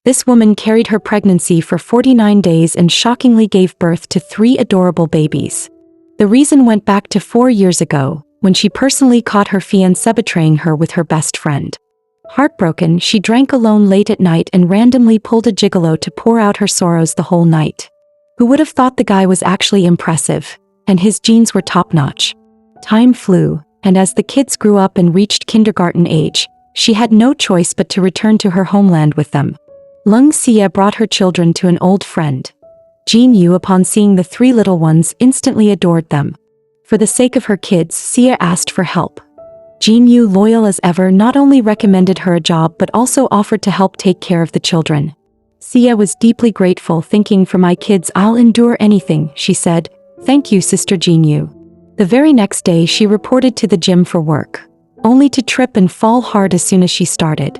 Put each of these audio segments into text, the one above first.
This woman carried her pregnancy for 49 days and shockingly gave birth to 3 adorable babies. The reason went back to 4 years ago, when she personally caught her fiancé betraying her with her best friend. Heartbroken, she drank alone late at night and randomly pulled a gigolo to pour out her sorrows the whole night. Who would have thought the guy was actually impressive, and his genes were top-notch. Time flew, and as the kids grew up and reached kindergarten age, she had no choice but to return to her homeland with them. Lung Xia brought her children to an old friend. Jin Yu, upon seeing the 3 little ones, instantly adored them. For the sake of her kids, Xia asked for help. Jin Yu, loyal as ever, not only recommended her a job but also offered to help take care of the children. Xia was deeply grateful, thinking, "For my kids, I'll endure anything," she said. "Thank you, Sister Jin Yu." The very next day she reported to the gym for work, only to trip and fall hard as soon as she started.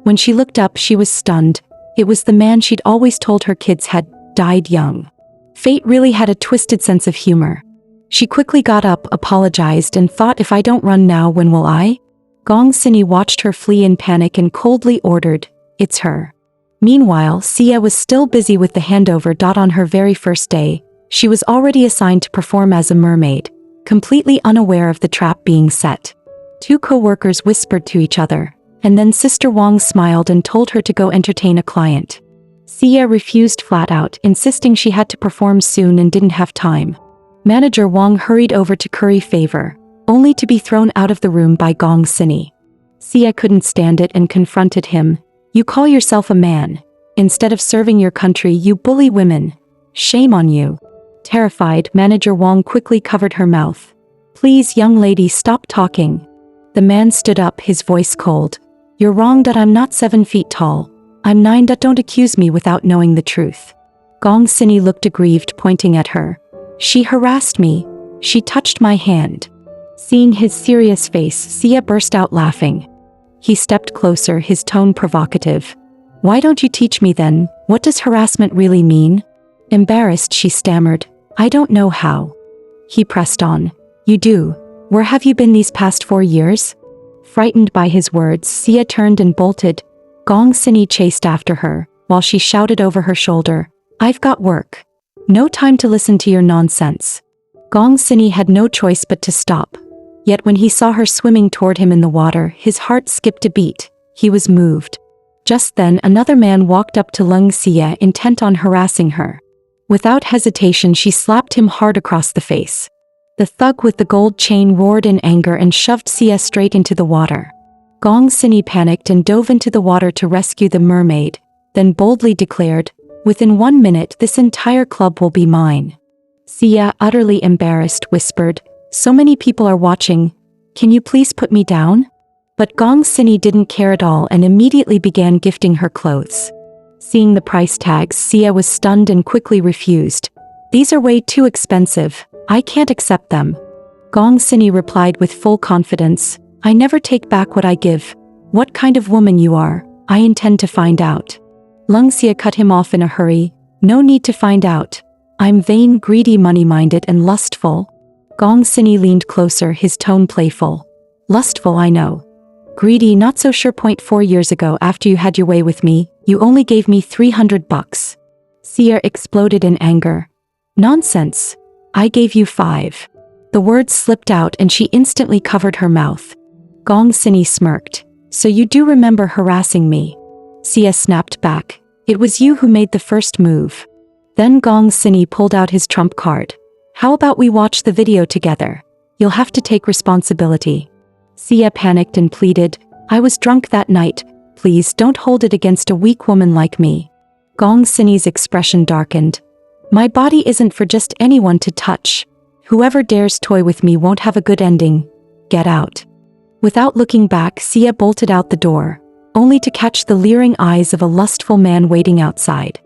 When she looked up, she was stunned. It was the man she'd always told her kids had died young. Fate really had a twisted sense of humor. She quickly got up, apologized, and thought, "If I don't run now, when will I?" Gong Sini watched her flee in panic and coldly ordered, "It's her." Meanwhile, Xia was still busy with the handover. On her very first day, she was already assigned to perform as a mermaid, completely unaware of the trap being set. 2 co-workers whispered to each other, and then Sister Wang smiled and told her to go entertain a client. Xia refused flat out, insisting she had to perform soon and didn't have time. Manager Wang hurried over to curry favor, only to be thrown out of the room by Gong Sini. Xia couldn't stand it and confronted him. "You call yourself a man. Instead of serving your country, you bully women. Shame on you." Terrified, Manager Wang quickly covered her mouth. "Please, young lady, stop talking." The man stood up, his voice cold. "You're wrong. I'm not 7 feet tall. I'm 9. Don't accuse me without knowing the truth." Gong Sini looked aggrieved, pointing at her. "She harassed me. She touched my hand." Seeing his serious face, Xia burst out laughing. He stepped closer, his tone provocative. "Why don't you teach me then? What does harassment really mean?" Embarrassed, she stammered, "I don't know how." He pressed on. "You do. Where have you been these past 4 years?" Frightened by his words, Xia turned and bolted. Gong Sini chased after her, while she shouted over her shoulder, "I've got work. No time to listen to your nonsense." Gong Sini had no choice but to stop. Yet when he saw her swimming toward him in the water, his heart skipped a beat. He was moved. Just then another man walked up to Lung Xia, intent on harassing her. Without hesitation, she slapped him hard across the face. The thug with the gold chain roared in anger and shoved Xia straight into the water. Gong Sini panicked and dove into the water to rescue the mermaid, then boldly declared, "Within 1 minute, this entire club will be mine." Xia, utterly embarrassed, whispered, "So many people are watching. Can you please put me down?" But Gong Sini didn't care at all and immediately began gifting her clothes. Seeing the price tags, Xia was stunned and quickly refused. "These are way too expensive. I can't accept them." Gong Sini replied with full confidence, "I never take back what I give. What kind of woman you are, I intend to find out." Lung Xia cut him off in a hurry. "No need to find out. I'm vain, greedy, money-minded, and lustful." Gong Sini leaned closer, his tone playful. "Lustful, I know. Greedy, not so sure. 4 years ago, after you had your way with me, you only gave me $300. Xia exploded in anger. "Nonsense. I gave you 5. The words slipped out and she instantly covered her mouth. Gong Sini smirked. "So you do remember harassing me?" Xia snapped back. "It was you who made the first move." Then Gong Sini pulled out his trump card. "How about we watch the video together? You'll have to take responsibility." Xia panicked and pleaded, "I was drunk that night. Please don't hold it against a weak woman like me." Gong Sini's expression darkened. "My body isn't for just anyone to touch. Whoever dares toy with me won't have a good ending. Get out." Without looking back, Xia bolted out the door, only to catch the leering eyes of a lustful man waiting outside.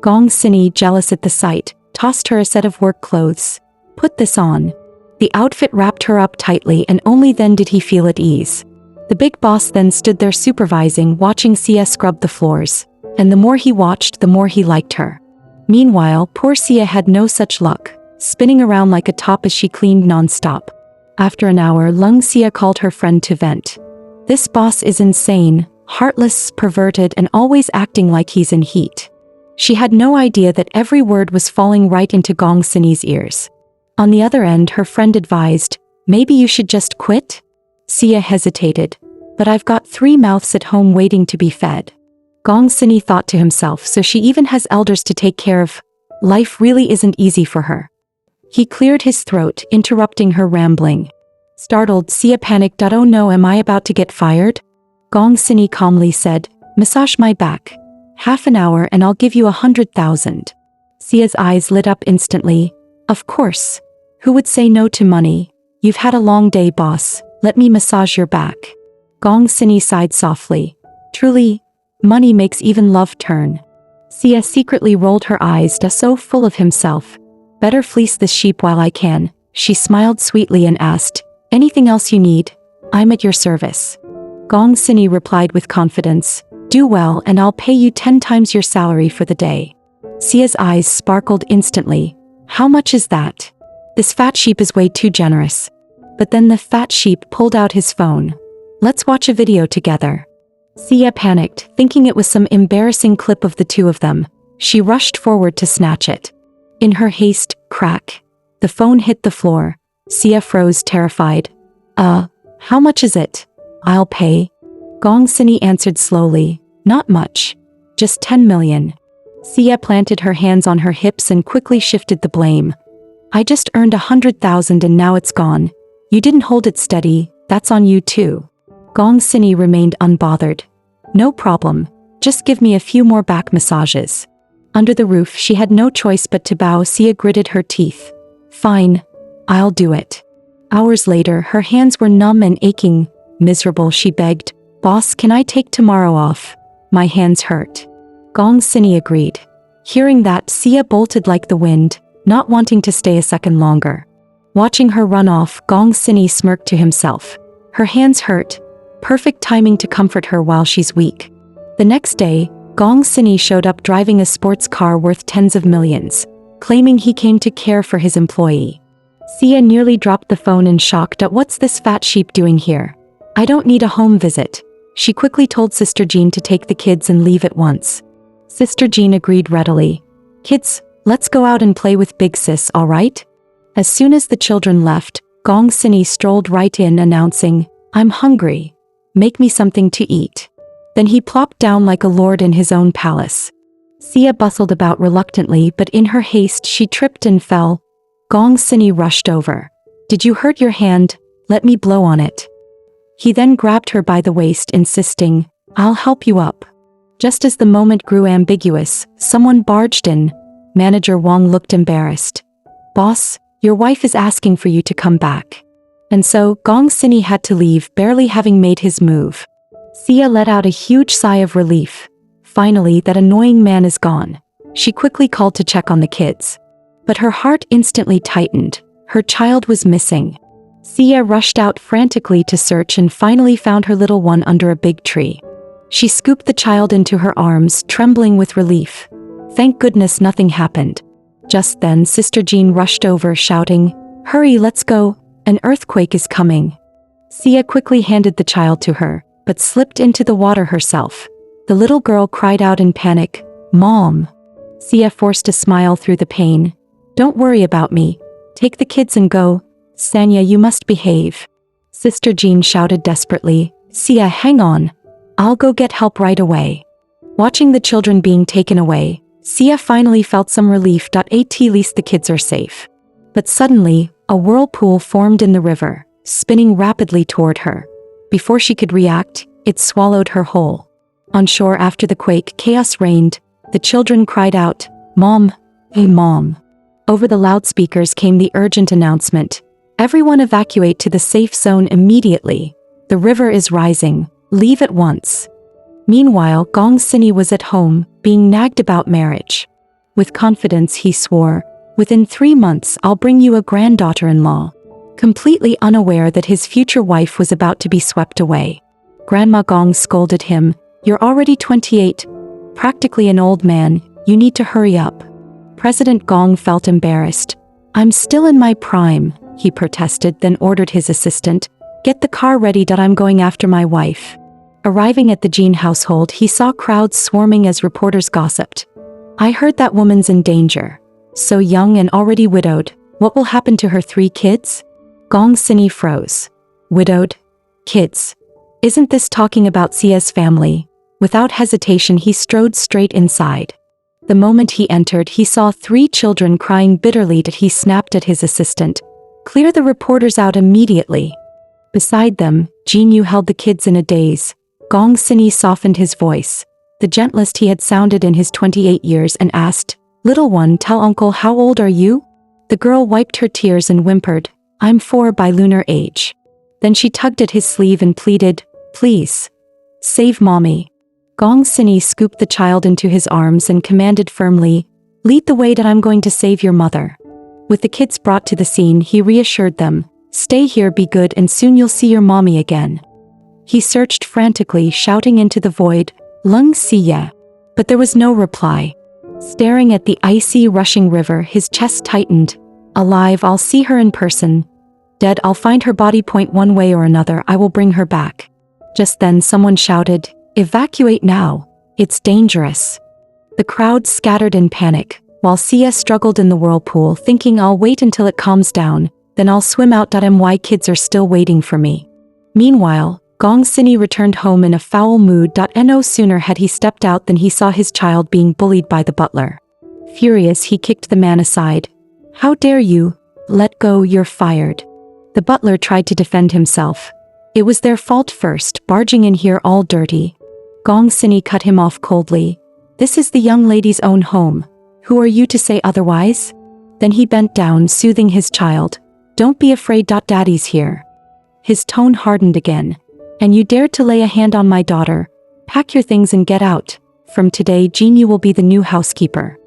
Gong Sini, jealous at the sight, tossed her a set of work clothes. "Put this on." The outfit wrapped her up tightly and only then did he feel at ease. The big boss then stood there supervising, watching Xia scrub the floors, and the more he watched, the more he liked her. Meanwhile, poor Xia had no such luck, spinning around like a top as she cleaned non-stop. After an hour, Lung Xia called her friend to vent. "This boss is insane. heartless, perverted, and always acting like he's in heat. She had no idea that every word was falling right into Gong Sini's ears. On the other end, her friend advised, "Maybe you should just quit?" Sia hesitated. "But I've got 3 mouths at home waiting to be fed." Gong Sini thought to himself, so she even has elders to take care of. Life really isn't easy for her. He cleared his throat, interrupting her rambling. Startled, Sia panicked. "Oh no, am I about to get fired?" Gong Sini calmly said, "Massage my back. Half an hour and I'll give you 100,000. Sia's eyes lit up instantly. "Of course. Who would say no to money? You've had a long day, boss. Let me massage your back." Gong Sini sighed softly. Truly, money makes even love turn. Sia secretly rolled her eyes, so full of himself. "Better fleece this sheep while I can." She smiled sweetly and asked, "Anything else you need? I'm at your service." Gong Sini replied with confidence, "Do well and I'll pay you 10 times your salary for the day." Sia's eyes sparkled instantly. "How much is that? This fat sheep is way too generous." But then the fat sheep pulled out his phone. "Let's watch a video together." Sia panicked, thinking it was some embarrassing clip of the two of them. She rushed forward to snatch it. In her haste, crack. The phone hit the floor. Sia froze, terrified. How much is it?" "I'll pay." Gong Sini answered slowly. "Not much. Just 10 million. Sia planted her hands on her hips and quickly shifted the blame. "I just earned 100,000 and now it's gone. You didn't hold it steady, that's on you too." Gong Sini remained unbothered. "No problem. Just give me a few more back massages." Under the roof, she had no choice but to bow. Sia gritted her teeth. "Fine. I'll do it." Hours later, her hands were numb and aching. Miserable, she begged, "Boss, can I take tomorrow off? My hands hurt." Gong Sini agreed. Hearing that, Sia bolted like the wind, not wanting to stay a second longer. Watching her run off, Gong Sini smirked to himself. Her hands hurt. Perfect timing to comfort her while she's weak. The next day, Gong Sini showed up driving a sports car worth tens of millions, claiming he came to care for his employee. Sia nearly dropped the phone in shock. "What's this fat sheep doing here? I don't need a home visit." She quickly told Sister Jean to take the kids and leave at once. Sister Jean agreed readily. "Kids, let's go out and play with Big Sis, all right?" As soon as the children left, Gong Sini strolled right in, announcing, "I'm hungry. Make me something to eat." Then he plopped down like a lord in his own palace. Sia bustled about reluctantly, but in her haste she tripped and fell. Gong Sini rushed over. "Did you hurt your hand? Let me blow on it." He then grabbed her by the waist, insisting, "I'll help you up." Just as the moment grew ambiguous, someone barged in. Manager Wang looked embarrassed. "Boss, your wife is asking for you to come back." And so, Gong Sini had to leave, barely having made his move. Sia let out a huge sigh of relief. Finally, that annoying man is gone. She quickly called to check on the kids. But her heart instantly tightened. Her child was missing. Sia rushed out frantically to search and finally found her little one under a big tree. She scooped the child into her arms, trembling with relief. Thank goodness nothing happened. Just then, Sister Jean rushed over, shouting, "Hurry, let's go. An earthquake is coming." Sia quickly handed the child to her, but slipped into the water herself. The little girl cried out in panic, "Mom." Sia forced a smile through the pain. "Don't worry about me. Take the kids and go. Sanya, you must behave." Sister Jean shouted desperately, "Sia, hang on. I'll go get help right away." Watching the children being taken away, Sia finally felt some relief. At least the kids are safe. But suddenly, a whirlpool formed in the river, spinning rapidly toward her. Before she could react, it swallowed her whole. On shore after the quake, chaos reigned. The children cried out, "Mom, hey Mom." Over the loudspeakers came the urgent announcement, "Everyone evacuate to the safe zone immediately. The river is rising. Leave at once." Meanwhile, Gong Sini was at home, being nagged about marriage. With confidence he swore, "Within 3 months I'll bring you a granddaughter-in-law." Completely unaware that his future wife was about to be swept away. Grandma Gong scolded him, "You're already 28. Practically an old man, you need to hurry up." President Gong felt embarrassed. "I'm still in my prime," he protested, then ordered his assistant, "Get the car ready. I'm going after my wife." Arriving at the Jean household, he saw crowds swarming as reporters gossiped. I heard that woman's in danger. So young and already widowed. What will happen to her 3 kids? Gong Sini froze. Widowed? Kids? Isn't this talking about Sia's family? Without hesitation, he strode straight inside. The moment he entered, he saw 3 children crying bitterly. He snapped at his assistant. Clear the reporters out immediately. Beside them, Jin Yu held the kids in a daze. Gong Sini softened his voice, the gentlest he had sounded in his 28 years, and asked, Little one, tell uncle, how old are you? The girl wiped her tears and whimpered, I'm 4 by lunar age. Then she tugged at his sleeve and pleaded, Please. Save mommy. Gong Sini scooped the child into his arms and commanded firmly, Lead the way that I'm going to save your mother. With the kids brought to the scene, he reassured them, Stay here, be good, and soon you'll see your mommy again. He searched frantically, shouting into the void, Lung Siya. But there was no reply. Staring at the icy, rushing river, his chest tightened. Alive, I'll see her in person. Dead, I'll find her body. Point one way or another, I will bring her back. Just then someone shouted, Evacuate now. It's dangerous. The crowd scattered in panic, while Sia struggled in the whirlpool, thinking I'll wait until it calms down, then I'll swim out. My kids are still waiting for me. Meanwhile, Gong Sini returned home in a foul mood. No sooner had he stepped out than he saw his child being bullied by the butler. Furious, he kicked the man aside. How dare you? Let go, you're fired. The butler tried to defend himself. It was their fault first, barging in here all dirty. Gong Sini cut him off coldly. This is the young lady's own home. Who are you to say otherwise? Then he bent down, soothing his child. Don't be afraid. Daddy's here. His tone hardened again. And you dared to lay a hand on my daughter. Pack your things and get out. From today, Jin Yu will be the new housekeeper.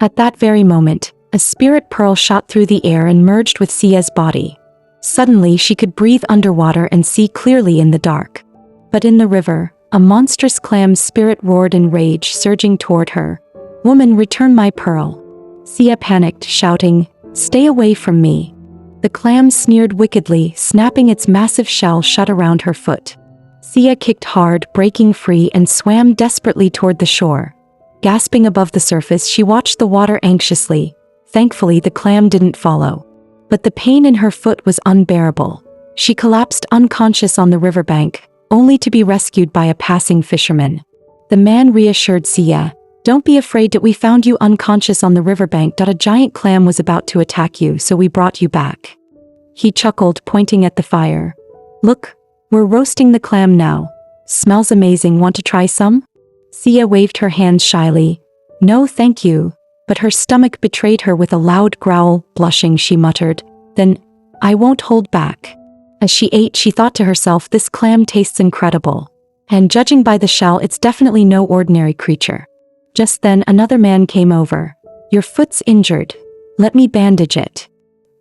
At that very moment, a spirit pearl shot through the air and merged with Sia's body. Suddenly, she could breathe underwater and see clearly in the dark. But in the river, a monstrous clam spirit roared in rage, surging toward her. Woman, return my pearl. Sia panicked, shouting, Stay away from me. The clam sneered wickedly, snapping its massive shell shut around her foot. Sia kicked hard, breaking free, and swam desperately toward the shore. Gasping above the surface, she watched the water anxiously. Thankfully, the clam didn't follow. But the pain in her foot was unbearable. She collapsed unconscious on the riverbank, only to be rescued by a passing fisherman. The man reassured Sia, Don't be afraid. We found you unconscious on the riverbank. A giant clam was about to attack you, so we brought you back. He chuckled, pointing at the fire. Look, we're roasting the clam now. Smells amazing. Want to try some? Sia waved her hands shyly. No, thank you. But her stomach betrayed her with a loud growl. Blushing, she muttered, Then, I won't hold back. As she ate, she thought to herself, this clam tastes incredible. And judging by the shell, it's definitely no ordinary creature. Just then, another man came over. Your foot's injured. Let me bandage it.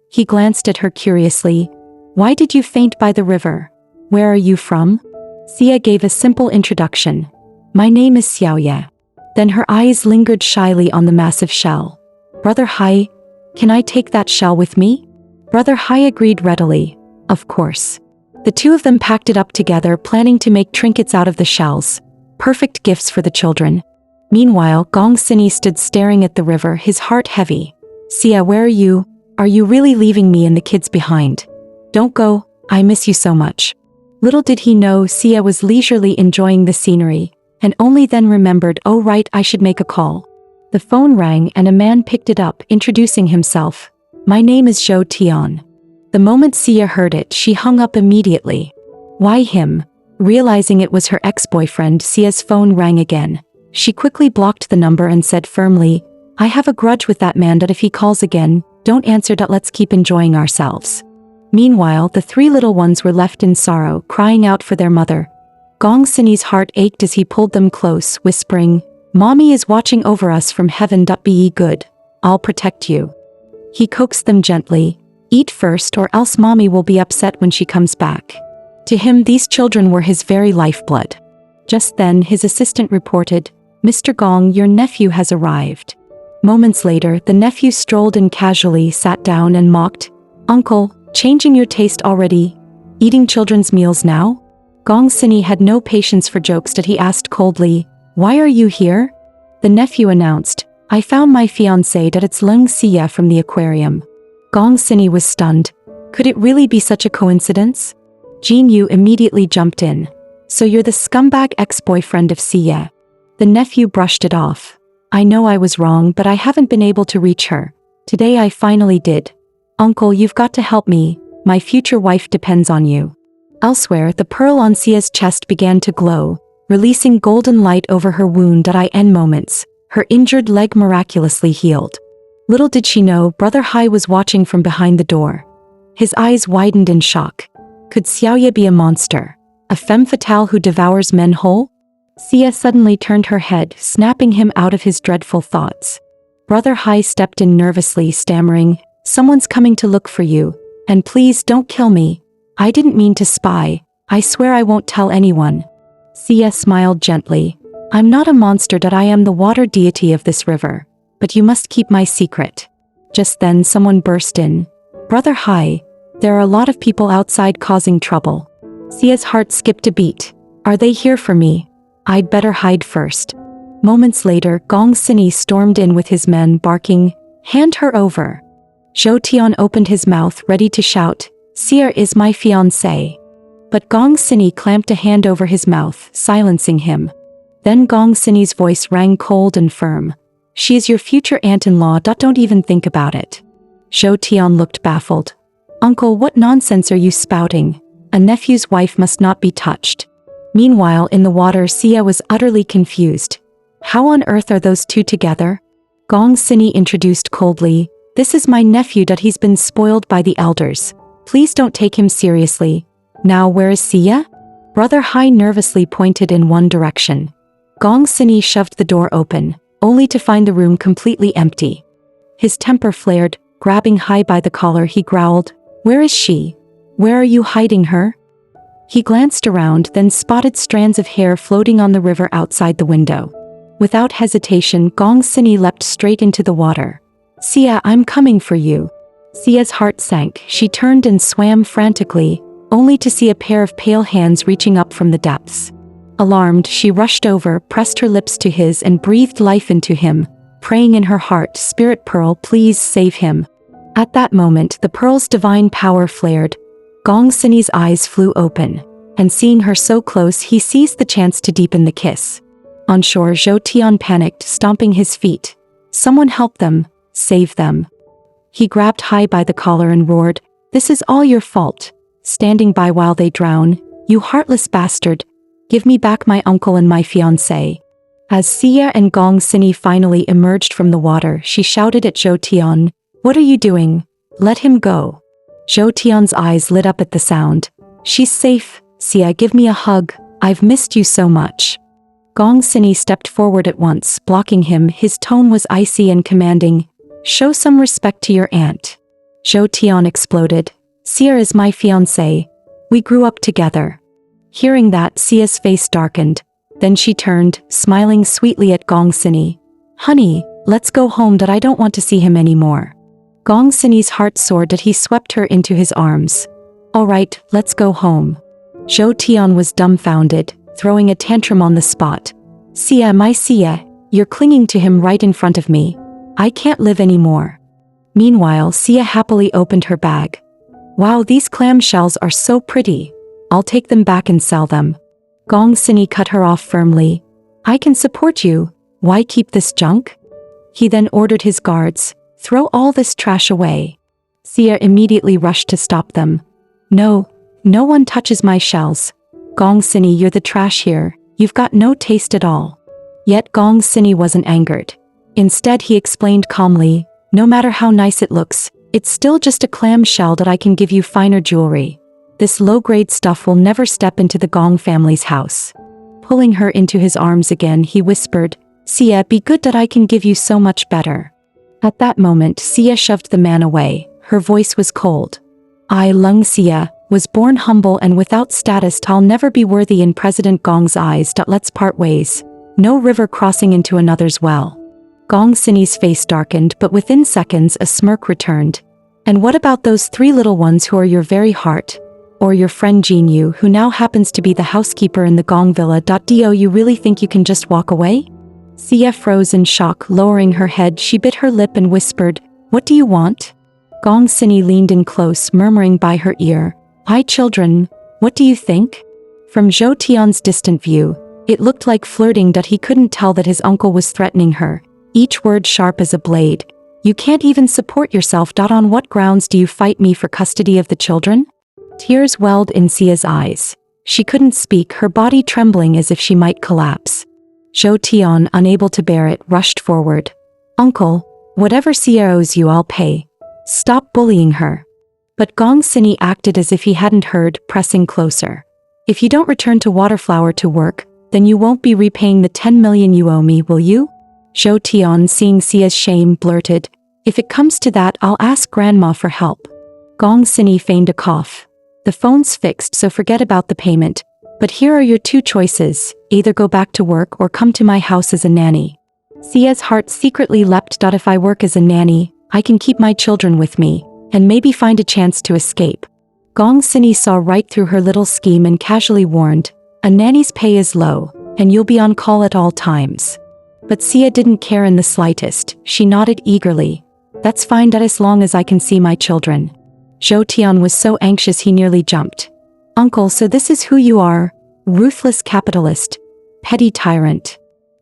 He glanced at her curiously. Why did you faint by the river? Where are you from? Sia gave a simple introduction. My name is Xiaoye. Then her eyes lingered shyly on the massive shell. Brother Hai, can I take that shell with me? Brother Hai agreed readily. Of course. The two of them packed it up together, planning to make trinkets out of the shells. Perfect gifts for the children. Meanwhile, Gong Sini stood staring at the river, his heart heavy. Sia, where are you? Are you really leaving me and the kids behind? Don't go, I miss you so much. Little did he know Sia was leisurely enjoying the scenery, and only then remembered, oh right, I should make a call. The phone rang and a man picked it up, introducing himself. My name is Zhou Tian. The moment Sia heard it, she hung up immediately. Why him? Realizing it was her ex-boyfriend, Sia's phone rang again. She quickly blocked the number and said firmly, I have a grudge with that man. If he calls again, don't answer. Let's keep enjoying ourselves. Meanwhile, the three little ones were left in sorrow, crying out for their mother. Gong Sini's heart ached as he pulled them close, whispering, Mommy is watching over us from heaven. Be ye good. I'll protect you. He coaxed them gently. Eat first or else Mommy will be upset when she comes back. To him, these children were his very lifeblood. Just then, his assistant reported, Mr. Gong, your nephew has arrived. Moments later, the nephew strolled in casually, sat down and mocked, Uncle, changing your taste already? Eating children's meals now? Gong Sini had no patience for jokes that he asked coldly, "Why are you here?" The nephew announced, "I found my fiancé that it's Lung Xia from the aquarium." Gong Sini was stunned. Could it really be such a coincidence? Jin Yu immediately jumped in. "So you're the scumbag ex-boyfriend of Xia." The nephew brushed it off. "I know I was wrong, but I haven't been able to reach her. Today I finally did. Uncle, you've got to help me. My future wife depends on you." Elsewhere, the pearl on Xia's chest began to glow, releasing golden light over her wound at IN moments. Her injured leg miraculously healed. Little did she know, Brother Hai was watching from behind the door. His eyes widened in shock. Could Xiaoye be a monster? A femme fatale who devours men whole? Xia suddenly turned her head, snapping him out of his dreadful thoughts. Brother Hai stepped in nervously, stammering, "Someone's coming to look for you. And please don't kill me. I didn't mean to spy. I swear I won't tell anyone." Xia smiled gently. "I'm not a monster, that I am the water deity of this river. But you must keep my secret." Just then someone burst in. "Brother Hai, there are a lot of people outside causing trouble." Xia's heart skipped a beat. "Are they here for me? I'd better hide first." Moments later, Gong Sini stormed in with his men, barking, "Hand her over." Zhou Tian opened his mouth, ready to shout, "Xia is my fiancé." But Gong Sini clamped a hand over his mouth, silencing him. Then Gong Sini's voice rang cold and firm. "She is your future aunt-in-law, don't even think about it." Zhou Tian looked baffled. "Uncle, what nonsense are you spouting? A nephew's wife must not be touched." Meanwhile, in the water, Xia was utterly confused. How on earth are those two together? Gong Sini introduced coldly, "This is my nephew, that he's been spoiled by the elders. Please don't take him seriously. Now where is Xia?" Brother Hai nervously pointed in one direction. Gong Sini shoved the door open, only to find the room completely empty. His temper flared. Grabbing Hai by the collar, he growled, "Where is she? Where are you hiding her?" He glanced around, then spotted strands of hair floating on the river outside the window. Without hesitation, Gong Sini leapt straight into the water. "Xia, I'm coming for you." Xia's heart sank. She turned and swam frantically, only to see a pair of pale hands reaching up from the depths. Alarmed, she rushed over, pressed her lips to his and breathed life into him, praying in her heart, "Spirit Pearl, please save him." At that moment, the pearl's divine power flared. Gong Sini's eyes flew open, and seeing her so close, he seized the chance to deepen the kiss. On shore, Zhou Tian panicked, stomping his feet. "Someone help them, save them." He grabbed Hai by the collar and roared, "This is all your fault. Standing by while they drown, you heartless bastard. Give me back my uncle and my fiancé." As Xia and Gong Sini finally emerged from the water, she shouted at Zhou Tian, "What are you doing? Let him go." Zhou Tian's eyes lit up at the sound. "She's safe. Xia, give me a hug. I've missed you so much." Gong Sini stepped forward at once, blocking him. His tone was icy and commanding, "Show some respect to your aunt." Zhou Tian exploded, "Xia is my fiancé. We grew up together." Hearing that, Xia's face darkened. Then she turned, smiling sweetly at Gong Sini. "Honey, let's go home, that I don't want to see him anymore." Gong Sini's heart soared that he swept her into his arms. "All right, let's go home." Zhou Tian was dumbfounded, throwing a tantrum on the spot. "Xia, my Xia, you're clinging to him right in front of me. I can't live anymore." Meanwhile, Xia happily opened her bag. "Wow, these clam shells are so pretty. I'll take them back and sell them." Gong Sini cut her off firmly. "I can support you. Why keep this junk?" He then ordered his guards, "Throw all this trash away." Xia immediately rushed to stop them. No one touches my shells. Gong Sini, you're the trash here. You've got no taste at all." Yet Gong Sini wasn't angered. Instead, he explained calmly, "No matter how nice it looks, it's still just a clam shell, that I can give you finer jewelry. This low-grade stuff will never step into the Gong family's house." Pulling her into his arms again, he whispered, "Xia, be good, that I can give you so much better." At that moment, Xia shoved the man away. Her voice was cold. "I, Lung Xia, was born humble and without status. I'll never be worthy in President Gong's eyes. Let's part ways. No river crossing into another's well." Gong Sini's face darkened, but within seconds a smirk returned. "And what about those 3 little ones who are your very heart? Or your friend Jinyu, who now happens to be the housekeeper in the Gong Villa. Do you really think you can just walk away? Sia froze in shock, lowering her head. She bit her lip and whispered, "What do you want?" Gong Sini leaned in close, murmuring by her ear, "Hi children, what do you think?" From Zhou Tian's distant view, it looked like flirting. He couldn't tell that his uncle was threatening her, each word sharp as a blade. "You can't even support yourself. On what grounds do you fight me for custody of the children?" Tears welled in Sia's eyes. She couldn't speak, her body trembling as if she might collapse. Zhou Tian, unable to bear it, rushed forward. "Uncle, whatever Sia owes you I'll pay. Stop bullying her." But Gong Sini acted as if he hadn't heard, pressing closer. "If you don't return to Waterflower to work, then you won't be repaying the 10 million you owe me, will you?" Zhou Tian, seeing Sia's shame, blurted, "If it comes to that, I'll ask Grandma for help." Gong Sini feigned a cough. "The phone's fixed, so forget about the payment. But here are your two choices, either go back to work or come to my house as a nanny." Sia's heart secretly leapt. "If I work as a nanny, I can keep my children with me, and maybe find a chance to escape." Gong Sini saw right through her little scheme and casually warned, "A nanny's pay is low, and you'll be on call at all times." But Sia didn't care in the slightest. She nodded eagerly. "That's fine, as long as I can see my children." Zhou Tian was so anxious he nearly jumped. "Uncle, so this is who you are? Ruthless capitalist? Petty tyrant?"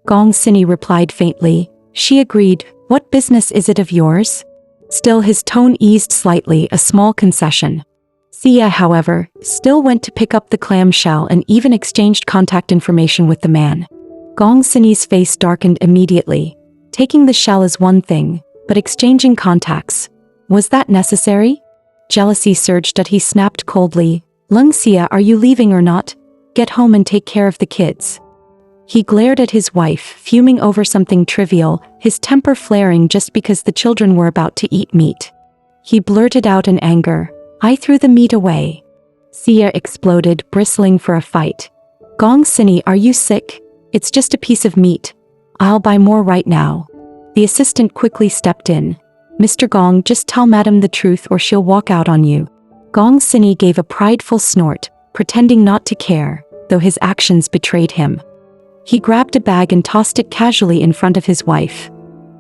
Gong Sini replied faintly. She agreed, "What business is it of yours?" Still his tone eased slightly, a small concession. Sia, however, still went to pick up the clamshell and even exchanged contact information with the man. Gong Sini's face darkened immediately. Taking the shell is one thing, but exchanging contacts, was that necessary? Jealousy surged. He snapped coldly, "Lung Sia, are you leaving or not? Get home and take care of the kids." He glared at his wife, fuming over something trivial, his temper flaring just because the children were about to eat meat. He blurted out in anger, "I threw the meat away." Sia exploded, bristling for a fight. "Gong Sini, are you sick? It's just a piece of meat. I'll buy more right now." The assistant quickly stepped in. "Mr. Gong, just tell Madam the truth or she'll walk out on you." Gong Sini gave a prideful snort, pretending not to care, though his actions betrayed him. He grabbed a bag and tossed it casually in front of his wife.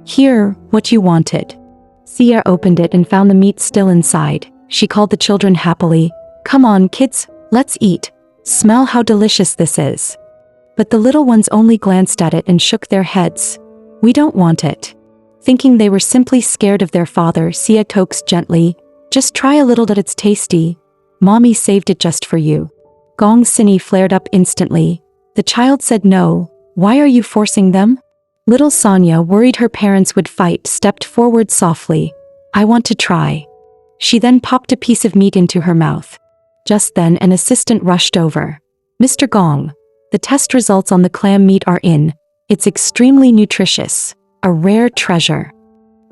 "Here, what you wanted." Sia opened it and found the meat still inside. She called the children happily, "Come on, kids, let's eat. Smell how delicious this is." But the little ones only glanced at it and shook their heads. "We don't want it." Thinking they were simply scared of their father, Sia coaxed gently, "Just try a little. It's tasty. Mommy saved it just for you." Gong Sini flared up instantly. The child said no. "Why are you forcing them?" Little Sonia, worried her parents would fight, stepped forward softly. "I want to try." She then popped a piece of meat into her mouth. Just then an assistant rushed over. "Mr. Gong, the test results on the clam meat are in. It's extremely nutritious. A rare treasure."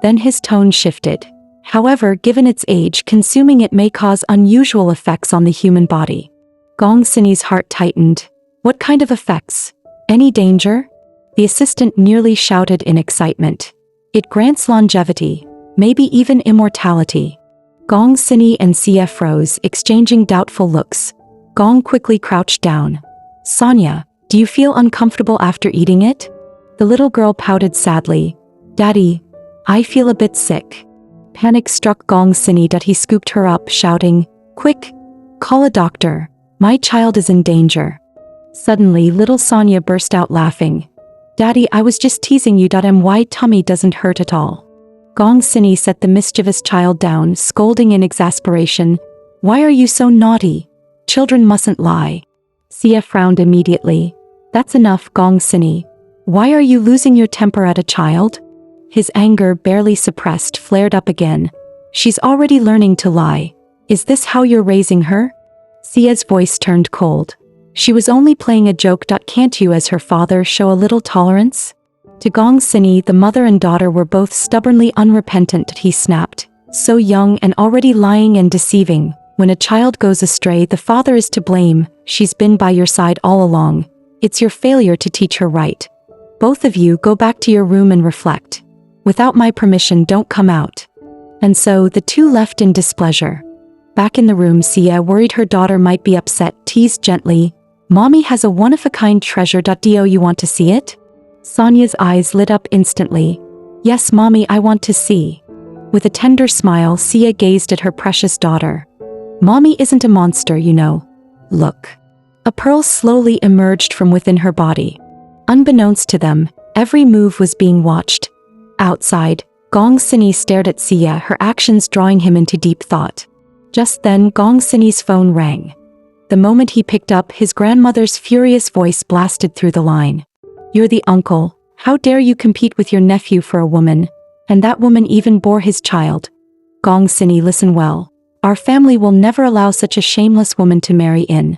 Then his tone shifted. "However, given its age, consuming it may cause unusual effects on the human body." Gong Sini's heart tightened. "What kind of effects? Any danger?" The assistant nearly shouted in excitement. "It grants longevity, maybe even immortality." Gong Sini and Sia froze, exchanging doubtful looks. Gong quickly crouched down. "Sonia, do you feel uncomfortable after eating it?" The little girl pouted sadly. "Daddy, I feel a bit sick." Panic struck Gong Sini. He scooped her up, shouting, "Quick, call a doctor. My child is in danger." Suddenly little Sonia burst out laughing. "Daddy, I was just teasing you. My tummy doesn't hurt at all." Gong Sini set the mischievous child down, scolding in exasperation, "Why are you so naughty? Children mustn't lie." Sia frowned immediately. "That's enough, Gong Sini. Why are you losing your temper at a child?" His anger, barely suppressed, flared up again. "She's already learning to lie. Is this how you're raising her?" Sia's voice turned cold. "She was only playing a joke. Can't you, as her father, show a little tolerance?" To Gong Sini, the mother and daughter were both stubbornly unrepentant. He snapped, "So young and already lying and deceiving. When a child goes astray, the father is to blame. She's been by your side all along. It's your failure to teach her right. Both of you go back to your room and reflect. Without my permission, don't come out." And so the two left in displeasure. Back in the room, Sia, worried her daughter might be upset, teased gently, "Mommy has a one-of-a-kind treasure. Do you want to see it?" Sonia's eyes lit up instantly. "Yes, Mommy, I want to see." With a tender smile, Sia gazed at her precious daughter. "Mommy isn't a monster, you know. Look." A pearl slowly emerged from within her body. Unbeknownst to them, every move was being watched. Outside, Gong Sini stared at Sia, her actions drawing him into deep thought. Just then, Gong Sini's phone rang. The moment he picked up, his grandmother's furious voice blasted through the line. "You're the uncle. How dare you compete with your nephew for a woman? And that woman even bore his child. Gong Sini, listen well. Our family will never allow such a shameless woman to marry in."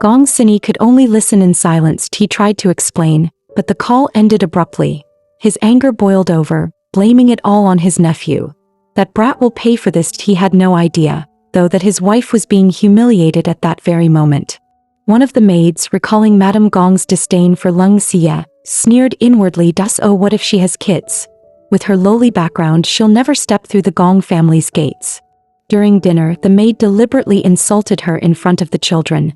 Gong Sini could only listen in silence. He tried to explain, but the call ended abruptly. His anger boiled over, blaming it all on his nephew. That brat will pay for this. He had no idea, though, that his wife was being humiliated at that very moment. One of the maids, recalling Madame Gong's disdain for Lung Xia, sneered inwardly, "Oh, what if she has kids? With her lowly background, she'll never step through the Gong family's gates." During dinner, the maid deliberately insulted her in front of the children.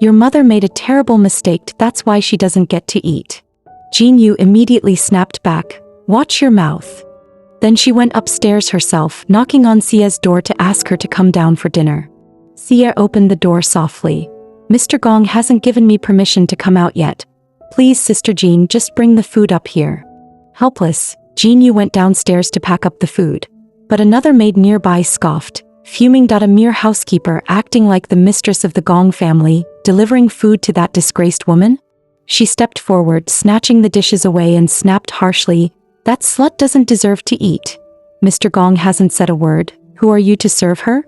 "Your mother made a terrible mistake. That's why she doesn't get to eat." Jin Yu immediately snapped back, "Watch your mouth." Then she went upstairs herself, knocking on Sia's door to ask her to come down for dinner. Sia opened the door softly. "Mr. Gong hasn't given me permission to come out yet. Please, Sister Jean, just bring the food up here." Helpless, Jin Yu went downstairs to pack up the food. But another maid nearby scoffed, fuming. A mere housekeeper acting like the mistress of the Gong family, delivering food to that disgraced woman? She stepped forward, snatching the dishes away, and snapped harshly, "That slut doesn't deserve to eat. Mr. Gong hasn't said a word. Who are you to serve her?"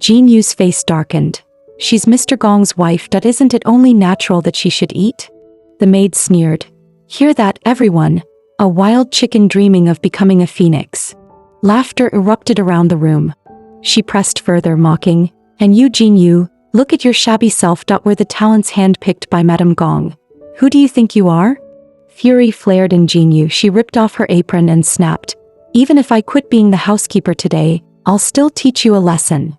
Jin Yu's face darkened. "She's Mr. Gong's wife. Isn't it only natural that she should eat?" The maid sneered. "Hear that, everyone? A wild chicken dreaming of becoming a phoenix." Laughter erupted around the room. She pressed further, mocking, "And you, Jin Yu, look at your shabby self. Were the talents handpicked by Madame Gong? Who do you think you are?" Fury flared in Jin Yu. She ripped off her apron and snapped, "Even if I quit being the housekeeper today, I'll still teach you a lesson."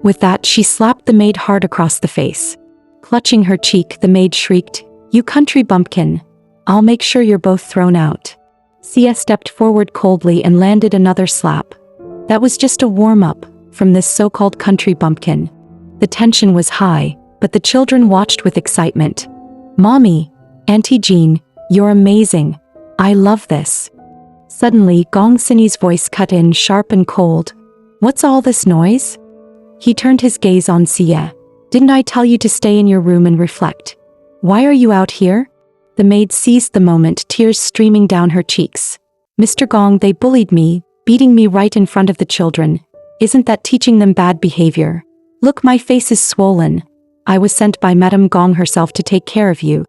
With that, she slapped the maid hard across the face. Clutching her cheek, the maid shrieked, "You country bumpkin. I'll make sure you're both thrown out." Sia stepped forward coldly and landed another slap. That was just a warm-up from this so-called country bumpkin. The tension was high, but the children watched with excitement. "Mommy, Auntie Jean, you're amazing. I love this." Suddenly, Gong Sini's voice cut in, sharp and cold. "What's all this noise?" He turned his gaze on Sia. "Didn't I tell you to stay in your room and reflect? Why are you out here?" The maid seized the moment, tears streaming down her cheeks. "Mr. Gong, they bullied me, beating me right in front of the children. Isn't that teaching them bad behavior? Look, my face is swollen. I was sent by Madame Gong herself to take care of you."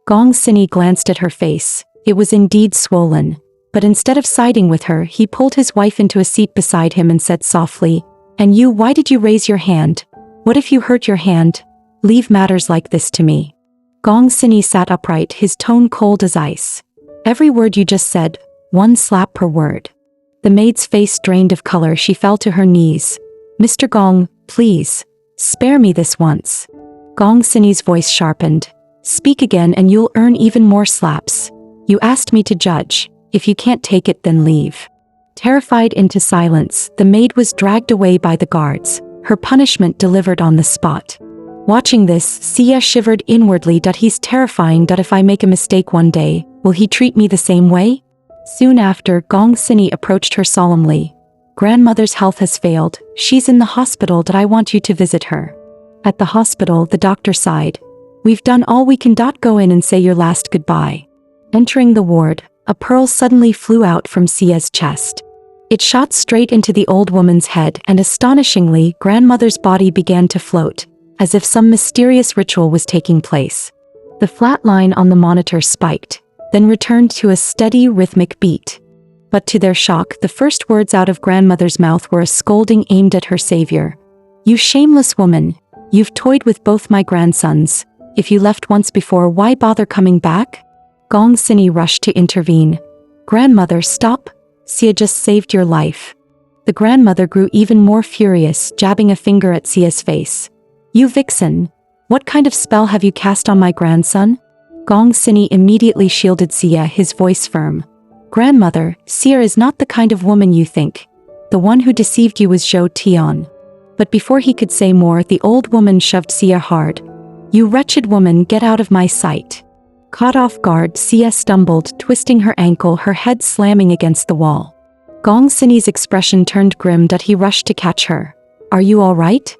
Gong Sini glanced at her face. It was indeed swollen. But instead of siding with her, he pulled his wife into a seat beside him and said softly, "And you, why did you raise your hand? What if you hurt your hand? Leave matters like this to me." Gong Sini sat upright, his tone cold as ice. "Every word you just said, one slap per word." The maid's face drained of color. She fell to her knees. "Mr. Gong, please, spare me this once." Gong Sini's voice sharpened. "Speak again and you'll earn even more slaps. You asked me to judge. If you can't take it, then leave." Terrified into silence, the maid was dragged away by the guards, her punishment delivered on the spot. Watching this, Sia shivered inwardly. "He's terrifying. If I make a mistake one day, will he treat me the same way?" Soon after, Gong Sini approached her solemnly. "Grandmother's health has failed. She's in the hospital. I want you to visit her." At the hospital, the doctor sighed. "We've done all we can. Go in and say your last goodbye." Entering the ward, a pearl suddenly flew out from Sia's chest. It shot straight into the old woman's head, and astonishingly, grandmother's body began to float, as if some mysterious ritual was taking place. The flat line on the monitor spiked, then returned to a steady, rhythmic beat. But to their shock, the first words out of grandmother's mouth were a scolding aimed at her savior. "You shameless woman! You've toyed with both my grandsons. If you left once before, why bother coming back?" Gong Sini rushed to intervene. "Grandmother, stop! Sia just saved your life." The grandmother grew even more furious, jabbing a finger at Sia's face. You vixen! What kind of spell have you cast on my grandson? Gong Sini immediately shielded Sia, his voice firm. Grandmother, Sia is not the kind of woman you think. The one who deceived you was Zhou Tian. But before he could say more, the old woman shoved Sia hard. You wretched woman, get out of my sight. Caught off guard, Sia stumbled, twisting her ankle, her head slamming against the wall. Gong Sini's expression turned grim, but he rushed to catch her. Are you all right?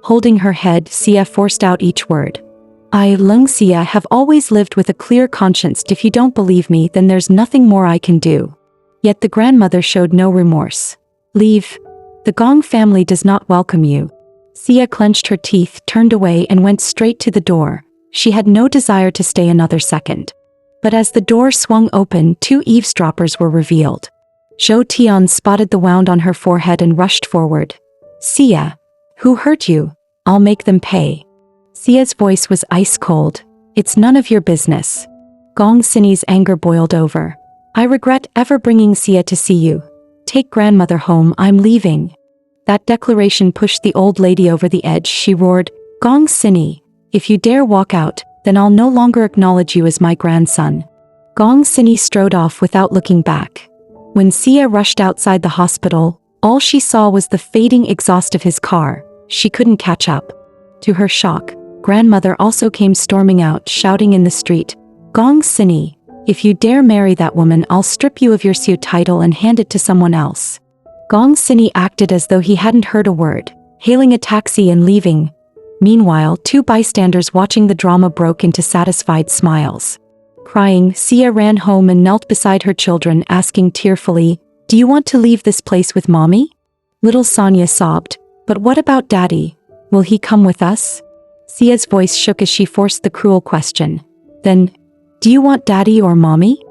Holding her head, Sia forced out each word. I, Lung Sia, have always lived with a clear conscience. If you don't believe me, then there's nothing more I can do. Yet the grandmother showed no remorse. Leave. The Gong family does not welcome you. Sia clenched her teeth, turned away, and went straight to the door. She had no desire to stay another second. But as the door swung open, 2 eavesdroppers were revealed. Zhou Tian spotted the wound on her forehead and rushed forward. Sia. Who hurt you? I'll make them pay. Sia's voice was ice cold. It's none of your business. Gong Sini's anger boiled over. I regret ever bringing Sia to see you. Take grandmother home, I'm leaving. That declaration pushed the old lady over the edge. She roared, Gong Sini, if you dare walk out, then I'll no longer acknowledge you as my grandson. Gong Sini strode off without looking back. When Sia rushed outside the hospital, all she saw was the fading exhaust of his car. She couldn't catch up. To her shock, grandmother also came storming out, shouting in the street, Gong Sini, if you dare marry that woman, I'll strip you of your Xiu title and hand it to someone else. Gong Sini acted as though he hadn't heard a word, hailing a taxi and leaving. Meanwhile, 2 bystanders watching the drama broke into satisfied smiles. Crying, Sia ran home and knelt beside her children, asking tearfully, Do you want to leave this place with mommy? Little Sonia sobbed, But what about daddy? Will he come with us? Sia's voice shook as she forced the cruel question. Then, do you want daddy or mommy?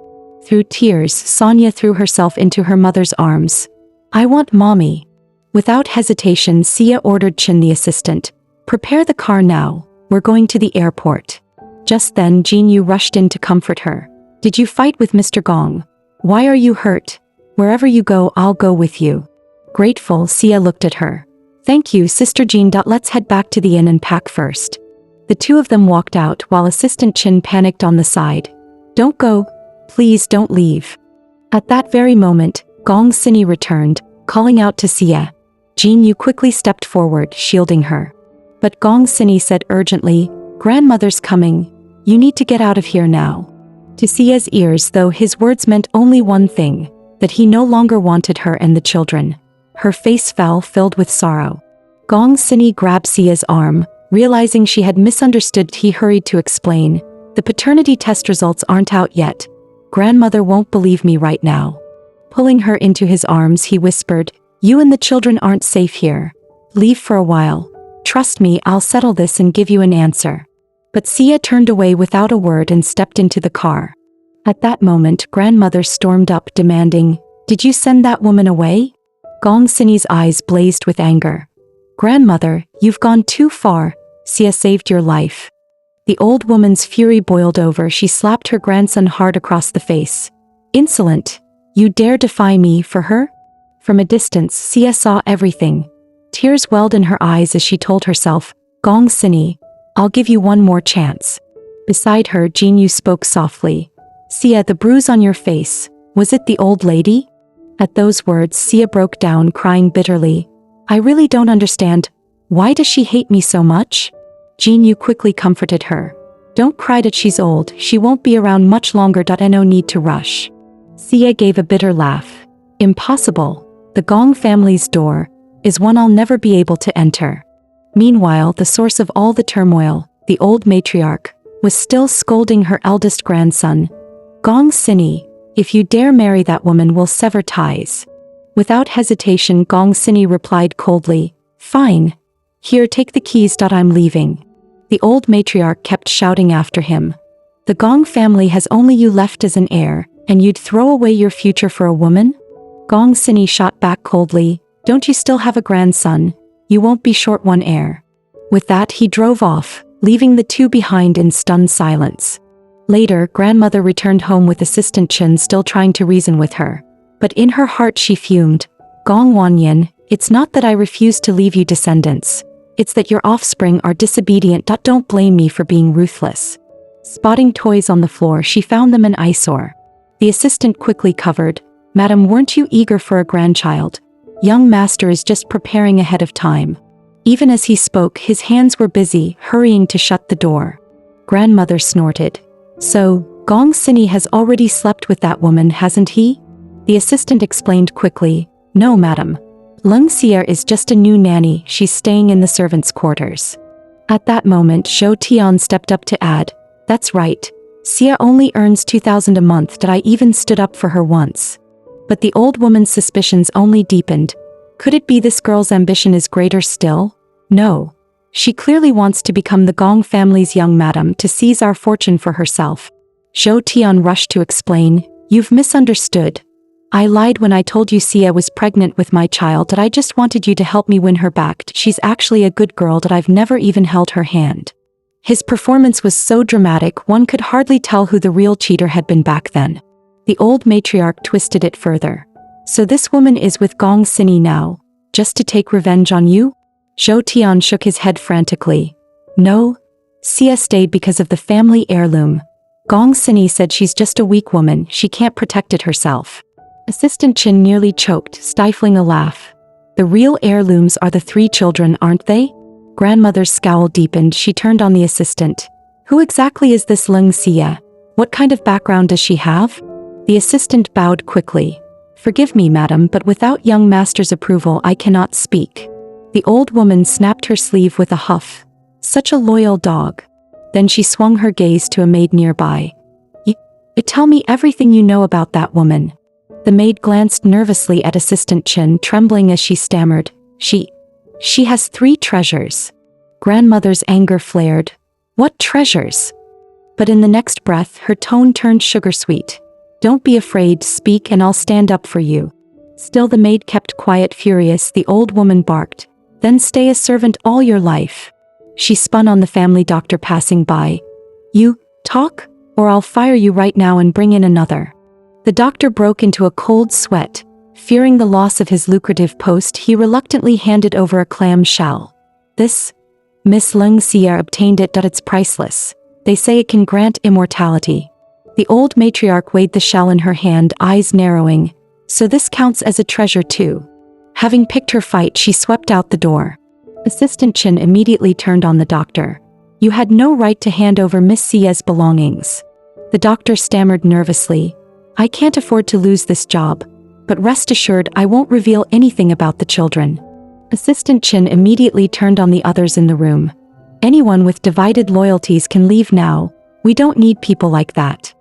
Through tears, Sonia threw herself into her mother's arms. I want mommy. Without hesitation, Sia ordered Chin, the assistant. Prepare the car now. We're going to the airport. Just then, Jinyu rushed in to comfort her. Did you fight with Mr. Gong? Why are you hurt? Wherever you go, I'll go with you. Grateful, Sia looked at her. Thank you, Sister Jean. Let's head back to the inn and pack first. The 2 of them walked out while Assistant Chin panicked on the side. Don't go. Please don't leave. At that very moment, Gong Sini returned, calling out to Sia. Jinyu quickly stepped forward, shielding her. But Gong Sini said urgently, Grandmother's coming. You need to get out of here now. To Sia's ears, though, his words meant only one thing, that he no longer wanted her and the children. Her face fell, filled with sorrow. Gong Sini grabbed Sia's arm. Realizing she had misunderstood, he hurried to explain. The paternity test results aren't out yet. Grandmother won't believe me right now. Pulling her into his arms, he whispered, You and the children aren't safe here. Leave for a while. Trust me, I'll settle this and give you an answer. But Sia turned away without a word and stepped into the car. At that moment, grandmother stormed up, demanding, Did you send that woman away? Gong Sini's eyes blazed with anger. Grandmother, you've gone too far. Sia saved your life. The old woman's fury boiled over. She slapped her grandson hard across the face. Insolent! You dare defy me for her? From a distance, Sia saw everything. Tears welled in her eyes as she told herself, Gong Sini, I'll give you one more chance. Beside her, Jinyu spoke softly. Sia, the bruise on your face, was it the old lady? At those words, Sia broke down, crying bitterly. I really don't understand. Why does she hate me so much? Jinyu quickly comforted her. Don't cry that she's old, she won't be around much longer. No need to rush. Sia gave a bitter laugh. Impossible. The Gong family's door is one I'll never be able to enter. Meanwhile, the source of all the turmoil, the old matriarch, was still scolding her eldest grandson. Gong Sini, if you dare marry that woman, we'll sever ties. Without hesitation, Gong Sini replied coldly, Fine. Here, take the keys. I'm leaving. The old matriarch kept shouting after him. The Gong family has only you left as an heir, and you'd throw away your future for a woman? Gong Sini shot back coldly, Don't you still have a grandson? You won't be short one heir. With that, he drove off, leaving the 2 behind in stunned silence. Later, grandmother returned home with Assistant Chen still trying to reason with her. But in her heart she fumed. Gong Wanyan, it's not that I refuse to leave you descendants. It's that your offspring are disobedient. Don't blame me for being ruthless. Spotting toys on the floor, she found them an eyesore. The assistant quickly covered, Madam, weren't you eager for a grandchild? Young master is just preparing ahead of time. Even as he spoke, his hands were busy, hurrying to shut the door. Grandmother snorted. So, Gong Sini has already slept with that woman, hasn't he? The assistant explained quickly, No, madam. Lung Xia is just a new nanny, she's staying in the servants' quarters. At that moment, Zhou Tian stepped up to add, That's right. Xia only earns 2,000 a month. That I even stood up for her once. But the old woman's suspicions only deepened. Could it be this girl's ambition is greater still? No. She clearly wants to become the Gong family's young madam to seize our fortune for herself. Zhou Tian rushed to explain, You've misunderstood. I lied when I told you Xia was pregnant with my child. That I just wanted you to help me win her back. She's actually a good girl. That I've never even held her hand. His performance was so dramatic one could hardly tell who the real cheater had been back then. The old matriarch twisted it further. So this woman is with Gong Sini now, just to take revenge on you? Zhou Tian shook his head frantically. No. Xia stayed because of the family heirloom. Gong Sini said she's just a weak woman, she can't protect it herself. Assistant Chin nearly choked, stifling a laugh. The real heirlooms are the 3 children, aren't they? Grandmother's scowl deepened. She turned on the assistant. Who exactly is this Lung Xia? What kind of background does she have? The assistant bowed quickly. Forgive me, madam, but without young master's approval I cannot speak. The old woman snapped her sleeve with a huff. Such a loyal dog. Then she swung her gaze to a maid nearby. Tell me everything you know about that woman. The maid glanced nervously at Assistant Chin, trembling as she stammered. She has 3 treasures. Grandmother's anger flared. What treasures? But in the next breath, her tone turned sugar-sweet. Don't be afraid, speak and I'll stand up for you. Still the maid kept quiet, furious. The old woman barked. Then stay a servant all your life. She spun on the family doctor passing by. You, talk, or I'll fire you right now and bring in another. The doctor broke into a cold sweat. Fearing the loss of his lucrative post, he reluctantly handed over a clam shell. This? Miss Lung Xia obtained it. It's priceless. They say it can grant immortality. The old matriarch weighed the shell in her hand, eyes narrowing. So this counts as a treasure too. Having picked her fight, she swept out the door. Assistant Chin immediately turned on the doctor. You had no right to hand over Miss Xia's belongings. The doctor stammered nervously. I can't afford to lose this job. But rest assured I won't reveal anything about the children. Assistant Chin immediately turned on the others in the room. Anyone with divided loyalties can leave now. We don't need people like that.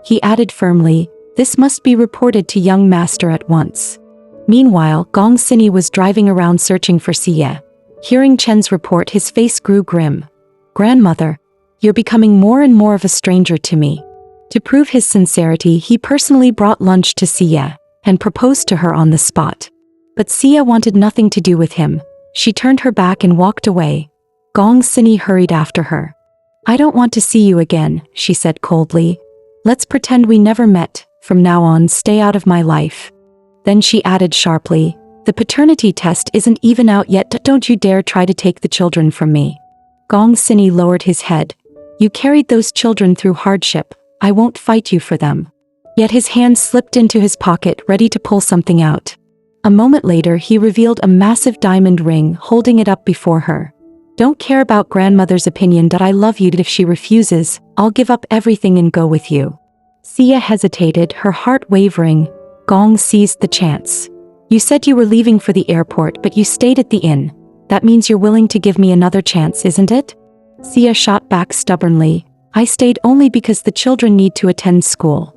He added firmly, this must be reported to young master at once. Meanwhile, Gong Sini was driving around searching for Xia. Hearing Chen's report, his face grew grim. Grandmother, you're becoming more and more of a stranger to me. To prove his sincerity, he personally brought lunch to Xia and proposed to her on the spot. But Xia wanted nothing to do with him. She turned her back and walked away. Gong Sini hurried after her. I don't want to see you again, she said coldly. Let's pretend we never met. From now on, stay out of my life. Then she added sharply, the paternity test isn't even out yet. Don't you dare try to take the children from me. Gong Sini lowered his head. You carried those children through hardship. I won't fight you for them. Yet his hand slipped into his pocket, ready to pull something out. A moment later, he revealed a massive diamond ring, holding it up before her. Don't care about grandmother's opinion. I love you. If she refuses, I'll give up everything and go with you. Xia hesitated, her heart wavering. Gong seized the chance. You said you were leaving for the airport, but you stayed at the inn. That means you're willing to give me another chance, isn't it? Xia shot back stubbornly. I stayed only because the children need to attend school.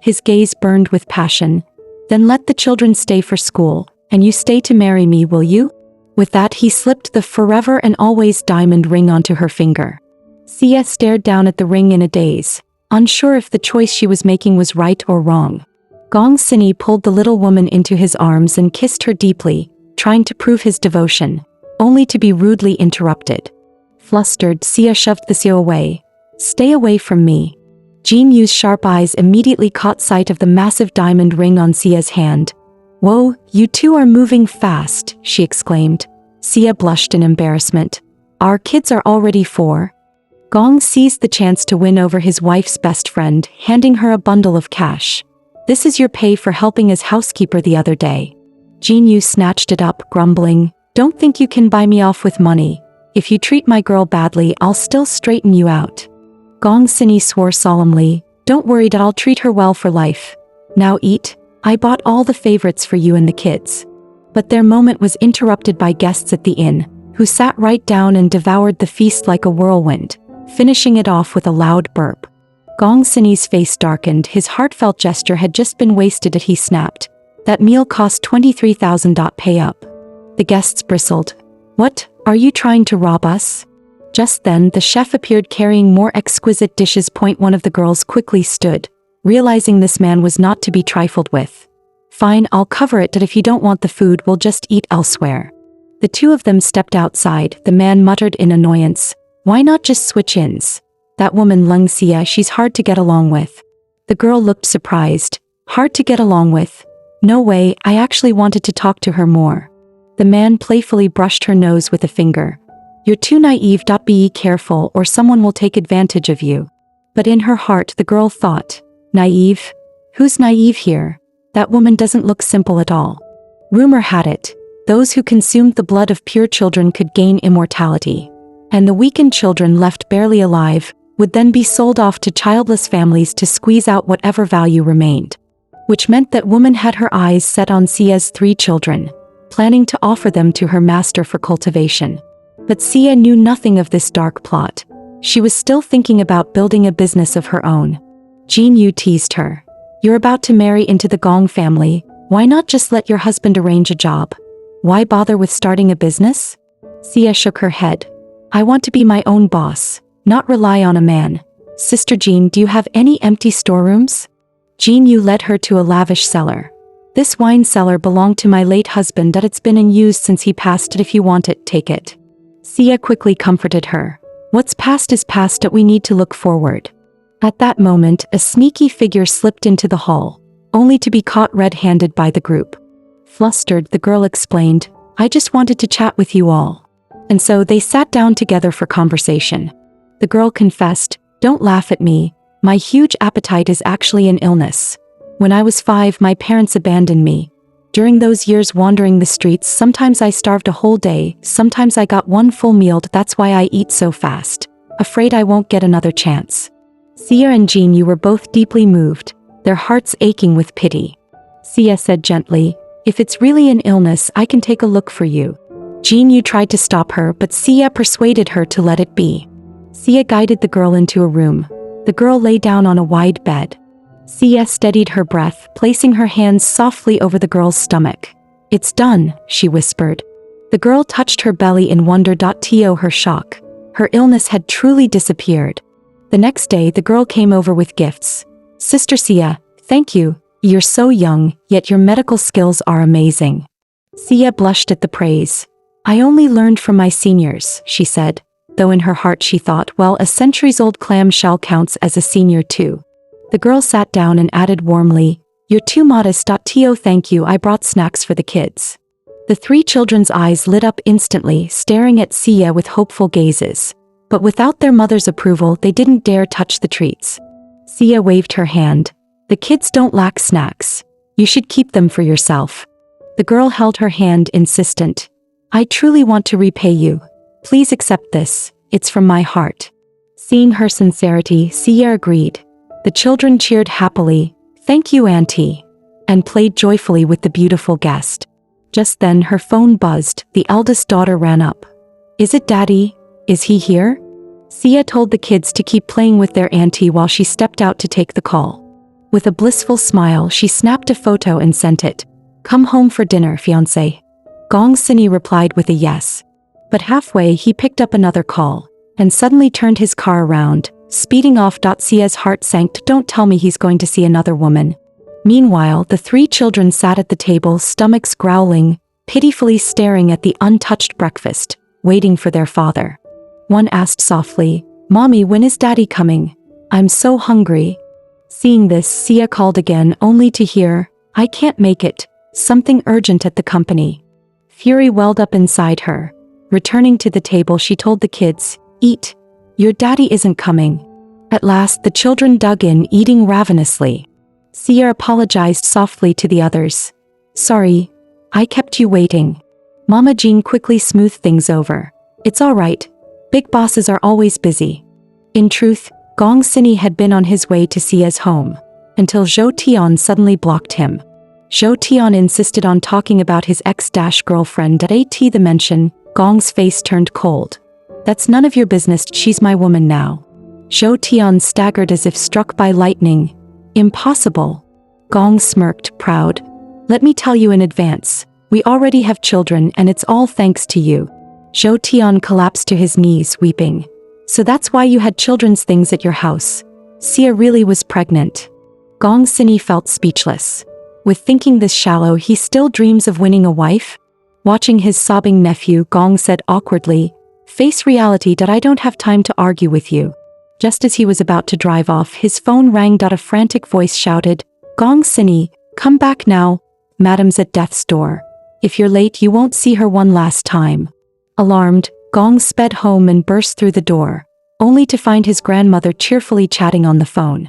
His gaze burned with passion. Then let the children stay for school, and you stay to marry me, will you? With that, he slipped the forever and always diamond ring onto her finger. Xia stared down at the ring in a daze, unsure if the choice she was making was right or wrong. Gong Sini pulled the little woman into his arms and kissed her deeply, trying to prove his devotion, only to be rudely interrupted. Flustered, Xia shoved the Xia away. Stay away from me. Jin Yu's sharp eyes immediately caught sight of the massive diamond ring on Xia's hand. Whoa, you two are moving fast, she exclaimed. Sia blushed in embarrassment. Our kids are already 4. Gong seized the chance to win over his wife's best friend, handing her a bundle of cash. This is your pay for helping as housekeeper the other day. Jinyu snatched it up, grumbling, Don't think you can buy me off with money. If you treat my girl badly, I'll still straighten you out. Gong Sini swore solemnly, Don't worry, I'll treat her well for life. Now eat. I bought all the favorites for you and the kids. But their moment was interrupted by guests at the inn, who sat right down and devoured the feast like a whirlwind, finishing it off with a loud burp. Gong Sini's face darkened, his heartfelt gesture had just been wasted as he snapped. That meal cost 23,000. Pay up. The guests bristled. What, are you trying to rob us? Just then the chef appeared carrying more exquisite dishes. One of the girls quickly stood, realizing this man was not to be trifled with. Fine, I'll cover it, but if you don't want the food, we'll just eat elsewhere. The two of them stepped outside. The man muttered in annoyance, Why not just switch ins? That woman Lung Xia, she's hard to get along with. The girl looked surprised. Hard to get along with? No way, I actually wanted to talk to her more. The man playfully brushed her nose with a finger. You're too naive. Be careful or someone will take advantage of you. But in her heart the girl thought, Naive? Who's naive here? That woman doesn't look simple at all. Rumor had it, those who consumed the blood of pure children could gain immortality. And the weakened children left barely alive would then be sold off to childless families to squeeze out whatever value remained. Which meant that woman had her eyes set on Sia's 3 children, planning to offer them to her master for cultivation. But Sia knew nothing of this dark plot. She was still thinking about building a business of her own. Jinyu teased her. You're about to marry into the Gong family, why not just let your husband arrange a job? Why bother with starting a business? Sia shook her head. I want to be my own boss, not rely on a man. Sister Jean, do you have any empty storerooms? Jinyu led her to a lavish cellar. This wine cellar belonged to my late husband, that it's been in use since he passed. If you want it, take it. Sia quickly comforted her. What's past is past, but we need to look forward. At that moment, a sneaky figure slipped into the hall, only to be caught red-handed by the group. Flustered, the girl explained, I just wanted to chat with you all. And so they sat down together for conversation. The girl confessed, Don't laugh at me, my huge appetite is actually an illness. When I was 5, my parents abandoned me. During those years wandering the streets, sometimes I starved a whole day, sometimes I got one full meal. That's why I eat so fast. Afraid I won't get another chance. Sia and Jinyu were both deeply moved, their hearts aching with pity. Sia said gently, If it's really an illness, I can take a look for you. Jinyu tried to stop her, but Sia persuaded her to let it be. Sia guided the girl into a room. The girl lay down on a wide bed. Sia steadied her breath, placing her hands softly over the girl's stomach. It's done, she whispered. The girl touched her belly in wonder. To her shock, her illness had truly disappeared. The next day the girl came over with gifts. Sister Sia, thank you, you're so young, yet your medical skills are amazing. Sia blushed at the praise. I only learned from my seniors, she said, though in her heart she thought, well, a centuries-old clam shell counts as a senior too. The girl sat down and added warmly, You're too modest. To thank you, I brought snacks for the kids. The 3 children's eyes lit up instantly, staring at Sia with hopeful gazes. But without their mother's approval, they didn't dare touch the treats. Sia waved her hand. The kids don't lack snacks. You should keep them for yourself. The girl held her hand, insistent. I truly want to repay you. Please accept this, it's from my heart. Seeing her sincerity, Sia agreed. The children cheered happily, Thank you, Auntie, and played joyfully with the beautiful guest. Just then her phone buzzed. The eldest daughter ran up. Is it Daddy? Is he here? Sia told the kids to keep playing with their auntie while she stepped out to take the call. With a blissful smile, she snapped a photo and sent it. Come home for dinner, fiancé. Gong Sini replied with a yes. But halfway he picked up another call, and suddenly turned his car around, speeding off. Sia's heart sank. Don't tell me he's going to see another woman. Meanwhile, the 3 children sat at the table, stomachs growling, pitifully staring at the untouched breakfast, waiting for their father. One asked softly, Mommy, when is Daddy coming? I'm so hungry. Seeing this, Sia called again, only to hear, I can't make it. Something urgent at the company. Fury welled up inside her. Returning to the table, she told the kids, "Eat. Your daddy isn't coming." At last, the children dug in, eating ravenously. Sia apologized softly to the others. "Sorry, I kept you waiting." Mama Jean quickly smoothed things over. "It's all right. Big bosses are always busy." In truth, Gong Sini had been on his way to Sia's home, until Zhou Tian suddenly blocked him. Zhou Tian insisted on talking about his ex-girlfriend. At the mention, Gong's face turned cold. "That's none of your business, she's my woman now." Zhou Tian staggered as if struck by lightning. "Impossible." Gong smirked, proud. "Let me tell you in advance, we already have children and it's all thanks to you." Zhou Tian collapsed to his knees, weeping. "So that's why you had children's things at your house. Sia really was pregnant." Gong Sini felt speechless. With thinking this shallow, he still dreams of winning a wife? Watching his sobbing nephew, Gong said awkwardly, "Face reality. I don't have time to argue with you." Just as he was about to drive off, his phone rang. A frantic voice shouted, "Gong Sini, come back now. Madam's at death's door. If you're late, you won't see her one last time." Alarmed, Gong sped home and burst through the door, only to find his grandmother cheerfully chatting on the phone.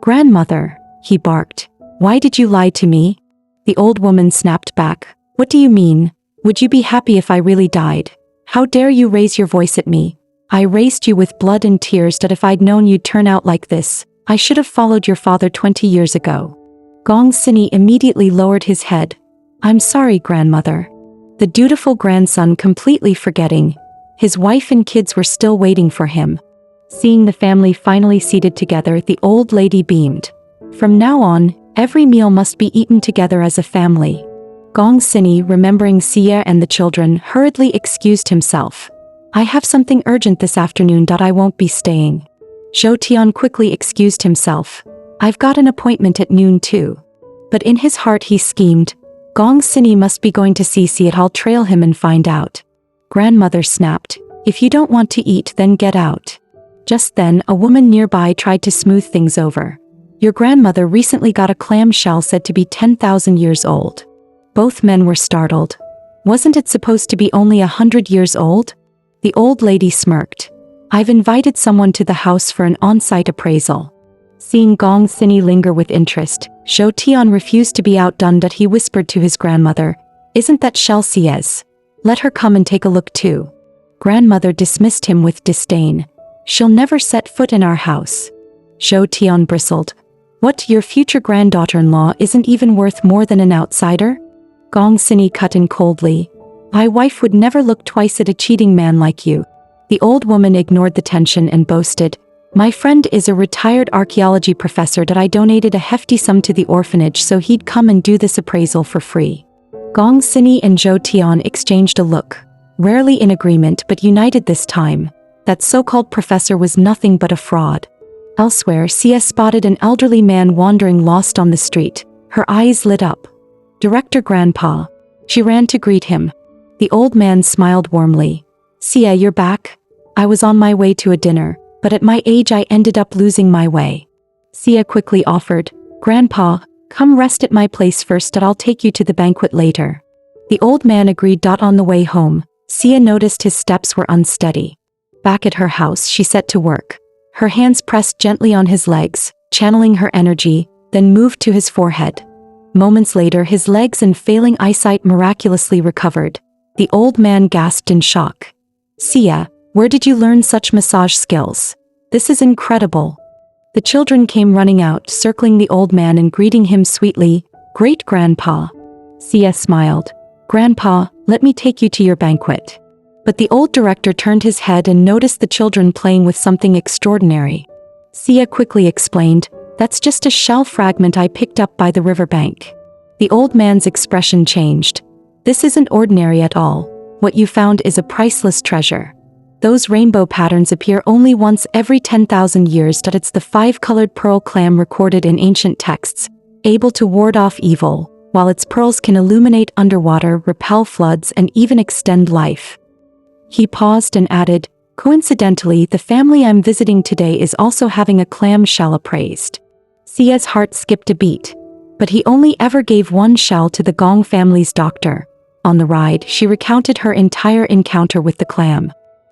"Grandmother," he barked, "why did you lie to me?" The old woman snapped back, "What do you mean? Would you be happy if I really died? How dare you raise your voice at me? I raised you with blood and tears. If I'd known you'd turn out like this, I should have followed your father 20 years ago." Gong Sini immediately lowered his head. "I'm sorry, grandmother." The dutiful grandson completely forgetting. His wife and kids were still waiting for him. Seeing the family finally seated together, the old lady beamed. From now on, every meal must be eaten together as a family. Gong Sini, remembering Sia and the children, hurriedly excused himself. "I have something urgent this afternoon. I won't be staying." Zhou Tian quickly excused himself. "I've got an appointment at noon too." But in his heart he schemed, Gong Sini must be going to see Sia. I'll trail him and find out. Grandmother snapped, "If you don't want to eat, then get out." Just then, a woman nearby tried to smooth things over. "Your grandmother recently got a clam shell said to be 10,000 years old." Both men were startled. "Wasn't it supposed to be only 100 years old?" The old lady smirked. "I've invited someone to the house for an on-site appraisal." Seeing Gong Sini linger with interest, Zhou Tian refused to be outdone. He whispered to his grandmother, "Isn't that shell Sia's? Let her come and take a look too." Grandmother dismissed him with disdain. "She'll never set foot in our house." Zhou Tian bristled. "What, your future granddaughter-in-law isn't even worth more than an outsider?" Gong Sini cut in coldly. "My wife would never look twice at a cheating man like you." The old woman ignored the tension and boasted, "My friend is a retired archaeology professor. I donated a hefty sum to the orphanage so he'd come and do this appraisal for free." Gong Sini and Zhou Tian exchanged a look, rarely in agreement but united this time. That so-called professor was nothing but a fraud. Elsewhere, Sia spotted an elderly man wandering lost on the street. Her eyes lit up. "Director Grandpa." She ran to greet him. The old man smiled warmly. "Sia, you're back? I was on my way to a dinner, but at my age I ended up losing my way." Sia quickly offered, "Grandpa, come rest at my place first. I'll take you to the banquet later." The old man agreed. On the way home, Sia noticed his steps were unsteady. Back at her house, she set to work. Her hands pressed gently on his legs, channeling her energy, then moved to his forehead. Moments later, his legs and failing eyesight miraculously recovered. The old man gasped in shock. "Sia, where did you learn such massage skills? This is incredible." The children came running out, circling the old man and greeting him sweetly, "Great Grandpa." Sia smiled. "Grandpa, let me take you to your banquet." But the old director turned his head and noticed the children playing with something extraordinary. Sia quickly explained, "That's just a shell fragment I picked up by the riverbank." The old man's expression changed. "This isn't ordinary at all. What you found is a priceless treasure. Those rainbow patterns appear only once every 10,000 years. It's the 5-colored pearl clam recorded in ancient texts, able to ward off evil, while its pearls can illuminate underwater, repel floods, and even extend life." He paused and added, "Coincidentally, the family I'm visiting today is also having a clam shell appraised." Sia's heart skipped a beat. but he only ever gave one shell to the Gong family's doctor. On the ride, she recounted her entire encounter with the clam.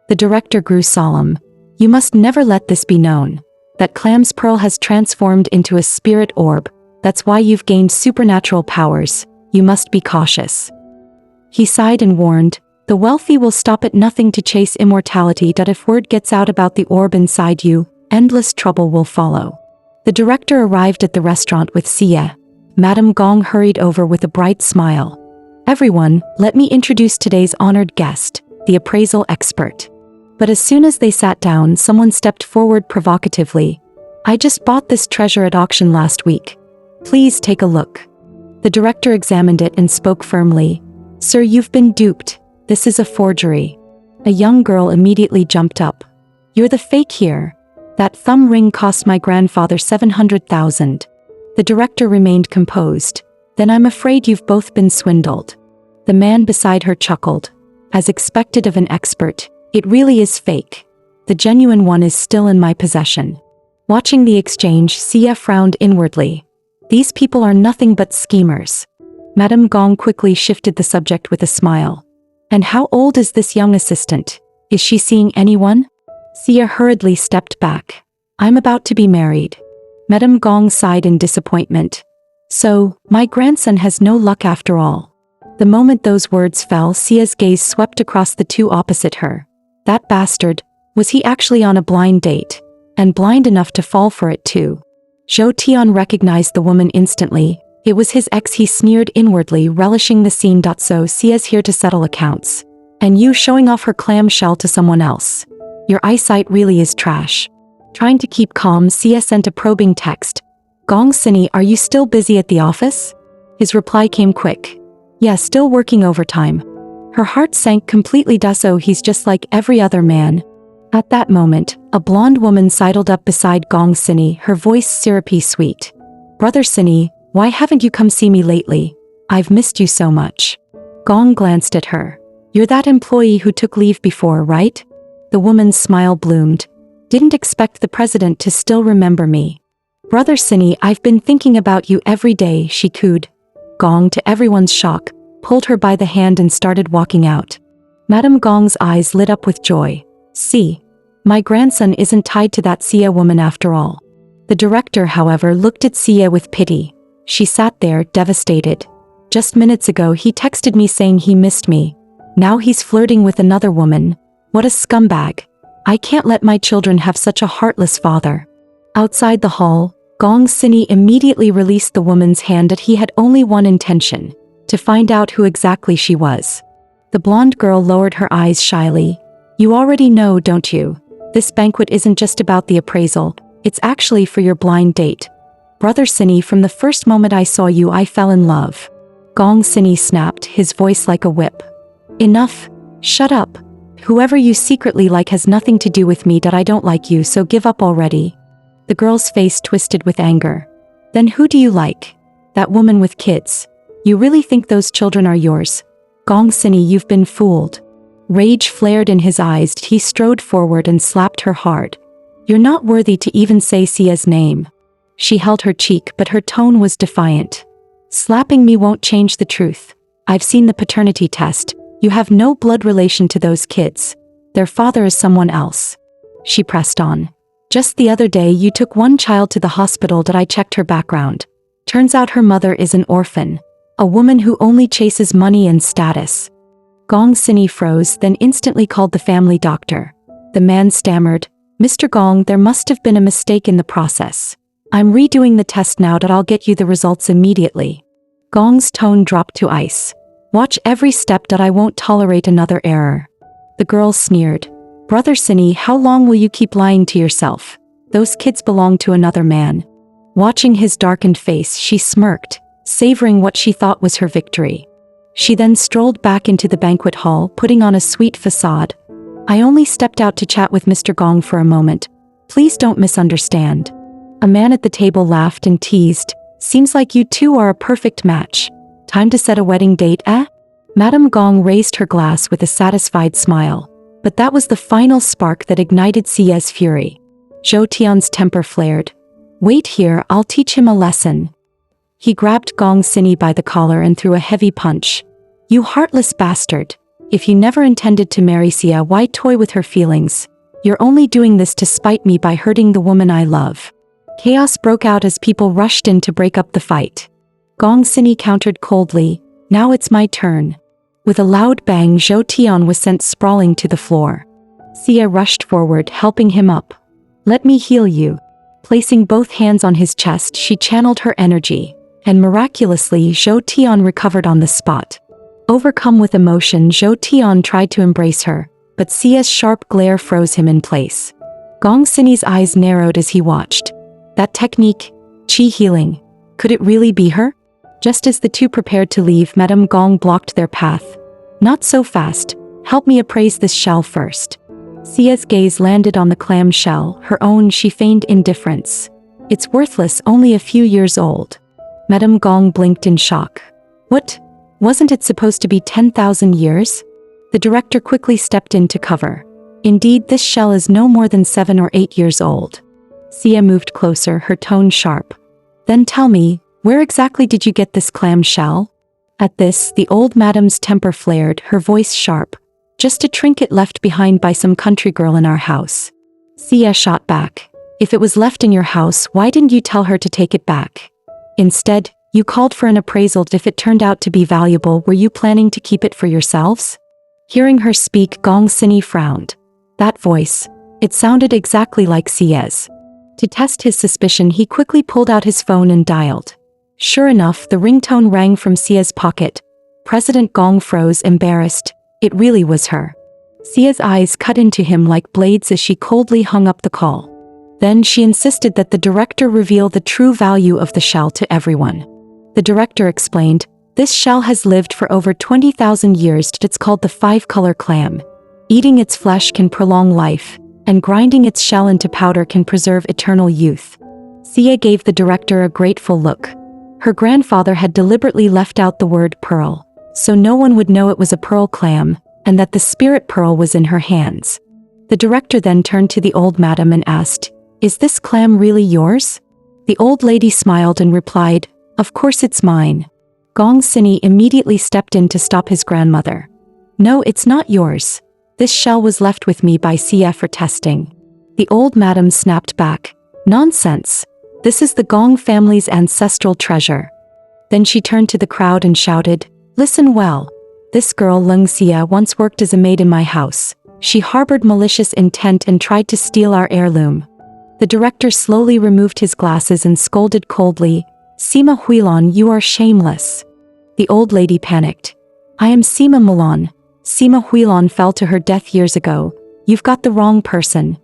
The director grew solemn. You must never let this be known. That clam's pearl has transformed into a spirit orb. That's why you've gained supernatural powers. You must be cautious. He sighed and warned, the wealthy will stop at nothing to chase immortality. If word gets out about the orb inside you, endless trouble will follow. The director arrived at the restaurant with Sia. Madame Gong hurried over with a bright smile. Everyone, let me introduce today's honored guest, the appraisal expert. But as soon as they sat down, someone stepped forward provocatively. I just bought this treasure at auction last week. Please take a look. The director examined it and spoke firmly. Sir, you've been duped. This is a forgery. A young girl immediately jumped up. You're the fake here. That thumb ring cost my grandfather 700,000. The director remained composed. Then I'm afraid you've both been swindled. The man beside her chuckled. As expected of an expert, it really is fake. The genuine one is still in my possession. Watching the exchange, Sia frowned inwardly. These people are nothing but schemers. Madame Gong quickly shifted the subject with a smile. And how old is this young assistant? Is she seeing anyone? Sia hurriedly stepped back. I'm about to be married. Madame Gong sighed in disappointment. So, my grandson has no luck after all. The moment those words fell, Sia's gaze swept across the two opposite her. That bastard, was he actually on a blind date? And blind enough to fall for it too? Zhou Tian recognized the woman instantly. It was his ex. He sneered inwardly, relishing the scene. So Sia's here to settle accounts. And you showing off her clamshell to someone else. Your eyesight really is trash. Trying to keep calm, Sia sent a probing text. Gong Sini, are you still busy at the office? His reply came quick. Yeah, still working overtime. Her heart sank completely. So he's just like every other man. At that moment, a blonde woman sidled up beside Gong Sini, her voice syrupy sweet. Brother Sini, why haven't you come see me lately? I've missed you so much. Gong glanced at her. You're that employee who took leave before, right? The woman's smile bloomed. Didn't expect the president to still remember me. Brother Sini, I've been thinking about you every day, she cooed. Gong, to everyone's shock, pulled her by the hand and started walking out. Madame Gong's eyes lit up with joy. See, my grandson isn't tied to that Sia woman after all. The director, however, looked at Sia with pity. She sat there, devastated. Just minutes ago he texted me saying he missed me. Now he's flirting with another woman. What a scumbag. I can't let my children have such a heartless father. Outside the hall, Gong Sini immediately released the woman's hand. That he had only one intention, to find out who exactly she was. The blonde girl lowered her eyes shyly. You already know, don't you? This banquet isn't just about the appraisal, it's actually for your blind date. Brother Sini, from the first moment I saw you I fell in love. Gong Sini snapped, his voice like a whip. Enough. Shut up. Whoever you secretly like has nothing to do with me. I don't like you, so give up already. The girl's face twisted with anger. Then who do you like? That woman with kids. You really think those children are yours? Gong Sini, you've been fooled. Rage flared in his eyes. He strode forward and slapped her hard. You're not worthy to even say Sia's name. She held her cheek, but her tone was defiant. Slapping me won't change the truth. I've seen the paternity test. You have no blood relation to those kids. Their father is someone else. She pressed on. Just the other day you took one child to the hospital. I checked her background. Turns out her mother is an orphan. A woman who only chases money and status. Gong Sini froze, then instantly called the family doctor. The man stammered, Mr. Gong, there must have been a mistake in the process. I'm redoing the test now. I'll get you the results immediately. Gong's tone dropped to ice. Watch every step. I won't tolerate another error. The girl sneered. Brother Sini, how long will you keep lying to yourself? Those kids belong to another man. Watching his darkened face, she smirked, savoring what she thought was her victory. She then strolled back into the banquet hall, putting on a sweet facade. I only stepped out to chat with Mr. Gong for a moment. Please don't misunderstand. A man at the table laughed and teased. Seems like you two are a perfect match. Time to set a wedding date, eh? Madame Gong raised her glass with a satisfied smile. But that was the final spark that ignited Sia's fury. Zhou Tian's temper flared. Wait here, I'll teach him a lesson. He grabbed Gong Sini by the collar and threw a heavy punch. You heartless bastard. If you never intended to marry Sia, why toy with her feelings? You're only doing this to spite me by hurting the woman I love. Chaos broke out as people rushed in to break up the fight. Gong Sini countered coldly, now it's my turn. With a loud bang, Zhou Tian was sent sprawling to the floor. Sia rushed forward, helping him up. Let me heal you. Placing both hands on his chest, she channeled her energy, and miraculously Zhou Tian recovered on the spot. Overcome with emotion, Zhou Tian tried to embrace her, but Sia's sharp glare froze him in place. Gong Sini's eyes narrowed as he watched. That technique, qi healing, could it really be her? Just as the two prepared to leave, Madame Gong blocked their path. Not so fast, help me appraise this shell first. Sia's gaze landed on the clam shell, her own. She feigned indifference. It's worthless, only a few years old. Madame Gong blinked in shock. What? Wasn't it supposed to be 10,000 years? The director quickly stepped in to cover. Indeed, this shell is no more than 7 or 8 years old. Sia moved closer, her tone sharp. Then tell me, where exactly did you get this clam shell? At this, the old madame's temper flared, her voice sharp. Just a trinket left behind by some country girl in our house. Sia shot back. If it was left in your house, why didn't you tell her to take it back? Instead, you called for an appraisal. If it turned out to be valuable, were you planning to keep it for yourselves? Hearing her speak, Gong Sini frowned. That voice, it sounded exactly like Sia's. To test his suspicion, he quickly pulled out his phone and dialed. Sure enough, the ringtone rang from Sia's pocket. President Gong froze, embarrassed. It really was her. Sia's eyes cut into him like blades as she coldly hung up the call. Then she insisted that the director reveal the true value of the shell to everyone. The director explained, this shell has lived for over 20,000 years. It's called the 5-color clam. Eating its flesh can prolong life, and grinding its shell into powder can preserve eternal youth. Sia gave the director a grateful look. Her grandfather had deliberately left out the word pearl, so no one would know it was a pearl clam, and that the spirit pearl was in her hands. The director then turned to the old madam and asked, is this clam really yours? The old lady smiled and replied, of course it's mine. Gong Sini immediately stepped in to stop his grandmother. No, it's not yours. This shell was left with me by Sia for testing. The old madam snapped back. Nonsense. This is the Gong family's ancestral treasure. Then she turned to the crowd and shouted, listen well. This girl Lung Xia once worked as a maid in my house. She harbored malicious intent and tried to steal our heirloom. The director slowly removed his glasses and scolded coldly, Sima Huilan, you are shameless. The old lady panicked. I am Sima Mulan. Sima Huilan fell to her death years ago. You've got the wrong person.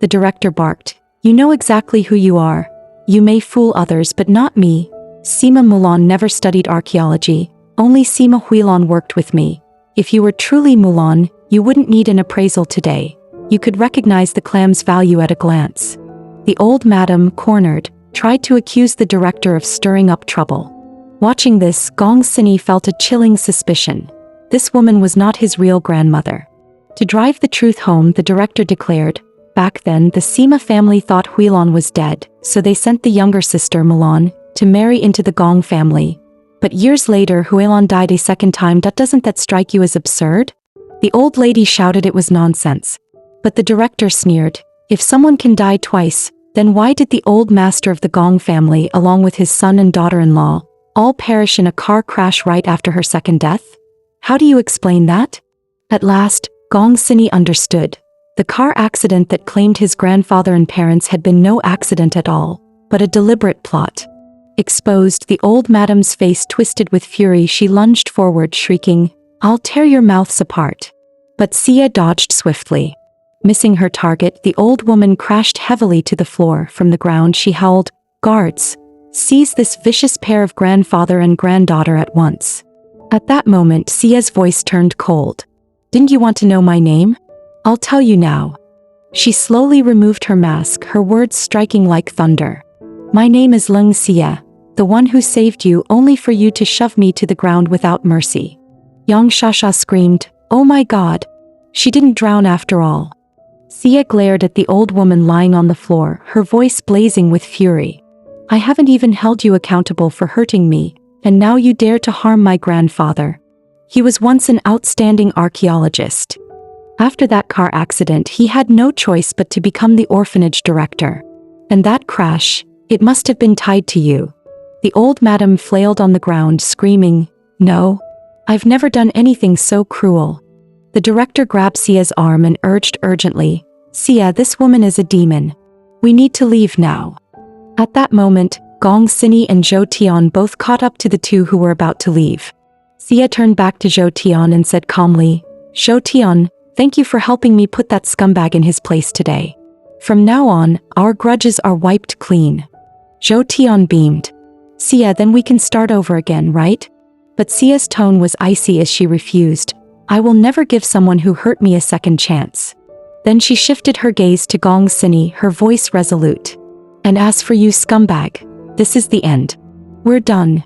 The director barked. You know exactly who you are. You may fool others but not me. Sima Mulan never studied archaeology. Only Sima Huilan worked with me. If you were truly Mulan, you wouldn't need an appraisal today. You could recognize the clam's value at a glance. The old madam, cornered, tried to accuse the director of stirring up trouble. Watching this, Gong Sini felt a chilling suspicion. This woman was not his real grandmother. To drive the truth home, the director declared, back then the Sima family thought Huilan was dead, so they sent the younger sister, Mulan, to marry into the Gong family. But years later, Huilan died a second time. Doesn't that strike you as absurd? The old lady shouted it was nonsense. But the director sneered, if someone can die twice, then why did the old master of the Gong family, along with his son and daughter-in-law, all perish in a car crash right after her second death? How do you explain that? At last, Gong Sini understood. The car accident that claimed his grandfather and parents had been no accident at all, but a deliberate plot. Exposed, the old madam's face twisted with fury. She lunged forward, shrieking, I'll tear your mouths apart. But Sia dodged swiftly. Missing her target, the old woman crashed heavily to the floor. From the ground she howled, guards, seize this vicious pair of grandfather and granddaughter at once. At that moment, Sia's voice turned cold. Didn't you want to know my name? I'll tell you now. She slowly removed her mask, her words striking like thunder. My name is Lung Xia, the one who saved you, only for you to shove me to the ground without mercy. Yang Shasha screamed, oh my god. She didn't drown after all. Sia glared at the old woman lying on the floor, her voice blazing with fury. I haven't even held you accountable for hurting me, and now you dare to harm my grandfather. He was once an outstanding archaeologist. After that car accident, he had no choice but to become the orphanage director. And that crash, it must have been tied to you. The old madam flailed on the ground, screaming, "No, I've never done anything so cruel." The director grabbed Sia's arm and urged urgently, "Sia, this woman is a demon. We need to leave now." At that moment, Gong Sini and Zhou Tian both caught up to the two who were about to leave. Sia turned back to Zhou Tian and said calmly, "Zhou Tian, thank you for helping me put that scumbag in his place today. From now on, our grudges are wiped clean." Zhou Tian beamed. "Sia, then we can start over again, right?" But Sia's tone was icy as she refused. "I will never give someone who hurt me a second chance." Then she shifted her gaze to Gong Sini, her voice resolute. "And as for you, scumbag, this is the end. We're done."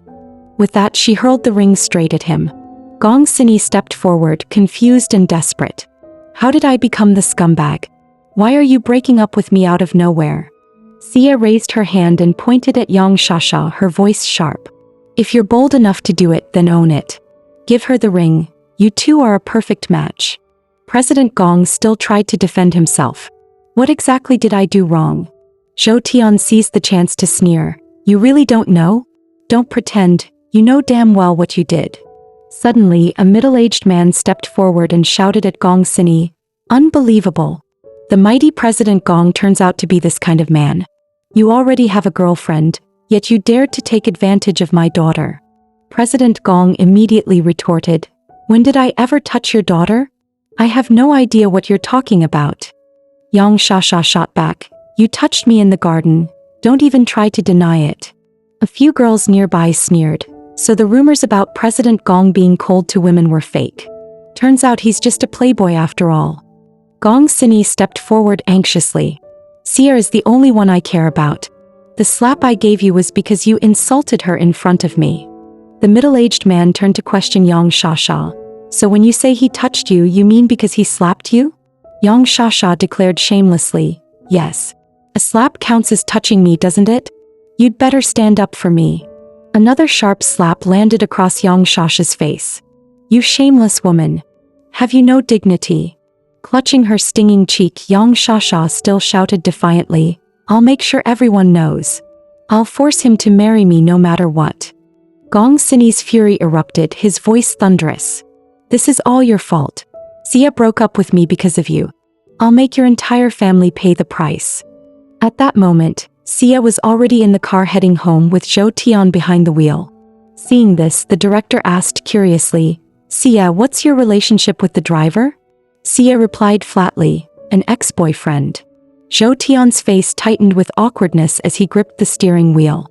With that, she hurled the ring straight at him. Gong Sini stepped forward, confused and desperate. "How did I become the scumbag? Why are you breaking up with me out of nowhere?" Sia raised her hand and pointed at Yang Shasha, her voice sharp. "If you're bold enough to do it, then own it. Give her the ring. You two are a perfect match." President Gong still tried to defend himself. "What exactly did I do wrong?" Zhou Tian seized the chance to sneer. "You really don't know? Don't pretend, you know damn well what you did." Suddenly, a middle-aged man stepped forward and shouted at Gong Sini, "Unbelievable. The mighty President Gong turns out to be this kind of man. You already have a girlfriend, yet you dared to take advantage of my daughter." President Gong immediately retorted, "When did I ever touch your daughter? I have no idea what you're talking about." Yang Shasha shot back, "You touched me in the garden, don't even try to deny it." A few girls nearby sneered, so the rumors about President Gong being cold to women were fake. Turns out he's just a playboy after all. Gong Sini stepped forward anxiously. "Sia is the only one I care about. The slap I gave you was because you insulted her in front of me." The middle-aged man turned to question Yang Shasha. "So when you say he touched you, you mean because he slapped you?" Yang Shasha declared shamelessly, "Yes. A slap counts as touching me, doesn't it? You'd better stand up for me." Another sharp slap landed across Yang Shasha's face. "You shameless woman. Have you no dignity?" Clutching her stinging cheek, Yang Shasha still shouted defiantly, "I'll make sure everyone knows. I'll force him to marry me no matter what." Gong Sini's fury erupted, his voice thunderous. "This is all your fault. Sia broke up with me because of you. I'll make your entire family pay the price." At that moment, Sia was already in the car heading home with Zhou Tian behind the wheel. Seeing this, the director asked curiously, "Sia, what's your relationship with the driver?" Sia replied flatly, "An ex-boyfriend." Zhou Tian's face tightened with awkwardness as he gripped the steering wheel.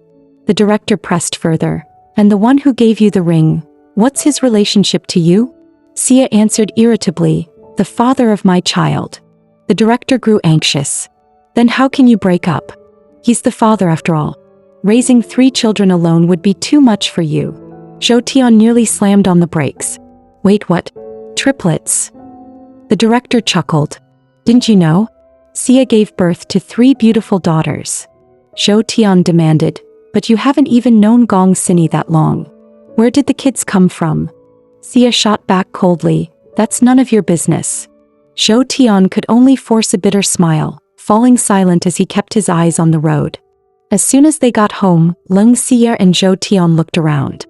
The director pressed further, "And the one who gave you the ring, what's his relationship to you?" Sia answered irritably, "The father of my child." The director grew anxious. "Then how can you break up? He's the father after all. Raising 3 children alone would be too much for you." Zhou Tian nearly slammed on the brakes. "Wait, what? Triplets?" The director chuckled. "Didn't you know? Sia gave birth to 3 beautiful daughters." Zhou Tian demanded, "But you haven't even known Gong Sini that long. Where did the kids come from?" Sia shot back coldly, "That's none of your business." Zhou Tian could only force a bitter smile, falling silent as he kept his eyes on the road. As soon as they got home, Leng Sia and Zhou Tian looked around.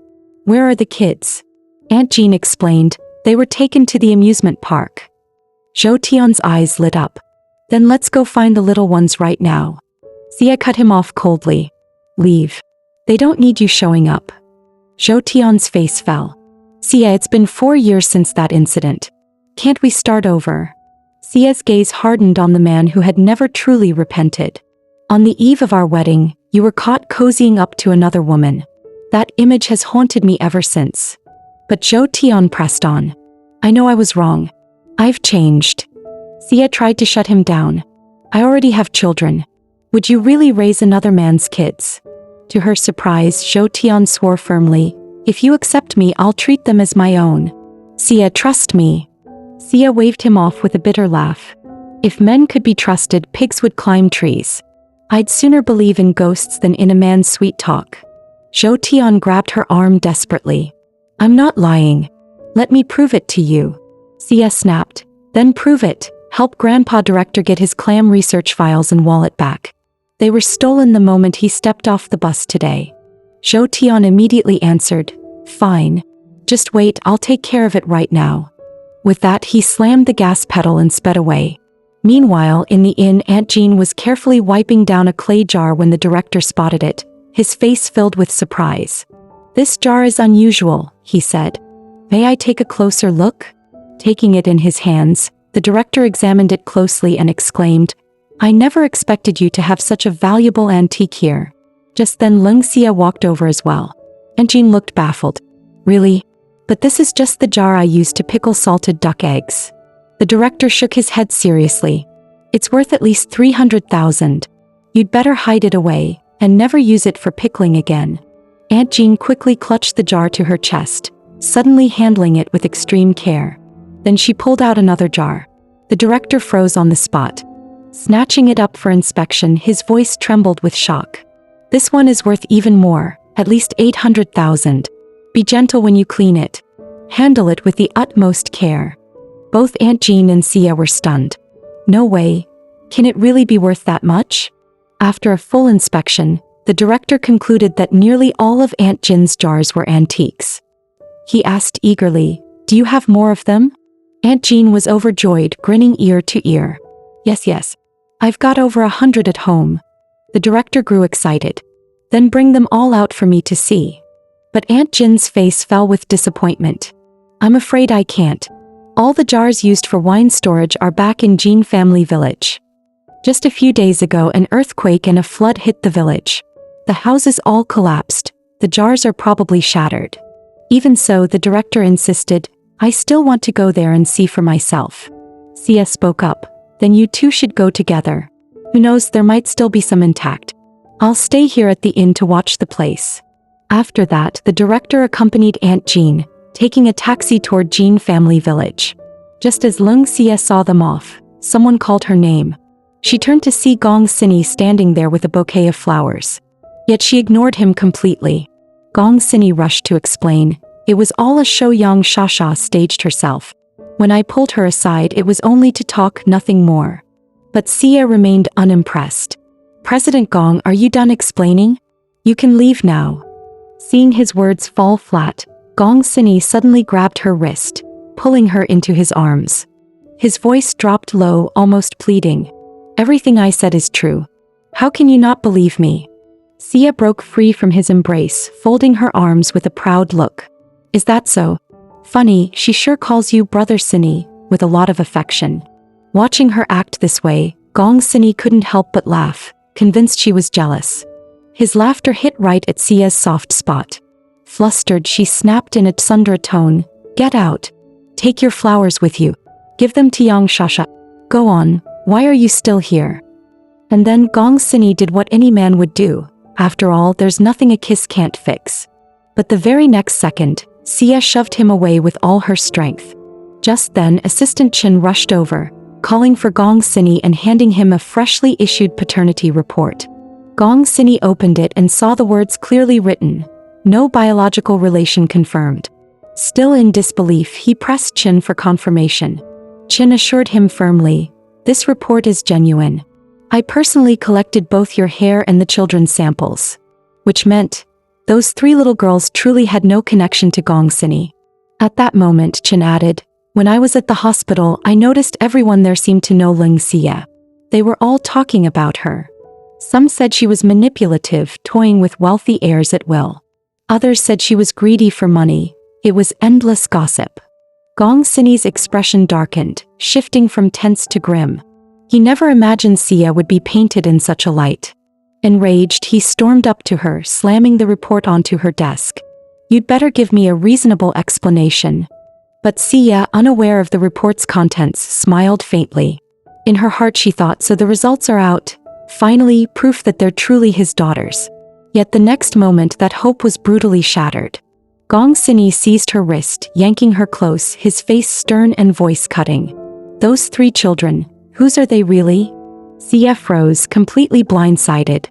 "Where are the kids?" Aunt Jean explained, "They were taken to the amusement park." Zhou Tian's eyes lit up. "Then let's go find the little ones right now." Sia cut him off coldly. "Leave. They don't need you showing up." Zhou Tian's face fell. "Sia, it's been 4 years since that incident. Can't we start over?" Sia's gaze hardened on the man who had never truly repented. "On the eve of our wedding, you were caught cozying up to another woman. That image has haunted me ever since." But Zhou Tian pressed on. "I know I was wrong. I've changed." Sia tried to shut him down. "I already have children. Would you really raise another man's kids?" To her surprise, Zhou Tian swore firmly, "If you accept me, I'll treat them as my own." "Sia, trust me." Sia waved him off with a bitter laugh. "If men could be trusted, pigs would climb trees. I'd sooner believe in ghosts than in a man's sweet talk. Zhou Tian grabbed her arm desperately. I'm not lying. Let me prove it to you. Xia snapped. Then prove it. Help Grandpa Director get his clam research files and wallet back. They were stolen the moment he stepped off the bus today. Zhou Tian immediately answered, Fine. Just wait, I'll take care of it right now. With that, he slammed the gas pedal and sped away. Meanwhile, in the inn, Aunt Jean was carefully wiping down a clay jar when the director spotted it, his face filled with surprise. This jar is unusual, he said. May I take a closer look? Taking it in his hands, the director examined it closely and exclaimed, I never expected you to have such a valuable antique here. Just then Leng Xia walked over as well. Aunt Jean looked baffled. Really? But this is just the jar I used to pickle salted duck eggs. The director shook his head seriously. It's worth at least 300,000. You'd better hide it away, and never use it for pickling again. Aunt Jean quickly clutched the jar to her chest, suddenly handling it with extreme care. Then she pulled out another jar. The director froze on the spot. Snatching it up for inspection, his voice trembled with shock. This one is worth even more, at least 800,000. Be gentle when you clean it. Handle it with the utmost care. Both Aunt Jean and Xia were stunned. No way. Can it really be worth that much? After a full inspection, the director concluded that nearly all of Aunt Jean's jars were antiques. He asked eagerly, Do you have more of them? Aunt Jean was overjoyed, grinning ear to ear. Yes. I've got over 100 at home. The director grew excited. Then bring them all out for me to see. But Aunt Jean's face fell with disappointment. I'm afraid I can't. All the jars used for wine storage are back in Jean family village. Just a few days ago, an earthquake and a flood hit the village. The houses all collapsed. The jars are probably shattered. Even so, the director insisted, I still want to go there and see for myself. Xia spoke up. Then you two should go together. Who knows, there might still be some intact. I'll stay here at the inn to watch the place. After that, the director accompanied Aunt Jean, taking a taxi toward Jean family village. Just as Leng Xia saw them off, someone called her name. She turned to see Gong Sini standing there with a bouquet of flowers. Yet she ignored him completely. Gong Sini rushed to explain, it was all a show Yang Shasha staged herself. When I pulled her aside, it was only to talk, nothing more. But Xia remained unimpressed. President Gong, are you done explaining? You can leave now. Seeing his words fall flat, Gong Sini suddenly grabbed her wrist, pulling her into his arms. His voice dropped low, almost pleading. Everything I said is true. How can you not believe me? Xia broke free from his embrace, folding her arms with a proud look. Is that so? Funny, she sure calls you Brother Sini, with a lot of affection. Watching her act this way, Gong Sini couldn't help but laugh, convinced she was jealous. His laughter hit right at Xia's soft spot. Flustered, she snapped in a tsundra tone, Get out. Take your flowers with you. Give them to Yang Shasha. Go on, why are you still here? And then Gong Sini did what any man would do. After all, there's nothing a kiss can't fix. But the very next second, Xia shoved him away with all her strength. Just then, Assistant Chen rushed over, calling for Gong Sini and handing him a freshly issued paternity report. Gong Sini opened it and saw the words clearly written, No biological relation confirmed. Still in disbelief, he pressed Chen for confirmation. Chen assured him firmly, This report is genuine. I personally collected both your hair and the children's samples. Which meant, those 3 little girls truly had no connection to Gong Sini. At that moment, Chen added, When I was at the hospital, I noticed everyone there seemed to know Leng Xia. They were all talking about her. Some said she was manipulative, toying with wealthy heirs at will. Others said she was greedy for money. It was endless gossip. Gong Sini's expression darkened, shifting from tense to grim. He never imagined Xia would be painted in such a light. Enraged, he stormed up to her, slamming the report onto her desk. You'd better give me a reasonable explanation. But Xia, unaware of the report's contents, smiled faintly. In her heart she thought, so the results are out. Finally, proof that they're truly his daughters. Yet the next moment that hope was brutally shattered. Gong Sini seized her wrist, yanking her close, his face stern and voice cutting. Those 3 children, whose are they really? Sia froze, completely blindsided.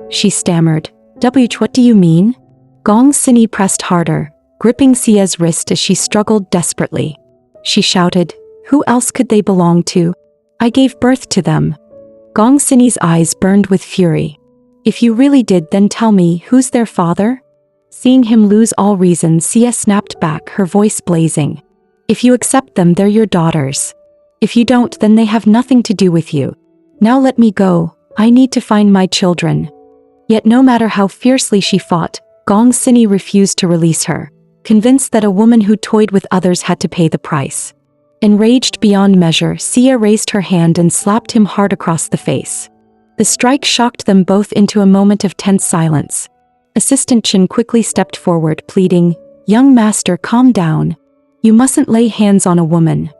She stammered, what do you mean? Gong Sini pressed harder, gripping Sia's wrist as she struggled desperately. She shouted, who else could they belong to? I gave birth to them. Gong Sini's eyes burned with fury. If you really did, then tell me, who's their father? Seeing him lose all reason, Sia snapped back, her voice blazing. If you accept them, they're your daughters. If you don't, then they have nothing to do with you. Now let me go, I need to find my children. Yet no matter how fiercely she fought, Gong Sini refused to release her, convinced that a woman who toyed with others had to pay the price. Enraged beyond measure, Sia raised her hand and slapped him hard across the face. The strike shocked them both into a moment of tense silence. Assistant Chen quickly stepped forward, pleading, young master, calm down. You mustn't lay hands on a woman.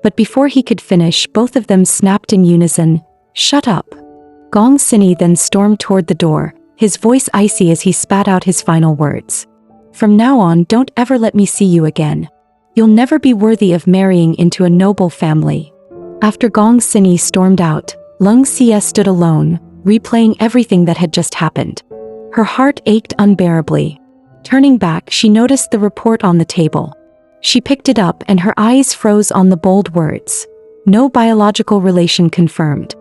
But before he could finish, both of them snapped in unison, shut up. Gong Sini then stormed toward the door, his voice icy as he spat out his final words. From now on, don't ever let me see you again. You'll never be worthy of marrying into a noble family. After Gong Sini stormed out, Lung Xia stood alone, replaying everything that had just happened. Her heart ached unbearably. Turning back, she noticed the report on the table. She picked it up and her eyes froze on the bold words. No biological relation confirmed.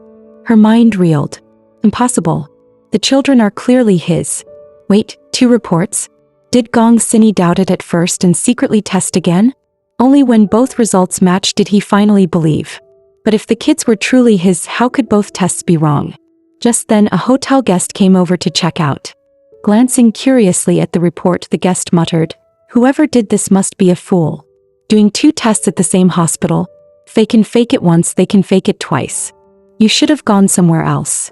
Her mind reeled. Impossible. The children are clearly his. Wait, 2 reports? Did Gong Sini doubt it at first and secretly test again? Only when both results matched did he finally believe. But if the kids were truly his, how could both tests be wrong? Just then a hotel guest came over to check out. Glancing curiously at the report, the guest muttered, whoever did this must be a fool. Doing 2 tests at the same hospital. If they can fake it once, they can fake it twice. You should have gone somewhere else.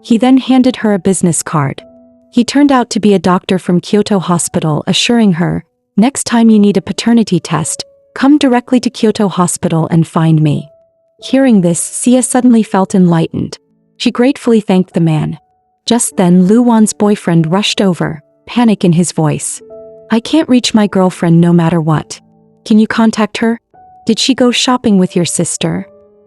He then handed her a business card. He turned out to be a doctor from Kyoto Hospital, assuring her, next time you need a paternity test, come directly to Kyoto Hospital and find me. Hearing this, Sia suddenly felt enlightened. She gratefully thanked the man. Just then Lu Wan's boyfriend rushed over, panic in his voice. I can't reach my girlfriend no matter what. Can you contact her? Did she go shopping with your sister?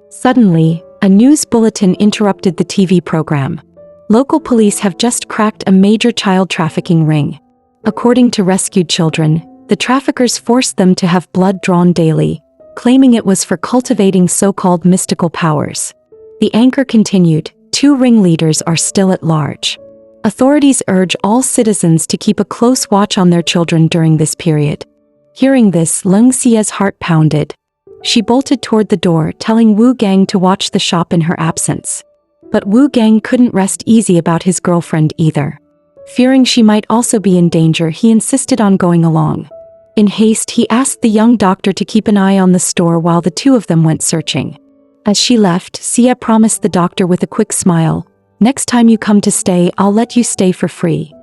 Suddenly, a news bulletin interrupted the TV program. Local police have just cracked a major child trafficking ring. According to rescued children, the traffickers forced them to have blood drawn daily, claiming it was for cultivating so-called mystical powers. The anchor continued, 2 ringleaders are still at large. Authorities urge all citizens to keep a close watch on their children during this period. Hearing this, Lung Xia's heart pounded. She bolted toward the door, telling Wu Gang to watch the shop in her absence. But Wu Gang couldn't rest easy about his girlfriend either. Fearing she might also be in danger, he insisted on going along. In haste, he asked the young doctor to keep an eye on the store while the 2 of them went searching. As she left, Sia promised the doctor with a quick smile, next time you come to stay, I'll let you stay for free.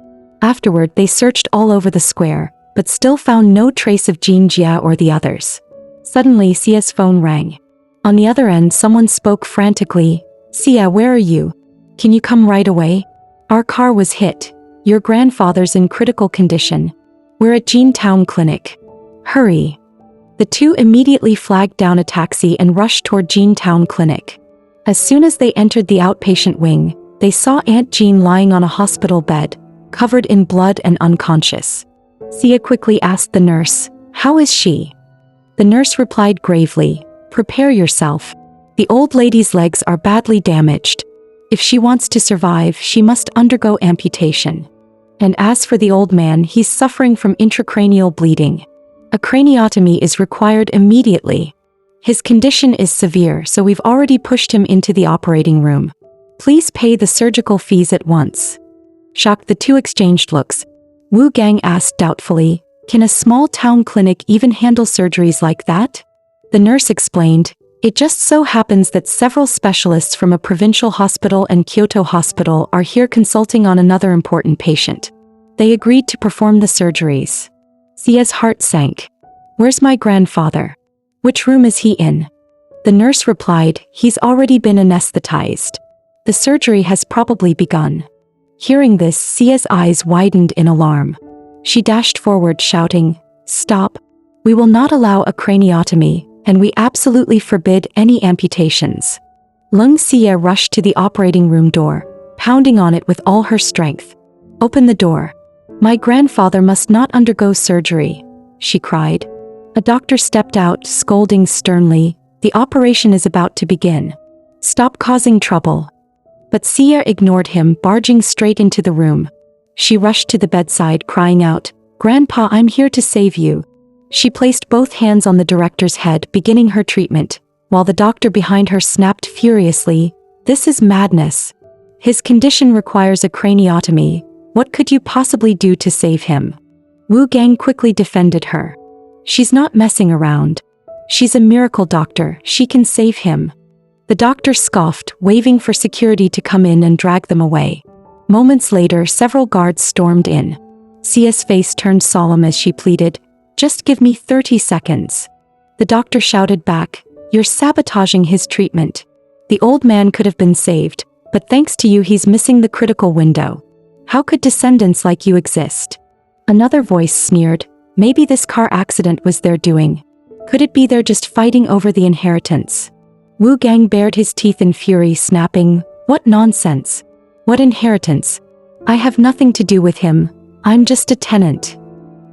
Afterward, they searched all over the square, but still found no trace of Jean Jia or the others. Suddenly, Sia's phone rang. On the other end, someone spoke frantically. Sia, where are you? Can you come right away? Our car was hit. Your grandfather's in critical condition. We're at Jeantown Clinic. Hurry. The 2 immediately flagged down a taxi and rushed toward Jeantown Clinic. As soon as they entered the outpatient wing, they saw Aunt Jean lying on a hospital bed, covered in blood and unconscious. Sia quickly asked the nurse, how is she? The nurse replied gravely, prepare yourself. The old lady's legs are badly damaged. If she wants to survive, she must undergo amputation. And as for the old man, he's suffering from intracranial bleeding. A craniotomy is required immediately. His condition is severe, so we've already pushed him into the operating room. Please pay the surgical fees at once. Shocked, the 2 exchanged looks. Wu Gang asked doubtfully, can a small town clinic even handle surgeries like that? The nurse explained, it just so happens that several specialists from a provincial hospital and Kyoto hospital are here consulting on another important patient. They agreed to perform the surgeries. Sia's heart sank. Where's my grandfather? Which room is he in? The nurse replied, he's already been anesthetized. The surgery has probably begun. Hearing this, Sia's eyes widened in alarm. She dashed forward, shouting, stop. We will not allow a craniotomy, and we absolutely forbid any amputations. Lung Xia rushed to the operating room door, pounding on it with all her strength. "Open the door. My grandfather must not undergo surgery," she cried. A doctor stepped out, scolding sternly, "The operation is about to begin. Stop causing trouble." But Xia ignored him, barging straight into the room. She rushed to the bedside, crying out, "Grandpa, I'm here to save you." She placed both hands on the director's head, beginning her treatment, while the doctor behind her snapped furiously, "This is madness. His condition requires a craniotomy. What could you possibly do to save him?" Wu Gang quickly defended her. "She's not messing around. She's a miracle doctor, she can save him." The doctor scoffed, waving for security to come in and drag them away. Moments later, several guards stormed in. Xia's face turned solemn as she pleaded, "Just give me 30 seconds. The doctor shouted back, "You're sabotaging his treatment. The old man could have been saved, but thanks to you he's missing the critical window. How could descendants like you exist?" Another voice sneered, "Maybe this car accident was their doing. Could it be they're just fighting over the inheritance?" Wu Gang bared his teeth in fury, snapping, "What nonsense! What inheritance? I have nothing to do with him, I'm just a tenant."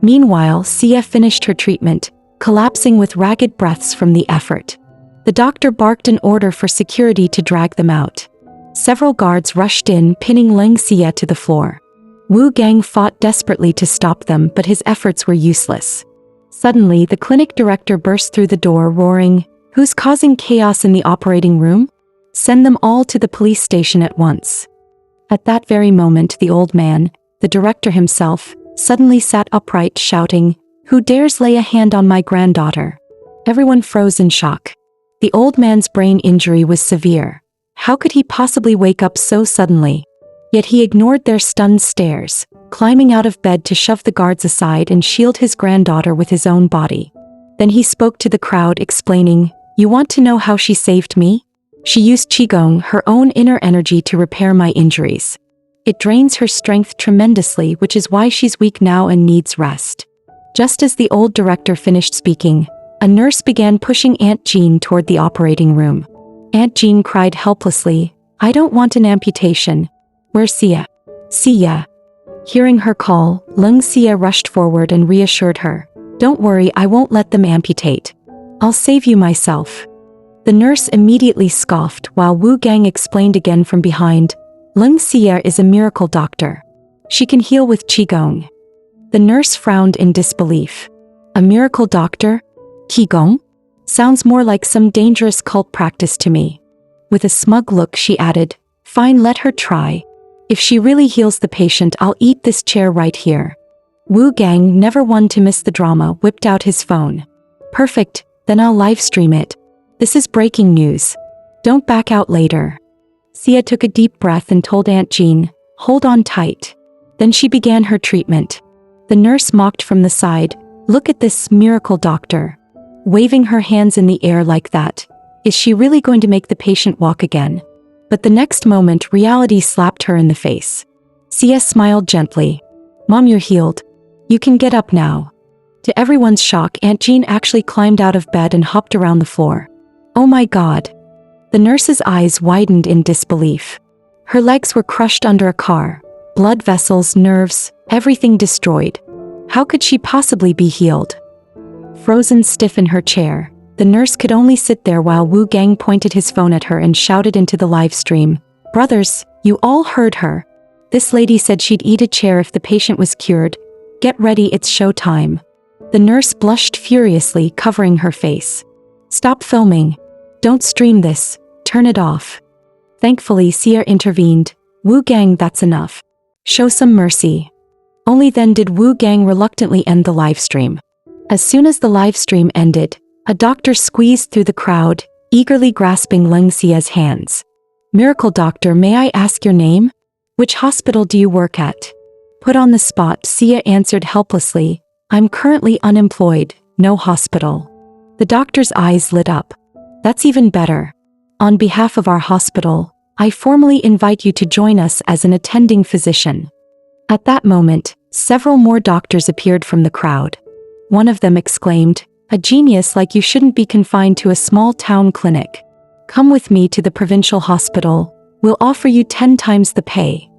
Meanwhile, Xia finished her treatment, collapsing with ragged breaths from the effort. The doctor barked an order for security to drag them out. Several guards rushed in, pinning Leng Xia to the floor. Wu Gang fought desperately to stop them, but his efforts were useless. Suddenly, the clinic director burst through the door, roaring, "Who's causing chaos in the operating room? Send them all to the police station at once." At that very moment, the old man, the director himself, suddenly sat upright, shouting, "Who dares lay a hand on my granddaughter?" Everyone froze in shock. The old man's brain injury was severe. How could he possibly wake up so suddenly? Yet he ignored their stunned stares, climbing out of bed to shove the guards aside and shield his granddaughter with his own body. Then he spoke to the crowd, explaining, "You want to know how she saved me? She used Qigong, her own inner energy, to repair my injuries. It drains her strength tremendously, which is why she's weak now and needs rest." Just as the old director finished speaking, a nurse began pushing Aunt Jean toward the operating room. Aunt Jean cried helplessly, "I don't want an amputation. Where's Xia? Xia." Hearing her call, Leng Xia rushed forward and reassured her, "Don't worry, I won't let them amputate. I'll save you myself." The nurse immediately scoffed while Wu Gang explained again from behind, "Leng Xia is a miracle doctor. She can heal with Qigong." The nurse frowned in disbelief. "A miracle doctor? Qigong? Sounds more like some dangerous cult practice to me." With a smug look, she added, "Fine, let her try. If she really heals the patient, I'll eat this chair right here." Wu Gang, never one to miss the drama, whipped out his phone. "Perfect, then I'll live stream it. This is breaking news. Don't back out later." Xia took a deep breath and told Aunt Jean, "Hold on tight." Then she began her treatment. The nurse mocked from the side, "Look at this miracle doctor. Waving her hands in the air like that. Is she really going to make the patient walk again?" But the next moment, reality slapped her in the face. Xia smiled gently. "Mom, you're healed. You can get up now." To everyone's shock, Aunt Jean actually climbed out of bed and hopped around the floor. "Oh my God." The nurse's eyes widened in disbelief. Her legs were crushed under a car. Blood vessels, nerves, everything destroyed. How could she possibly be healed? Frozen stiff in her chair, the nurse could only sit there while Wu Gang pointed his phone at her and shouted into the live stream, "Brothers, you all heard her. This lady said she'd eat a chair if the patient was cured. Get ready, it's show time." The nurse blushed furiously, covering her face. "Stop filming. Don't stream this. Turn it off." Thankfully, Xia intervened. "Wu Gang, that's enough. Show some mercy." Only then did Wu Gang reluctantly end the live stream. As soon as the live stream ended, a doctor squeezed through the crowd, eagerly grasping Leng Xia's hands. "Miracle doctor, may I ask your name? Which hospital do you work at?" Put on the spot, Xia answered helplessly, "I'm currently unemployed, no hospital." The doctor's eyes lit up. "That's even better. On behalf of our hospital, I formally invite you to join us as an attending physician." At that moment, several more doctors appeared from the crowd. One of them exclaimed, "A genius like you shouldn't be confined to a small town clinic. Come with me to the provincial hospital. We'll offer you 10 times the pay.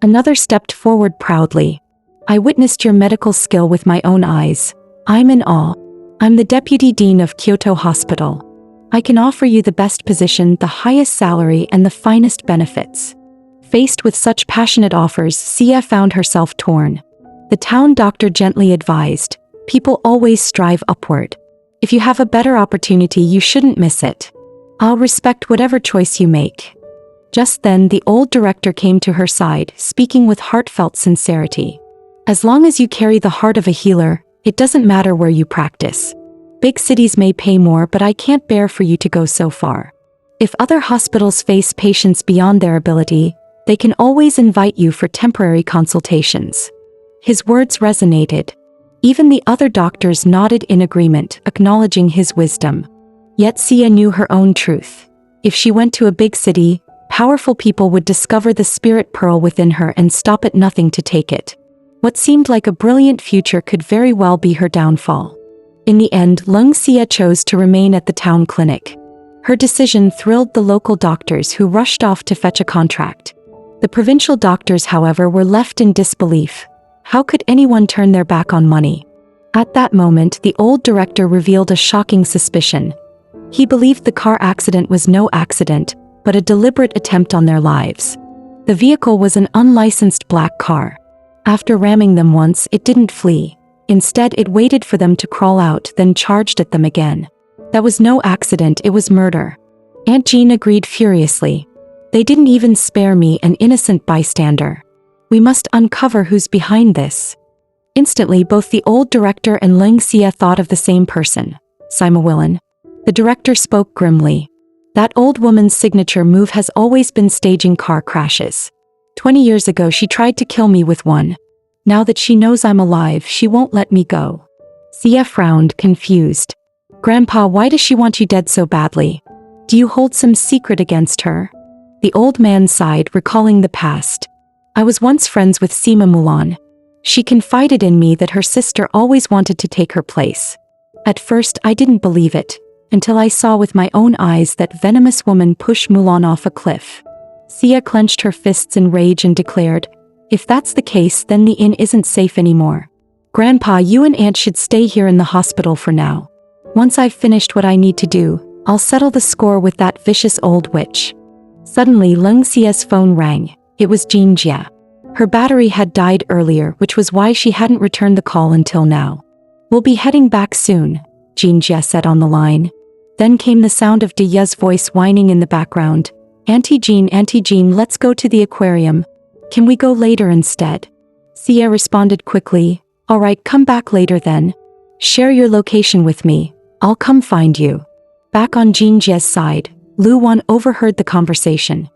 Another stepped forward proudly. I witnessed your medical skill with my own eyes. I'm in awe. I'm the deputy dean of Kyoto Hospital. I can offer you the best position, the highest salary, and the finest benefits. Faced with such passionate offers, Sia found herself torn. The town doctor gently advised, people always strive upward. If you have a better opportunity, you shouldn't miss it. I'll respect whatever choice you make. Just then, the old director came to her side, speaking with heartfelt sincerity. As long as you carry the heart of a healer, it doesn't matter where you practice. Big cities may pay more, but I can't bear for you to go so far. If other hospitals face patients beyond their ability, they can always invite you for temporary consultations. His words resonated. Even the other doctors nodded in agreement, acknowledging his wisdom. Yet Sia knew her own truth. If she went to a big city, powerful people would discover the spirit pearl within her and stop at nothing to take it. What seemed like a brilliant future could very well be her downfall. In the end, Lung Xia chose to remain at the town clinic. Her decision thrilled the local doctors who rushed off to fetch a contract. The provincial doctors, however, were left in disbelief. How could anyone turn their back on money? At that moment, the old director revealed a shocking suspicion. He believed the car accident was no accident, but a deliberate attempt on their lives. The vehicle was an unlicensed black car. After ramming them once, it didn't flee. Instead, it waited for them to crawl out, then charged at them again. That was no accident, it was murder. Aunt Jean agreed furiously. They didn't even spare me, an innocent bystander. We must uncover who's behind this. Instantly, both the old director and Lung Xia thought of the same person, Simawillan. The director spoke grimly. That old woman's signature move has always been staging car crashes. 20 years ago, she tried to kill me with one. Now that she knows I'm alive, she won't let me go. Xia frowned, confused. Grandpa, why does she want you dead so badly? Do you hold some secret against her? The old man sighed, recalling the past. I was once friends with Sima Mulan. She confided in me that her sister always wanted to take her place. At first, I didn't believe it, until I saw with my own eyes that venomous woman push Mulan off a cliff. Xia clenched her fists in rage and declared, if that's the case, then the inn isn't safe anymore. Grandpa, you and Aunt should stay here in the hospital for now. Once I've finished what I need to do, I'll settle the score with that vicious old witch. Suddenly, Lung Xia's phone rang. It was Jean Jia. Her battery had died earlier, which was why she hadn't returned the call until now. We'll be heading back soon, Jean Jia said on the line. Then came the sound of Diya's voice whining in the background. Auntie Jean, let's go to the aquarium. Can we go later instead? Xia responded quickly. All right, come back later then. Share your location with me. I'll come find you. Back on Jean Jia's side, Lu Wan overheard the conversation.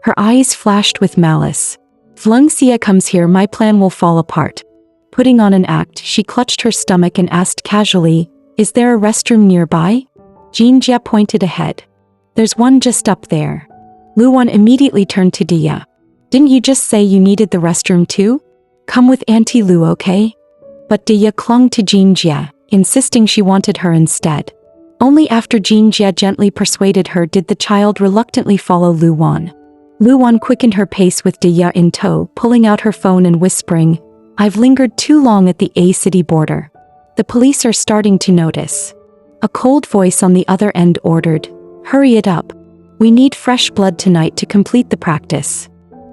Her eyes flashed with malice. If Lung Xia comes here, my plan will fall apart. Putting on an act, she clutched her stomach and asked casually, is there a restroom nearby? Jean Jia pointed ahead. There's one just up there. Lu Wan immediately turned to Diya. Didn't you just say you needed the restroom too? Come with Auntie Lu, okay? But Diya clung to Jean Jia, insisting she wanted her instead. Only after Jean Jia gently persuaded her did the child reluctantly follow Lu Wan. Lu Wan quickened her pace with Diya in tow, pulling out her phone and whispering, I've lingered too long at the A-city border. The police are starting to notice. A cold voice on the other end ordered, hurry it up. We need fresh blood tonight to complete the practice.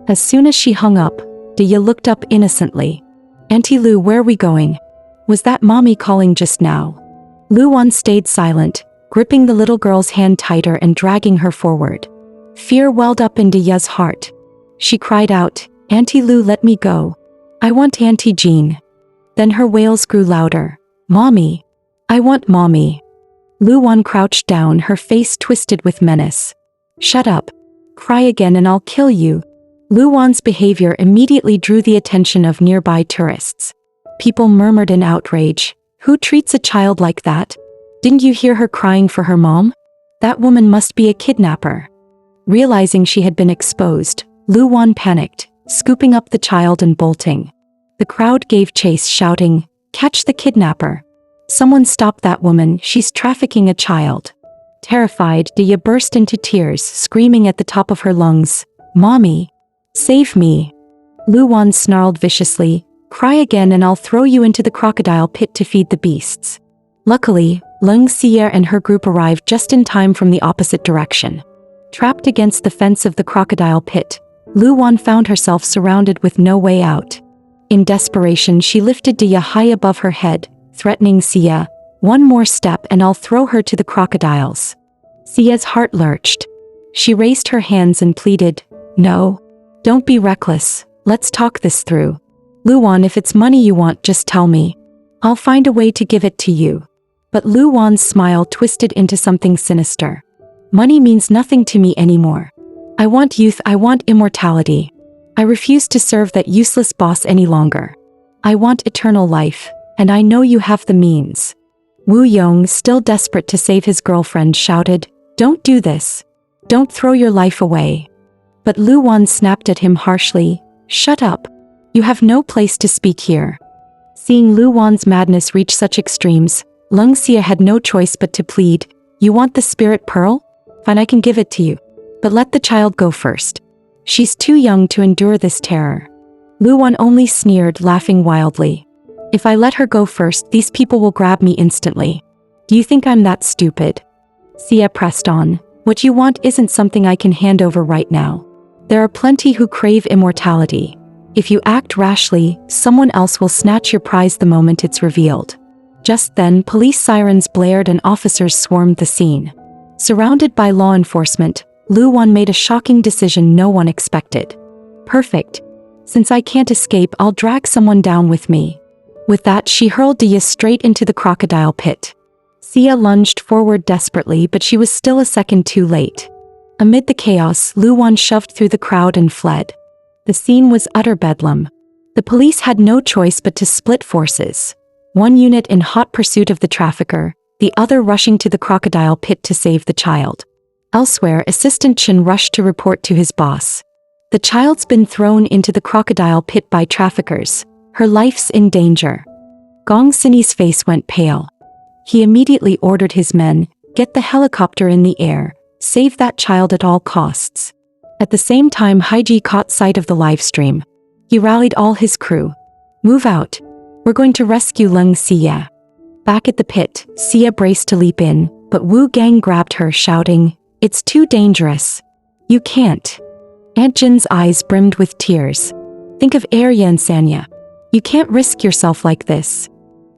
As soon as she hung up, Diya looked up innocently. Auntie Lu, where are we going? Was that mommy calling just now? Lu Wan stayed silent, gripping the little girl's hand tighter and dragging her forward. Fear welled up in Diya's heart. She cried out, Auntie Lu, let me go. I want Auntie Jean. Then her wails grew louder. Mommy. I want mommy. Lu Wan crouched down, her face twisted with menace. Shut up. Cry again and I'll kill you. Lu Wan's behavior immediately drew the attention of nearby tourists. People murmured in outrage. Who treats a child like that? Didn't you hear her crying for her mom? That woman must be a kidnapper. Realizing she had been exposed, Lu Wan panicked, scooping up the child and bolting. The crowd gave chase, shouting, Catch the kidnapper. Someone stop that woman, she's trafficking a child. Terrified, Dia burst into tears, screaming at the top of her lungs, "Mommy! Save me!" Luwan snarled viciously, "Cry again and I'll throw you into the crocodile pit to feed the beasts." Luckily, Lung Xia and her group arrived just in time from the opposite direction. Trapped against the fence of the crocodile pit, Luwan found herself surrounded with no way out. In desperation, she lifted Dia high above her head, threatening Xia, "One more step and I'll throw her to the crocodiles." Xia's heart lurched. She raised her hands and pleaded, "No. Don't be reckless, let's talk this through. Luwan, if it's money you want, just tell me. I'll find a way to give it to you." But Luwan's smile twisted into something sinister. "Money means nothing to me anymore. I want youth, I want immortality. I refuse to serve that useless boss any longer. I want eternal life, and I know you have the means." Wu Yong, still desperate to save his girlfriend, shouted, "Don't do this. Don't throw your life away." But Luwan snapped at him harshly, "Shut up. You have no place to speak here." Seeing Luwan's madness reach such extremes, Lung Xia had no choice but to plead, "You want the spirit pearl? Fine, I can give it to you. But let the child go first. She's too young to endure this terror." Luwan only sneered, laughing wildly. "If I let her go first, these people will grab me instantly. Do you think I'm that stupid?" Xia pressed on, "What you want isn't something I can hand over right now. There are plenty who crave immortality. If you act rashly, someone else will snatch your prize the moment it's revealed." Just then, police sirens blared and officers swarmed the scene. Surrounded by law enforcement, Luwan made a shocking decision no one expected. "Perfect. Since I can't escape, I'll drag someone down with me." With that, she hurled Dia straight into the crocodile pit. Xia lunged forward desperately, but she was still a second too late. Amid the chaos, Luwan shoved through the crowd and fled. The scene was utter bedlam. The police had no choice but to split forces. One unit in hot pursuit of the trafficker, the other rushing to the crocodile pit to save the child. Elsewhere, Assistant Chen rushed to report to his boss. "The child's been thrown into the crocodile pit by traffickers. Her life's in danger." Gong Sini's face went pale. He immediately ordered his men, "Get the helicopter in the air. Save that child at all costs." At the same time, Haiji caught sight of the live stream. He rallied all his crew. "Move out. We're going to rescue Lung Xia." Back at the pit, Xia braced to leap in, but Wu Gang grabbed her, shouting, "It's too dangerous. You can't." Aunt Jin's eyes brimmed with tears. "Think of Arya and Sanya. You can't risk yourself like this."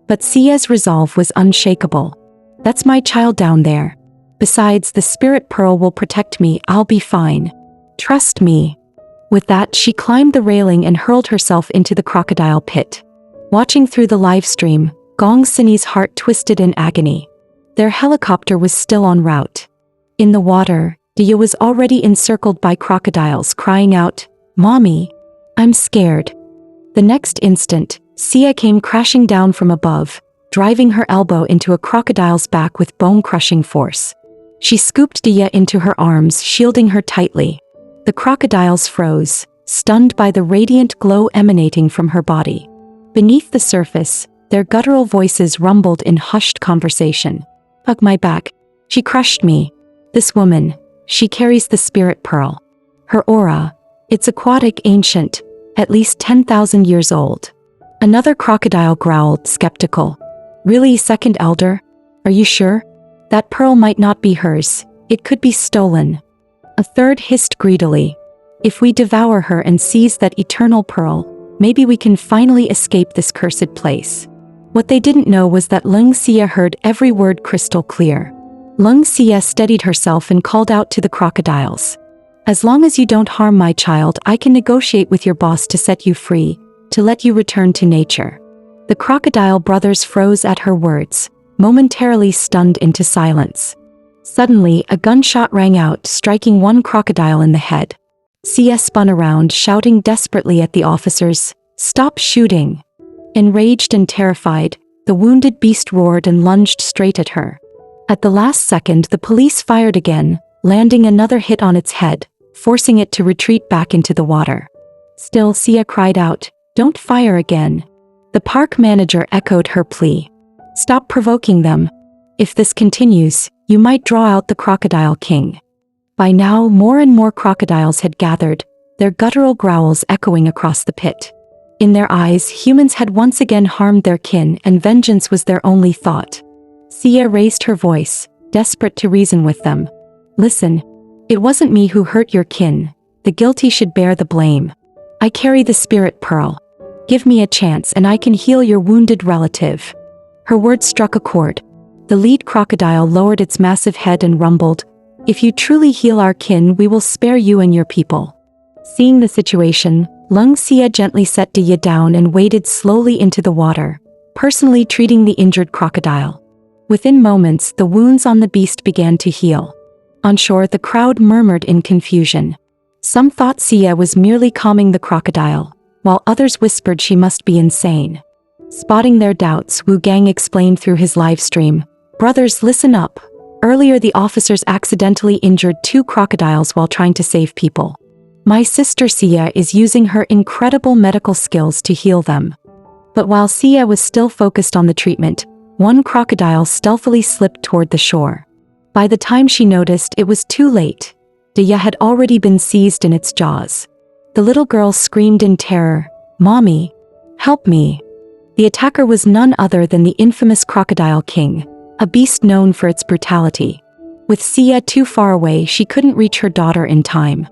But Xia's resolve was unshakable. "That's my child down there. Besides, the spirit pearl will protect me, I'll be fine. Trust me." With that, she climbed the railing and hurled herself into the crocodile pit. Watching through the live stream, Gong Sini's heart twisted in agony. Their helicopter was still en route. In the water, Dia was already encircled by crocodiles, crying out, "Mommy, I'm scared." The next instant, Xia came crashing down from above, driving her elbow into a crocodile's back with bone-crushing force. She scooped Dia into her arms, shielding her tightly. The crocodiles froze, stunned by the radiant glow emanating from her body. Beneath the surface, their guttural voices rumbled in hushed conversation. "Hug my back. She crushed me. This woman, she carries the spirit pearl. Her aura, it's aquatic, ancient, at least 10,000 years old." Another crocodile growled, skeptical. "Really, second elder? Are you sure? That pearl might not be hers. It could be stolen." A third hissed greedily. "If we devour her and seize that eternal pearl, maybe we can finally escape this cursed place." What they didn't know was that Lung Xia heard every word crystal clear. Lung Xia steadied herself and called out to the crocodiles. "As long as you don't harm my child, I can negotiate with your boss to set you free, to let you return to nature." The crocodile brothers froze at her words, momentarily stunned into silence. Suddenly, a gunshot rang out, striking one crocodile in the head. Xia spun around, shouting desperately at the officers, "Stop shooting!" Enraged and terrified, the wounded beast roared and lunged straight at her. At the last second, the police fired again, landing another hit on its head, forcing it to retreat back into the water. Still, Xia cried out, "Don't fire again." The park manager echoed her plea. "Stop provoking them. If this continues, You might draw out the crocodile king. By now, more and more crocodiles had gathered, their guttural growls echoing across the pit. In their eyes, humans had once again harmed their kin and vengeance was their only thought. Sia raised her voice, desperate to reason with them. Listen, it wasn't me who hurt your kin. The guilty should bear the blame. I carry the spirit pearl. Give me a chance and I can heal your wounded relative. Her words struck a chord. The lead crocodile lowered its massive head and rumbled, If you truly heal our kin, we will spare you and your people. Seeing the situation, Lung Sia gently set Dia down and waded slowly into the water, personally treating the injured crocodile. Within moments, the wounds on the beast began to heal. On shore, the crowd murmured in confusion. Some thought Sia was merely calming the crocodile, while others whispered she must be insane. Spotting their doubts, Wu Gang explained through his live stream, Brothers, listen up. Earlier the officers accidentally injured 2 crocodiles while trying to save people. My sister Sia is using her incredible medical skills to heal them. But while Sia was still focused on the treatment, one crocodile stealthily slipped toward the shore. By the time she noticed, it was too late. Dia had already been seized in its jaws. The little girl screamed in terror, Mommy, help me. The attacker was none other than the infamous Crocodile King, a beast known for its brutality. With Sia too far away, she couldn't reach her daughter in time.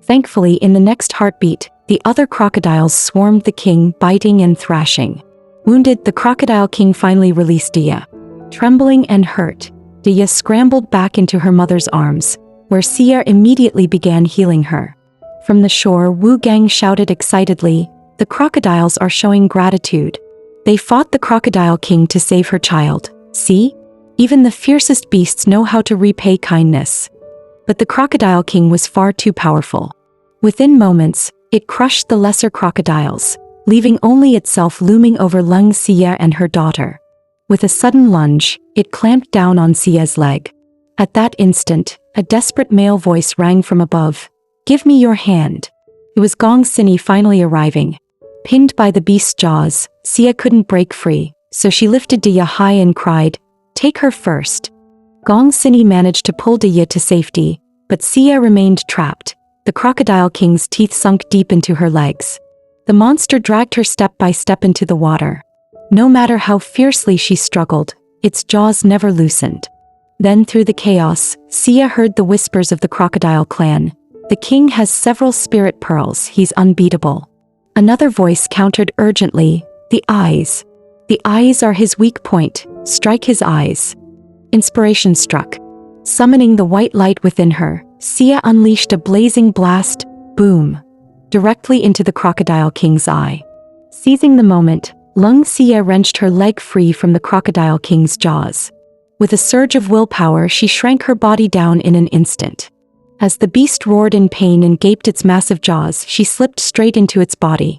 Thankfully, in the next heartbeat, the other crocodiles swarmed the king, biting and thrashing. Wounded, the Crocodile King finally released Dia. Trembling and hurt, Dia scrambled back into her mother's arms, where Sia immediately began healing her. From the shore, Wu Gang shouted excitedly, The crocodiles are showing gratitude. They fought the Crocodile King to save her child. See? Even the fiercest beasts know how to repay kindness. But the Crocodile King was far too powerful. Within moments, it crushed the lesser crocodiles, leaving only itself looming over Lung Sia and her daughter. With a sudden lunge, it clamped down on Sia's leg. At that instant, a desperate male voice rang from above. Give me your hand. It was Gong Sini finally arriving. Pinned by the beast's jaws, Sia couldn't break free, so she lifted Dia high and cried, Take her first. Gong Sini managed to pull Dia to safety, but Sia remained trapped. The Crocodile King's teeth sunk deep into her legs. The monster dragged her step by step into the water. No matter how fiercely she struggled, its jaws never loosened. Then through the chaos, Sia heard the whispers of the crocodile clan. The king has several spirit pearls, he's unbeatable. Another voice countered urgently, The eyes. The eyes are his weak point, strike his eyes. Inspiration struck. Summoning the white light within her, Sia unleashed a blazing blast, boom, directly into the Crocodile King's eye. Seizing the moment, Lung Sia wrenched her leg free from the Crocodile King's jaws. With a surge of willpower, she shrank her body down in an instant. As the beast roared in pain and gaped its massive jaws, she slipped straight into its body.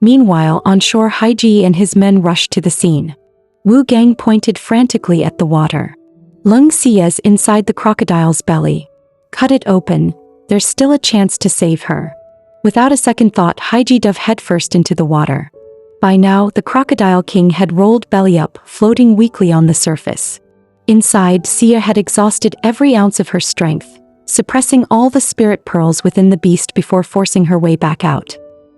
Meanwhile, on shore, Haiji and his men rushed to the scene. Wu Gang pointed frantically at the water. Lung Sia's inside the crocodile's belly. Cut it open, there's still a chance to save her. Without a second thought, Haiji dove headfirst into the water. By now, the Crocodile King had rolled belly up, floating weakly on the surface. Inside, Sia had exhausted every ounce of her strength, suppressing all the spirit pearls within the beast before forcing her way back out.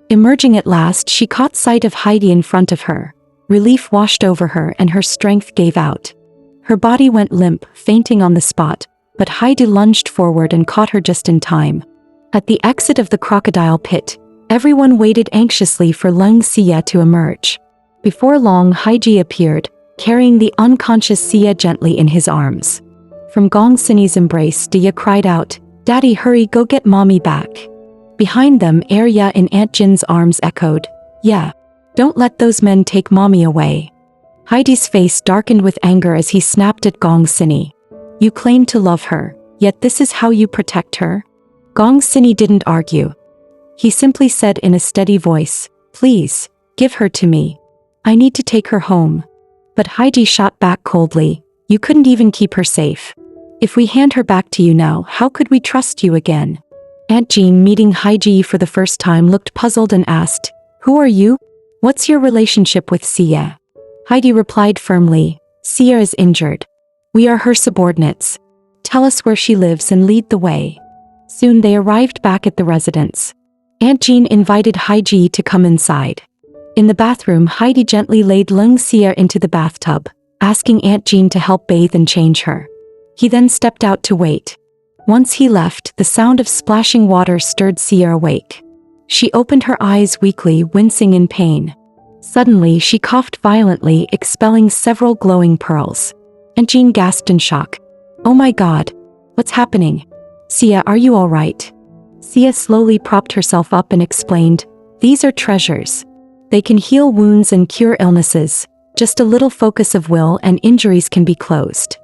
Emerging at last, she caught sight of Heidi in front of her. Relief washed over her and her strength gave out. Her body went limp, fainting on the spot, but Heidi lunged forward and caught her just in time. At the exit of the crocodile pit, everyone waited anxiously for Lung Sia to emerge. Before long, Haiji appeared, carrying the unconscious Sia gently in his arms. From Gong Sini's embrace, Dia cried out, Daddy, hurry, go get mommy back. Behind them, Arya in Aunt Jin's arms echoed, Yeah, don't let those men take mommy away. Heidi's face darkened with anger as he snapped at Gong Sini. You claim to love her, yet this is how you protect her? Gong Sini didn't argue. He simply said in a steady voice, Please, give her to me. I need to take her home. But Haiji shot back coldly, You couldn't even keep her safe. If we hand her back to you now, how could we trust you again? Aunt Jean, meeting Haiji for the first time, looked puzzled and asked, Who are you? What's your relationship with Sia? Heidi replied firmly, Sia is injured. We are her subordinates. tell us where she lives and lead the way. Soon they arrived back at the residence. Aunt Jean invited Haiji to come inside. In the bathroom, Heidi gently laid Lung Xia into the bathtub, asking Aunt Jean to help bathe and change her. He then stepped out to wait. Once he left, the sound of splashing water stirred Xia awake. She opened her eyes weakly, wincing in pain. Suddenly, she coughed violently, expelling several glowing pearls. Aunt Jean gasped in shock. "Oh my God! What's happening? Xia, are you all right?" Xia slowly propped herself up and explained, "These are treasures. They can heal wounds and cure illnesses. Just a little focus of will and injuries can be closed."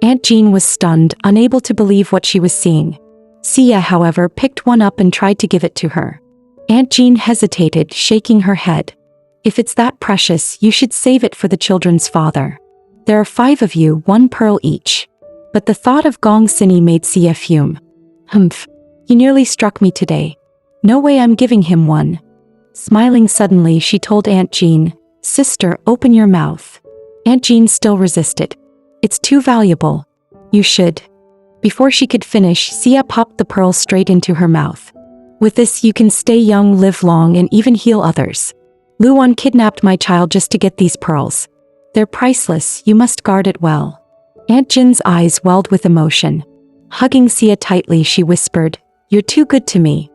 Aunt Jean was stunned, unable to believe what she was seeing. Xia, however, picked one up and tried to give it to her. Aunt Jean hesitated, shaking her head. "If it's that precious, you should save it for the children's father. There are 5 of you, 1 pearl each." But the thought of Gong Sini made Xia fume. "Humph. He nearly struck me today. No way I'm giving him one." Smiling suddenly, she told Aunt Jean, "Sister, open your mouth." Aunt Jean still resisted. "It's too valuable. You should." Before she could finish, Xia popped the pearl straight into her mouth. "With this you can stay young, live long, and even heal others. Luan kidnapped my child just to get these pearls. They're priceless, you must guard it well." Aunt Jin's eyes welled with emotion. Hugging Xia tightly, she whispered, "You're too good to me.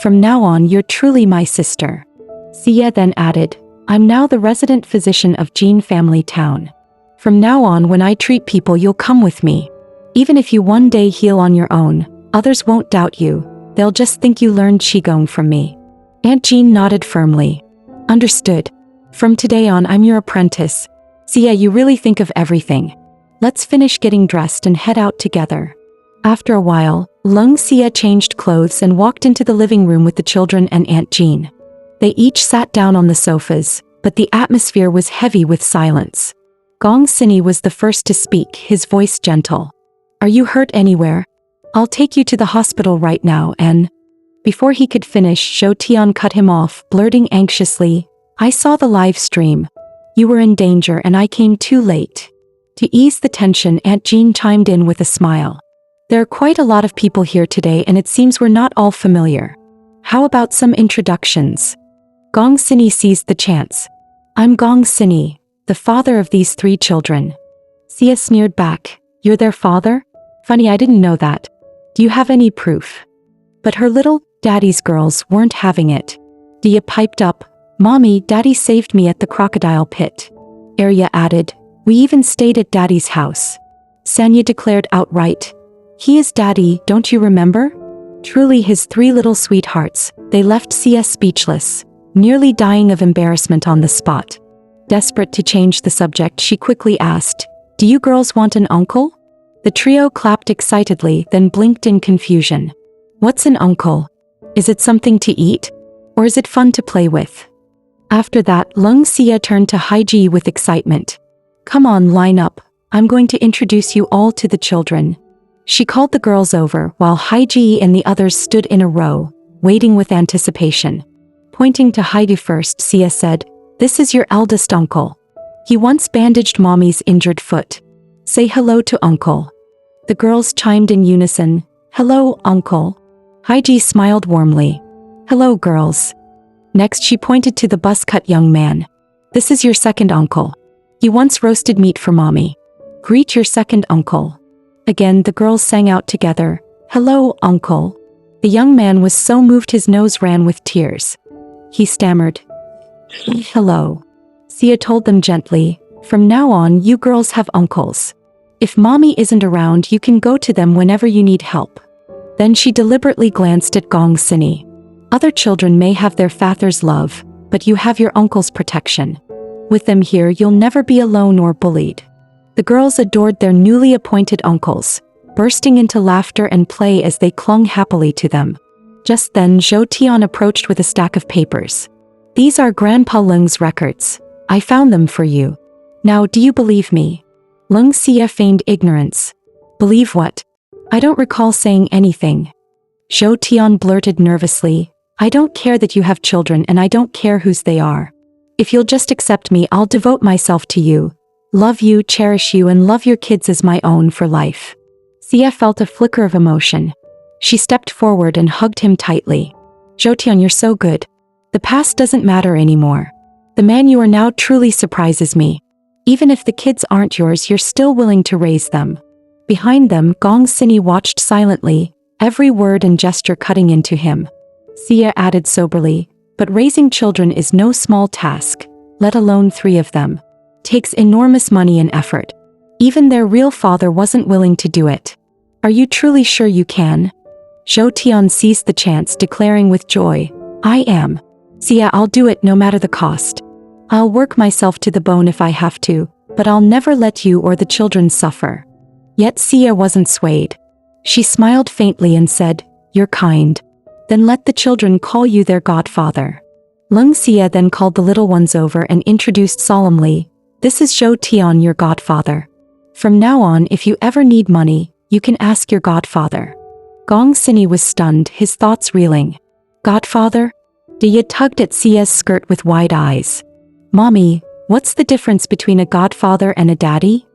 From now on, you're truly my sister." Xia then added, "I'm now the resident physician of Jin Family Town. From now on, when I treat people, you'll come with me. Even if you one day heal on your own, others won't doubt you. They'll just think you learned Qigong from me." Aunt Jean nodded firmly. "Understood. From today on, I'm your apprentice. Xia, you really think of everything. Let's finish getting dressed and head out together." After a while, Lung Xia changed clothes and walked into the living room with the children and Aunt Jean. They each sat down on the sofas, but the atmosphere was heavy with silence. Gong Sini was the first to speak, his voice gentle. "Are you hurt anywhere? I'll take you to the hospital right now and—" Before he could finish, Zhou Tian cut him off, blurting anxiously, "I saw the live stream. You were in danger and I came too late." To ease the tension, Aunt Jean chimed in with a smile. "There are quite a lot of people here today and it seems we're not all familiar. How about some introductions?" Gong Sini seized the chance. "I'm Gong Sini, the father of these 3 children." Xia sneered back, "You're their father? Funny, I didn't know that. Do you have any proof?" But her little daddy's girls weren't having it. Dia piped up, "Mommy, Daddy saved me at the crocodile pit." Arya added, "We even stayed at Daddy's house." Sanya declared outright, "He is Daddy, don't you remember?" Truly his 3 little sweethearts. They left Xia speechless, nearly dying of embarrassment on the spot. Desperate to change the subject, she quickly asked, "Do you girls want an uncle?" The trio clapped excitedly, then blinked in confusion. "What's an uncle? Is it something to eat? Or is it fun to play with?" After that, Lung Xia turned to Haiji with excitement. "Come on, line up. I'm going to introduce you all to the children." She called the girls over, while Haiji and the others stood in a row, waiting with anticipation. Pointing to Haiji first, Xia said, "This is your eldest uncle. He once bandaged Mommy's injured foot. Say hello to Uncle." The girls chimed in unison, "Hello, Uncle." Haiji smiled warmly. "Hello, girls." Next she pointed to the buzz-cut young man. "This is your second uncle. He once roasted meat for Mommy. Greet your second uncle." Again the girls sang out together, "Hello, Uncle." The young man was so moved his nose ran with tears. He stammered, "Hello." Xia told them gently, "From now on you girls have uncles. If Mommy isn't around, you can go to them whenever you need help." Then she deliberately glanced at Gong Sini. "Other children may have their father's love, but you have your uncle's protection. With them here, you'll never be alone or bullied." The girls adored their newly appointed uncles, bursting into laughter and play as they clung happily to them. Just then Zhou Tian approached with a stack of papers. "These are Grandpa Lung's records. I found them for you. Now do you believe me?" Lung Xia feigned ignorance. "Believe what? I don't recall saying anything." Zhou Tian blurted nervously, "I don't care that you have children and I don't care whose they are. If you'll just accept me, I'll devote myself to you, love you, cherish you and love your kids as my own for life." Xia felt a flicker of emotion. She stepped forward and hugged him tightly. Zhou you're so good. The past doesn't matter anymore. The man you are now truly surprises me. Even if the kids aren't yours, you're still willing to raise them. Behind them, Gong Sini watched silently, every word and gesture cutting into him. Xia added soberly, but raising children is no small task, let alone 3 of them. Takes enormous money and effort. Even their real father wasn't willing to do it. Are you truly sure you can? Zhou Tian seized the chance, declaring with joy, I am. Xia, I'll do it no matter the cost. I'll work myself to the bone if I have to, but I'll never let you or the children suffer. Yet Xia wasn't swayed. She smiled faintly and said, You're kind. Then let the children call you their godfather. Lung Xia then called the little ones over and introduced solemnly, This is Zhou Tian, your godfather. From now on, if you ever need money, you can ask your godfather. Gong Sini was stunned, his thoughts reeling. Godfather? Dia tugged at Xia's skirt with wide eyes. Mommy, what's the difference between a godfather and a daddy?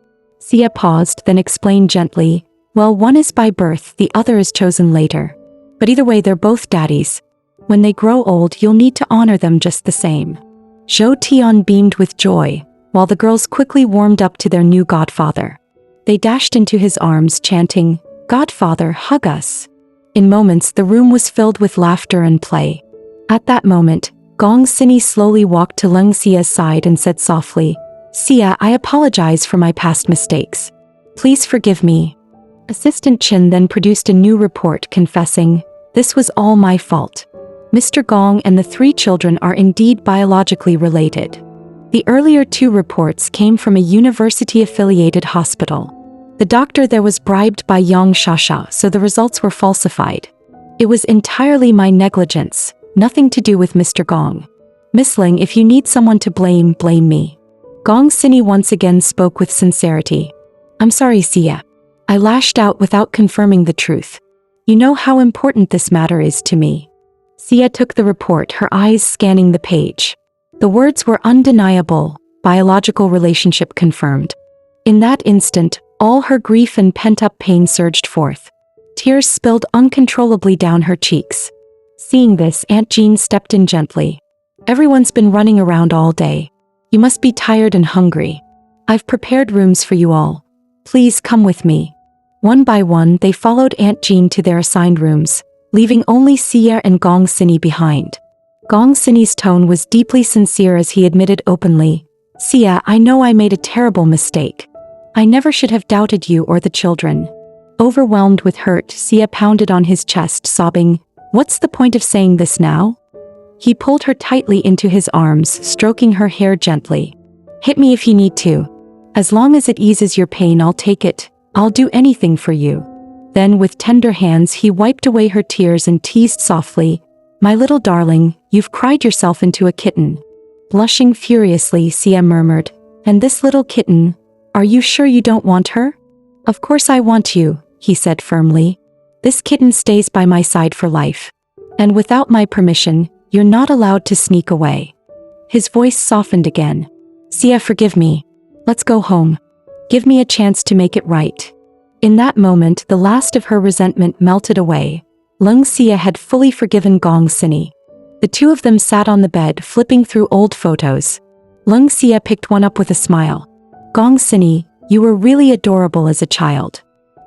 Xia paused, then explained gently, Well, one is by birth, the other is chosen later. But either way, they're both daddies. When they grow old, you'll need to honor them just the same. Zhou Tian beamed with joy, while the girls quickly warmed up to their new godfather. They dashed into his arms, chanting, Godfather, hug us. In moments, the room was filled with laughter and play. At that moment, Gong Sini slowly walked to Lung Xia's side and said softly, Xia, I apologize for my past mistakes. Please forgive me. Assistant Chen then produced a new report confessing, This was all my fault. Mr. Gong and the 3 children are indeed biologically related. The earlier 2 reports came from a university-affiliated hospital. The doctor there was bribed by Yang Shasha, so the results were falsified. It was entirely my negligence, nothing to do with Mr. Gong. Miss Ling, if you need someone to blame, blame me. Gong Sini once again spoke with sincerity. I'm sorry, Xia. I lashed out without confirming the truth. You know how important this matter is to me. Xia took the report, her eyes scanning the page. The words were undeniable, biological relationship confirmed. In that instant, all her grief and pent-up pain surged forth. Tears spilled uncontrollably down her cheeks. Seeing this, Aunt Jean stepped in gently. Everyone's been running around all day. You must be tired and hungry. I've prepared rooms for you all. Please come with me. One by one, they followed Aunt Jean to their assigned rooms, leaving only Xia and Gong Sini behind. Gong Sini's tone was deeply sincere as he admitted openly, Xia, I know I made a terrible mistake. I never should have doubted you or the children. Overwhelmed with hurt, Xia pounded on his chest, sobbing, What's the point of saying this now? He pulled her tightly into his arms, stroking her hair gently. Hit me if you need to. As long as it eases your pain, I'll take it. I'll do anything for you. Then with tender hands he wiped away her tears and teased softly, My little darling, you've cried yourself into a kitten. Blushing furiously, Xia murmured, And this little kitten, are you sure you don't want her? Of course I want you, he said firmly. This kitten stays by my side for life. And without my permission, you're not allowed to sneak away. His voice softened again. Xia, forgive me. Let's go home. Give me a chance to make it right. In that moment, the last of her resentment melted away. Lung Xia had fully forgiven Gong Sini. The 2 of them sat on the bed, flipping through old photos. Lung Xia picked one up with a smile. Gong Sini, you were really adorable as a child.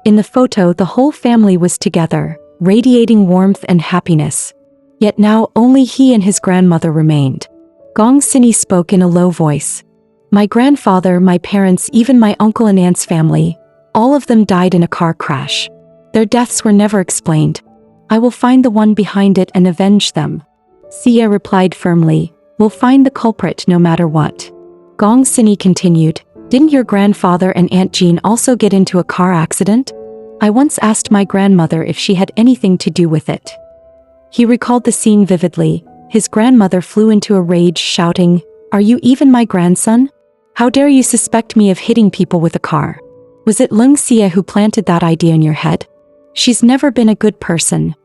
In the photo, the whole family was together, radiating warmth and happiness. Yet now only he and his grandmother remained. Gong Sini spoke in a low voice. My grandfather, my parents, even my uncle and aunt's family, all of them died in a car crash. Their deaths were never explained. I will find the one behind it and avenge them. Xia replied firmly, We'll find the culprit no matter what. Gong Sini continued, Didn't your grandfather and Aunt Jean also get into a car accident? I once asked my grandmother if she had anything to do with it. He recalled the scene vividly. His grandmother flew into a rage, shouting, Are you even my grandson? How dare you suspect me of hitting people with a car? Was it Lung Xia who planted that idea in your head? She's never been a good person.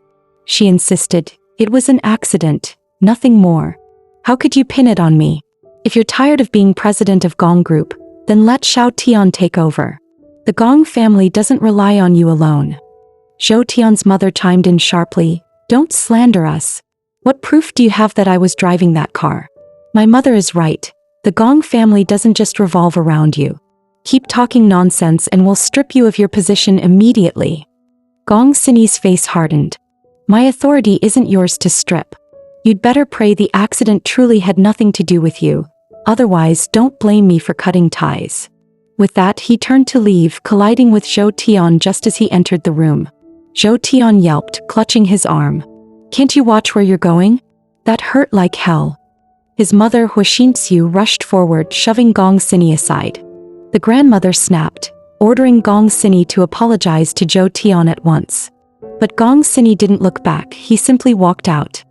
She insisted, It was an accident, nothing more. How could you pin it on me? If you're tired of being president of Gong Group, then let Xiao Tian take over. The Gong family doesn't rely on you alone. Zhou Tian's mother chimed in sharply. Don't slander us. What proof do you have that I was driving that car? My mother is right. The Gong family doesn't just revolve around you. Keep talking nonsense and we'll strip you of your position immediately. Gong Sini's face hardened. My authority isn't yours to strip. You'd better pray the accident truly had nothing to do with you. Otherwise, don't blame me for cutting ties. With that, he turned to leave, colliding with Zhou Tian just as he entered the room. Zhou Tian yelped, clutching his arm. Can't you watch where you're going? That hurt like hell. His mother, Hua Xinxiu, rushed forward, shoving Gong Sini aside. The grandmother snapped, ordering Gong Sini to apologize to Zhou Tian at once. But Gong Sini didn't look back, he simply walked out.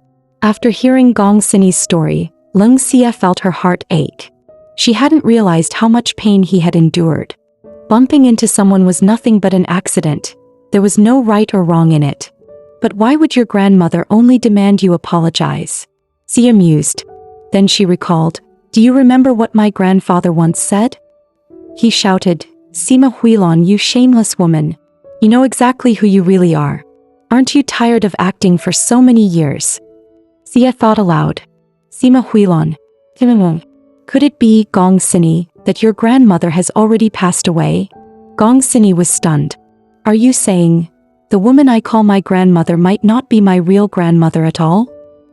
After hearing Gong Sini's story, Leng Xia felt her heart ache. She hadn't realized how much pain he had endured. Bumping into someone was nothing but an accident. There was no right or wrong in it. But why would your grandmother only demand you apologize? Xia mused. Then she recalled, do you remember what my grandfather once said? He shouted, Sima Huilon, you shameless woman. You know exactly who you really are. Aren't you tired of acting for so many years? Xia thought aloud. Sima Huilon. Could it be, Gong Sini, that your grandmother has already passed away? Gong Sini was stunned. Are you saying, the woman I call my grandmother might not be my real grandmother at all?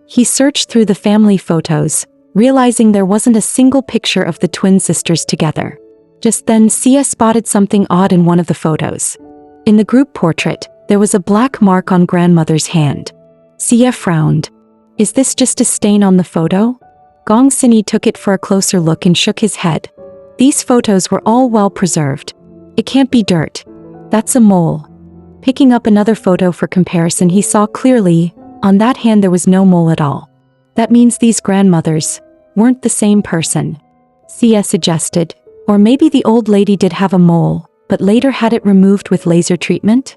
He searched through the family photos, realizing there wasn't a single picture of the twin sisters together. Just then, Xia spotted something odd in one of the photos. In the group portrait, there was a black mark on grandmother's hand. Xia frowned. Is this just a stain on the photo? Gong Sini took it for a closer look and shook his head. These photos were all well preserved. It can't be dirt. That's a mole. Picking up another photo for comparison, he saw clearly, on that hand there was no mole at all. That means these grandmothers weren't the same person. Xia suggested, or maybe the old lady did have a mole, but later had it removed with laser treatment?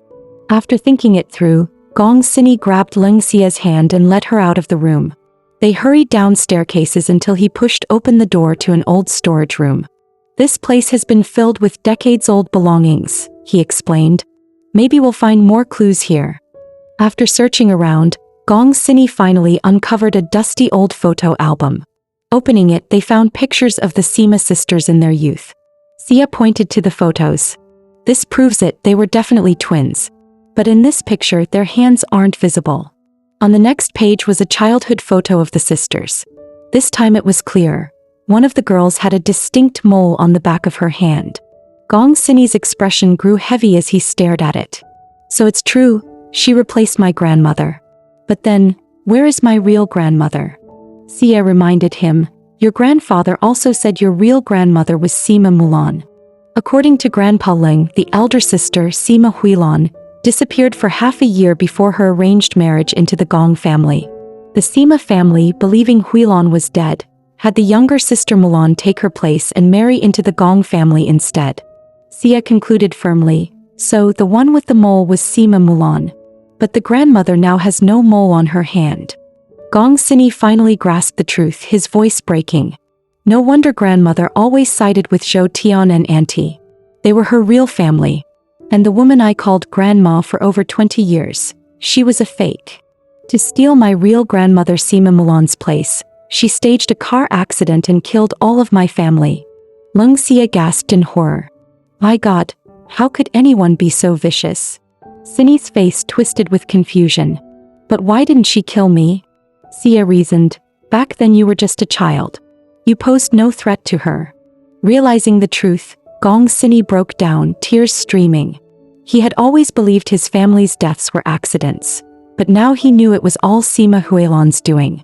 After thinking it through, Gong Sini grabbed Leng Xia's hand and led her out of the room. They hurried down staircases until he pushed open the door to an old storage room. This place has been filled with decades-old belongings, he explained. Maybe we'll find more clues here. After searching around, Gong Sini finally uncovered a dusty old photo album. Opening it, they found pictures of the Sima sisters in their youth. Xia pointed to the photos. This proves it, they were definitely twins. But in this picture, their hands aren't visible. On the next page was a childhood photo of the sisters. This time it was clear. One of the girls had a distinct mole on the back of her hand. Gong Sini's expression grew heavy as he stared at it. So it's true, she replaced my grandmother. But then, where is my real grandmother? Xia reminded him, your grandfather also said your real grandmother was Sima Mulan. According to Grandpa Leng, the elder sister, Sima Huilon, disappeared for half a year before her arranged marriage into the Gong family. The Sima family, believing Huilon was dead, had the younger sister Mulan take her place and marry into the Gong family instead. Xia concluded firmly, so the one with the mole was Sima Mulan. But the grandmother now has no mole on her hand. Gong Sini finally grasped the truth, his voice breaking. No wonder grandmother always sided with Zhou Tian and auntie. They were her real family. And the woman I called grandma for over 20 years, she was a fake. To steal my real grandmother Sima Mulan's place, she staged a car accident and killed all of my family. Leng Xia gasped in horror. My God, how could anyone be so vicious? Sini's face twisted with confusion. But why didn't she kill me? Xia reasoned, back then you were just a child. You posed no threat to her. Realizing the truth, Gong Sini broke down, tears streaming. He had always believed his family's deaths were accidents, but now he knew it was all Sima Huilon's doing.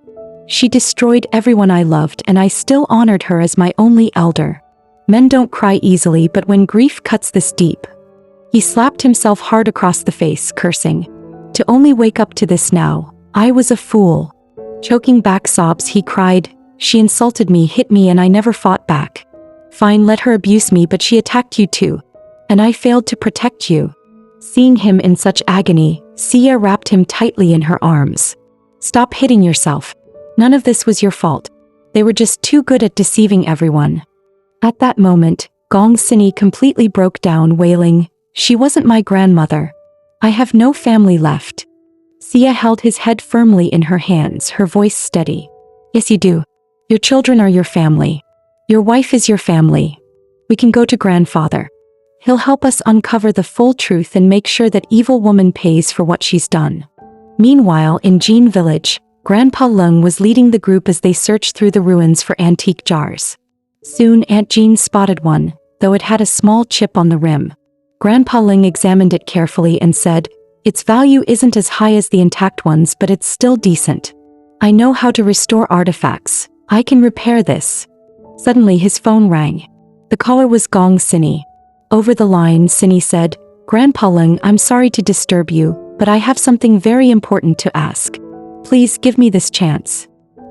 She destroyed everyone I loved and I still honored her as my only elder. Men don't cry easily, but when grief cuts this deep. He slapped himself hard across the face, cursing. To only wake up to this now, I was a fool. Choking back sobs, he cried, she insulted me, hit me, and I never fought back. Fine, let her abuse me, but she attacked you too. And I failed to protect you. Seeing him in such agony, Xia wrapped him tightly in her arms. Stop hitting yourself. None of this was your fault. They were just too good at deceiving everyone. At that moment, Gong Sini completely broke down, wailing, "She wasn't my grandmother. I have no family left." Sia held his head firmly in her hands, her voice steady. "Yes, you do. Your children are your family. Your wife is your family. We can go to grandfather. He'll help us uncover the full truth and make sure that evil woman pays for what she's done." Meanwhile, in Jin village, Grandpa Lung was leading the group as they searched through the ruins for antique jars. Soon Aunt Jean spotted one, though it had a small chip on the rim. Grandpa Lung examined it carefully and said, "Its value isn't as high as the intact ones, but it's still decent. I know how to restore artifacts. I can repair this." Suddenly his phone rang. The caller was Gong Sini. Over the line, Sini said, "Grandpa Lung, I'm sorry to disturb you, but I have something very important to ask. Please give me this chance."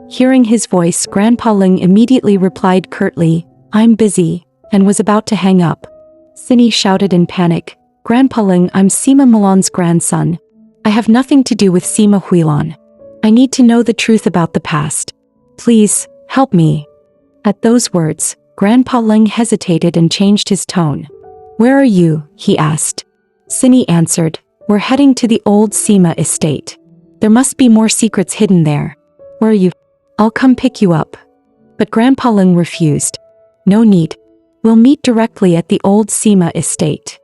Hearing his voice, Grandpa Lung immediately replied curtly, "I'm busy," and was about to hang up. Sini shouted in panic, "Grandpa Lung, I'm Sima Mulan's grandson. I have nothing to do with Sima Huilan. I need to know the truth about the past. Please, help me." At those words, Grandpa Lung hesitated and changed his tone. "Where are you?" he asked. Sini answered, "We're heading to the old Sima estate. There must be more secrets hidden there. Where are you? I'll come pick you up." But Grandpa Lung refused. "No need. We'll meet directly at the old Sima estate."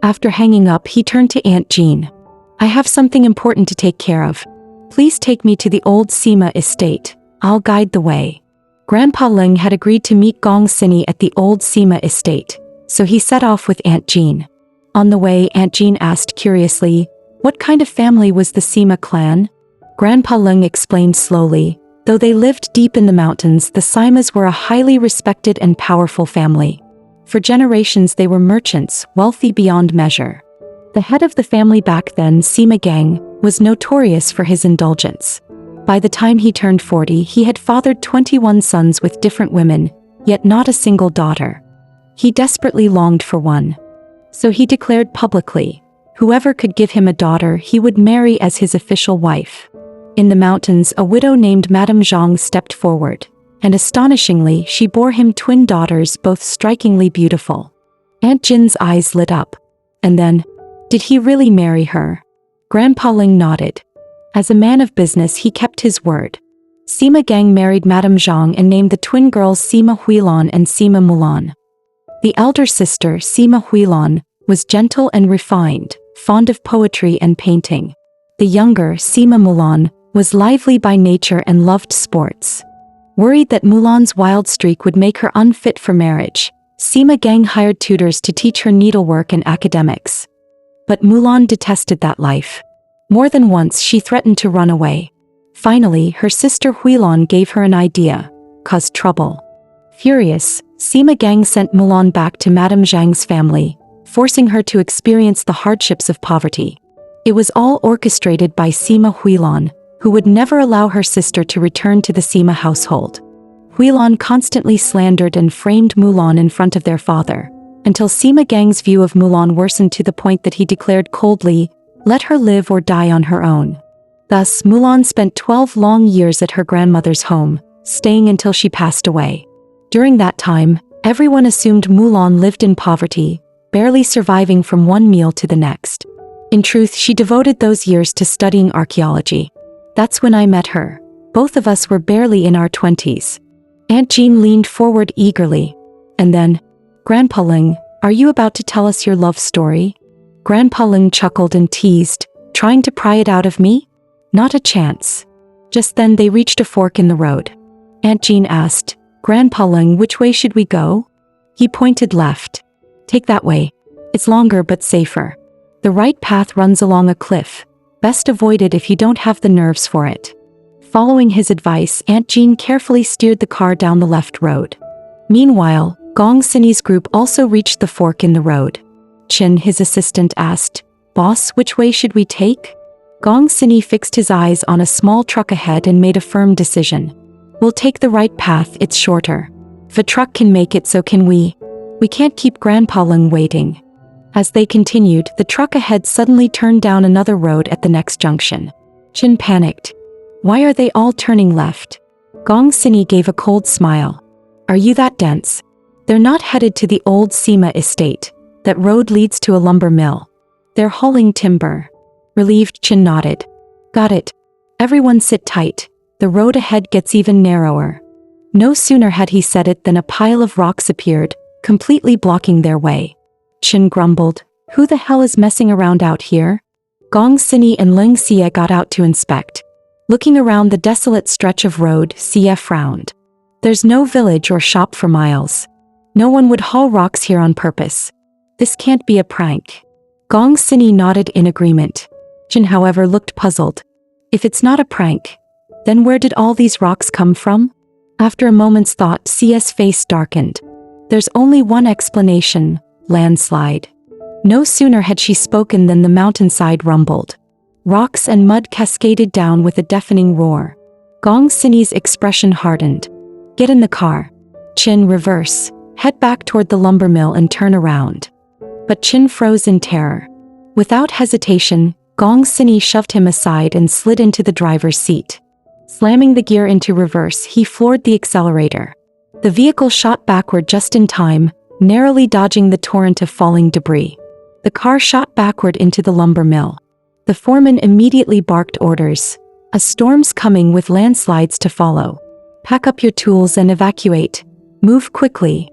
After hanging up, he turned to Aunt Jean. "I have something important to take care of. Please take me to the old Sima estate. I'll guide the way." Grandpa Lung had agreed to meet Gong Sini at the old Sima estate, so he set off with Aunt Jean. On the way, Aunt Jean asked curiously, "What kind of family was the Sima clan?" Grandpa Lung explained slowly, "Though they lived deep in the mountains, the Simas were a highly respected and powerful family. For generations they were merchants, wealthy beyond measure. The head of the family back then, Sima Gang, was notorious for his indulgence. By the time he turned 40, he had fathered 21 sons with different women, yet not a single daughter. He desperately longed for one. So he declared publicly, whoever could give him a daughter he would marry as his official wife. In the mountains, a widow named Madame Zhang stepped forward, and astonishingly, she bore him twin daughters, both strikingly beautiful. Aunt Jin's eyes lit up. And then, did he really marry her? Grandpa Ling nodded. As a man of business, he kept his word. Sima Gang married Madame Zhang and named the twin girls Sima Huilan and Sima Mulan. The elder sister, Sima Huilan, was gentle and refined, fond of poetry and painting. The younger, Sima Mulan, was lively by nature and loved sports. Worried that Mulan's wild streak would make her unfit for marriage, Sima Gang hired tutors to teach her needlework and academics. But Mulan detested that life. More than once she threatened to run away. Finally, her sister Huilan gave her an idea, caused trouble. Furious, Sima Gang sent Mulan back to Madame Zhang's family, forcing her to experience the hardships of poverty. It was all orchestrated by Sima Huilan, who would never allow her sister to return to the Sima household. Huilan constantly slandered and framed Mulan in front of their father, until Sima Gang's view of Mulan worsened to the point that he declared coldly, "Let her live or die on her own." Thus, Mulan spent 12 long years at her grandmother's home, staying until she passed away. During that time, everyone assumed Mulan lived in poverty, barely surviving from one meal to the next. In truth, she devoted those years to studying archaeology. That's when I met her. Both of us were barely in our 20s. Aunt Jean leaned forward eagerly. And then, "Grandpa Ling, are you about to tell us your love story?" Grandpa Ling chuckled and teased, "Trying to pry it out of me? Not a chance." Just then they reached a fork in the road. Aunt Jean asked, "Grandpa Ling, which way should we go?" He pointed left. "Take that way. It's longer but safer. The right path runs along a cliff. Best avoid it if you don't have the nerves for it." Following his advice, Aunt Jean carefully steered the car down the left road. Meanwhile, Gong Sini's group also reached the fork in the road. Chin, his assistant, asked, "Boss, which way should we take?" Gong Sini fixed his eyes on a small truck ahead and made a firm decision. "We'll take the right path, it's shorter. If a truck can make it, so can we. We can't keep Grandpa Lung waiting." As they continued, the truck ahead suddenly turned down another road at the next junction. Chin panicked. "Why are they all turning left?" Gong Sini gave a cold smile. "Are you that dense? They're not headed to the old Sima estate. That road leads to a lumber mill. They're hauling timber. Relieved, Chin nodded. Got it. Everyone sit tight. The road ahead gets even narrower. No sooner had he said it than a pile of rocks appeared, completely blocking their way. Chin grumbled, who the hell is messing around out here? Gong Sini and Ling Xie got out to inspect. Looking around the desolate stretch of road, Xie frowned. There's no village or shop for miles. No one would haul rocks here on purpose. This can't be a prank. Gong Sini nodded in agreement. Chin, however, looked puzzled. If it's not a prank, then where did all these rocks come from? After a moment's thought, Xie's face darkened. There's only one explanation: landslide. No sooner had she spoken than the mountainside rumbled. Rocks and mud cascaded down with a deafening roar. Gong Sini's expression hardened. Get in the car. Chin, reverse. Head back toward the lumber mill and turn around. But Chin froze in terror. Without hesitation, Gong Sini shoved him aside and slid into the driver's seat. Slamming the gear into reverse, he floored the accelerator. The vehicle shot backward just in time, narrowly dodging the torrent of falling debris. The car shot backward into the lumber mill. The foreman immediately barked orders. A storm's coming with landslides to follow. Pack up your tools and evacuate. Move quickly.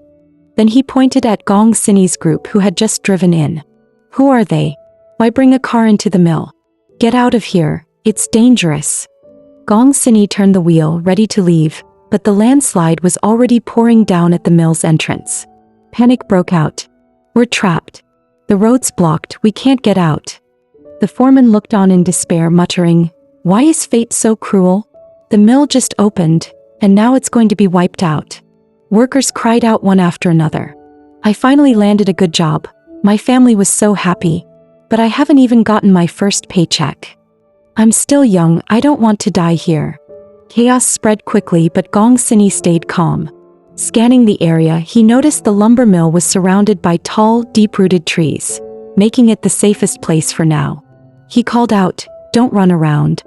Then he pointed at Gong Sini's group who had just driven in. Who are they? Why bring a car into the mill? Get out of here, it's dangerous. Gong Sini turned the wheel, ready to leave, but the landslide was already pouring down at the mill's entrance. Panic broke out. We're trapped. The road's blocked, we can't get out. The foreman looked on in despair, muttering, why is fate so cruel? The mill just opened, and now it's going to be wiped out. Workers cried out one after another. I finally landed a good job. My family was so happy. But I haven't even gotten my first paycheck. I'm still young, I don't want to die here. Chaos spread quickly, but Gong Sini stayed calm. Scanning the area, he noticed the lumber mill was surrounded by tall, deep-rooted trees, making it the safest place for now. He called out, don't run around.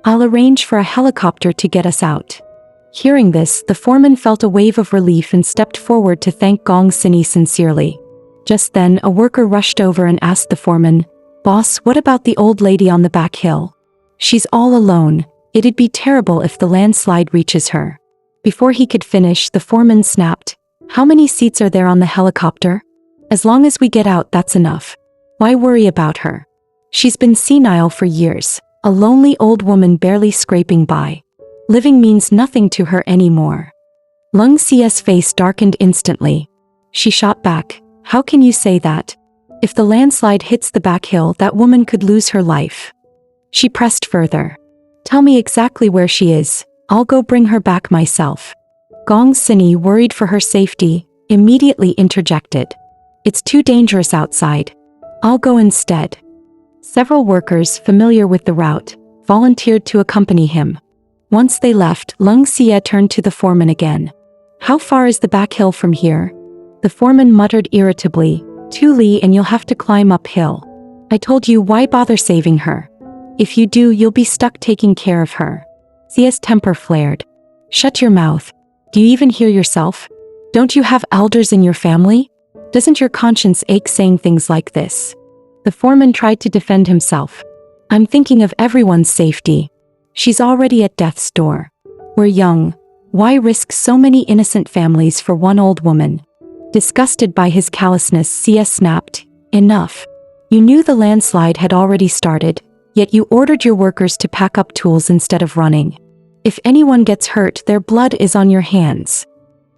I'll arrange for a helicopter to get us out. Hearing this, the foreman felt a wave of relief and stepped forward to thank Gong Sini sincerely. Just then, a worker rushed over and asked the foreman, Boss, what about the old lady on the back hill? She's all alone. It'd be terrible if the landslide reaches her. Before he could finish, the foreman snapped, how many seats are there on the helicopter? As long as we get out, that's enough. Why worry about her? She's been senile for years, a lonely old woman barely scraping by. Living means nothing to her anymore. Lung Xie's face darkened instantly. She shot back, how can you say that? If the landslide hits the back hill, that woman could lose her life. She pressed further. Tell me exactly where she is. I'll go bring her back myself. Gong Sini, worried for her safety, immediately interjected. It's too dangerous outside. I'll go instead. Several workers, familiar with the route, volunteered to accompany him. Once they left, Lung Xie turned to the foreman again. How far is the back hill from here? The foreman muttered irritably, 2 li and you'll have to climb uphill. I told you, why bother saving her? If you do, you'll be stuck taking care of her. Xie's temper flared. Shut your mouth. Do you even hear yourself? Don't you have elders in your family? Doesn't your conscience ache saying things like this? The foreman tried to defend himself. I'm thinking of everyone's safety. She's already at death's door. We're young. Why risk so many innocent families for one old woman? Disgusted by his callousness, Xie snapped, enough. You knew the landslide had already started, yet you ordered your workers to pack up tools instead of running. If anyone gets hurt, their blood is on your hands.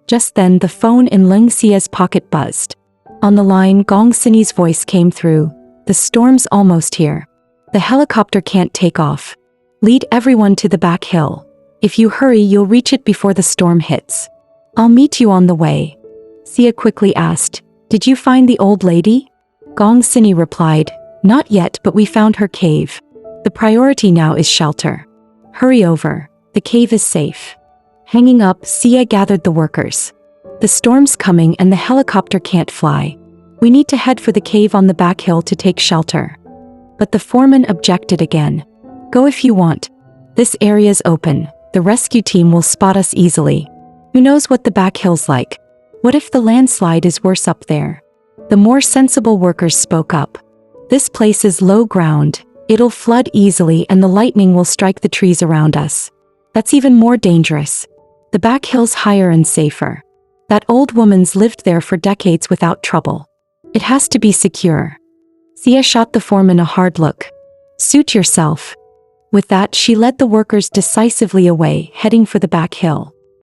Just then, the phone in Ling Xie's pocket buzzed. On the line, Gong Sini's voice came through. The storm's almost here. The helicopter can't take off. Lead everyone to the back hill. If you hurry, you'll reach it before the storm hits. I'll meet you on the way. Xie quickly asked, did you find the old lady? Gong Sini replied, not yet, but we found her cave. The priority now is shelter. Hurry over. The cave is safe. Hanging up, Xie gathered the workers. The storm's coming and the helicopter can't fly. We need to head for the cave on the back hill to take shelter. But the foreman objected again. Go if you want. This area's open. The rescue team will spot us easily. Who knows what the back hill's like? What if the landslide is worse up there? The more sensible workers spoke up. This place is low ground, it'll flood easily and the lightning will strike the trees around us. That's even more dangerous. The back hill's higher and safer. That old woman's lived there for decades without trouble. It has to be secure. Thea shot the foreman a hard look. Suit yourself. With that, she led the workers decisively away, heading for the back hill.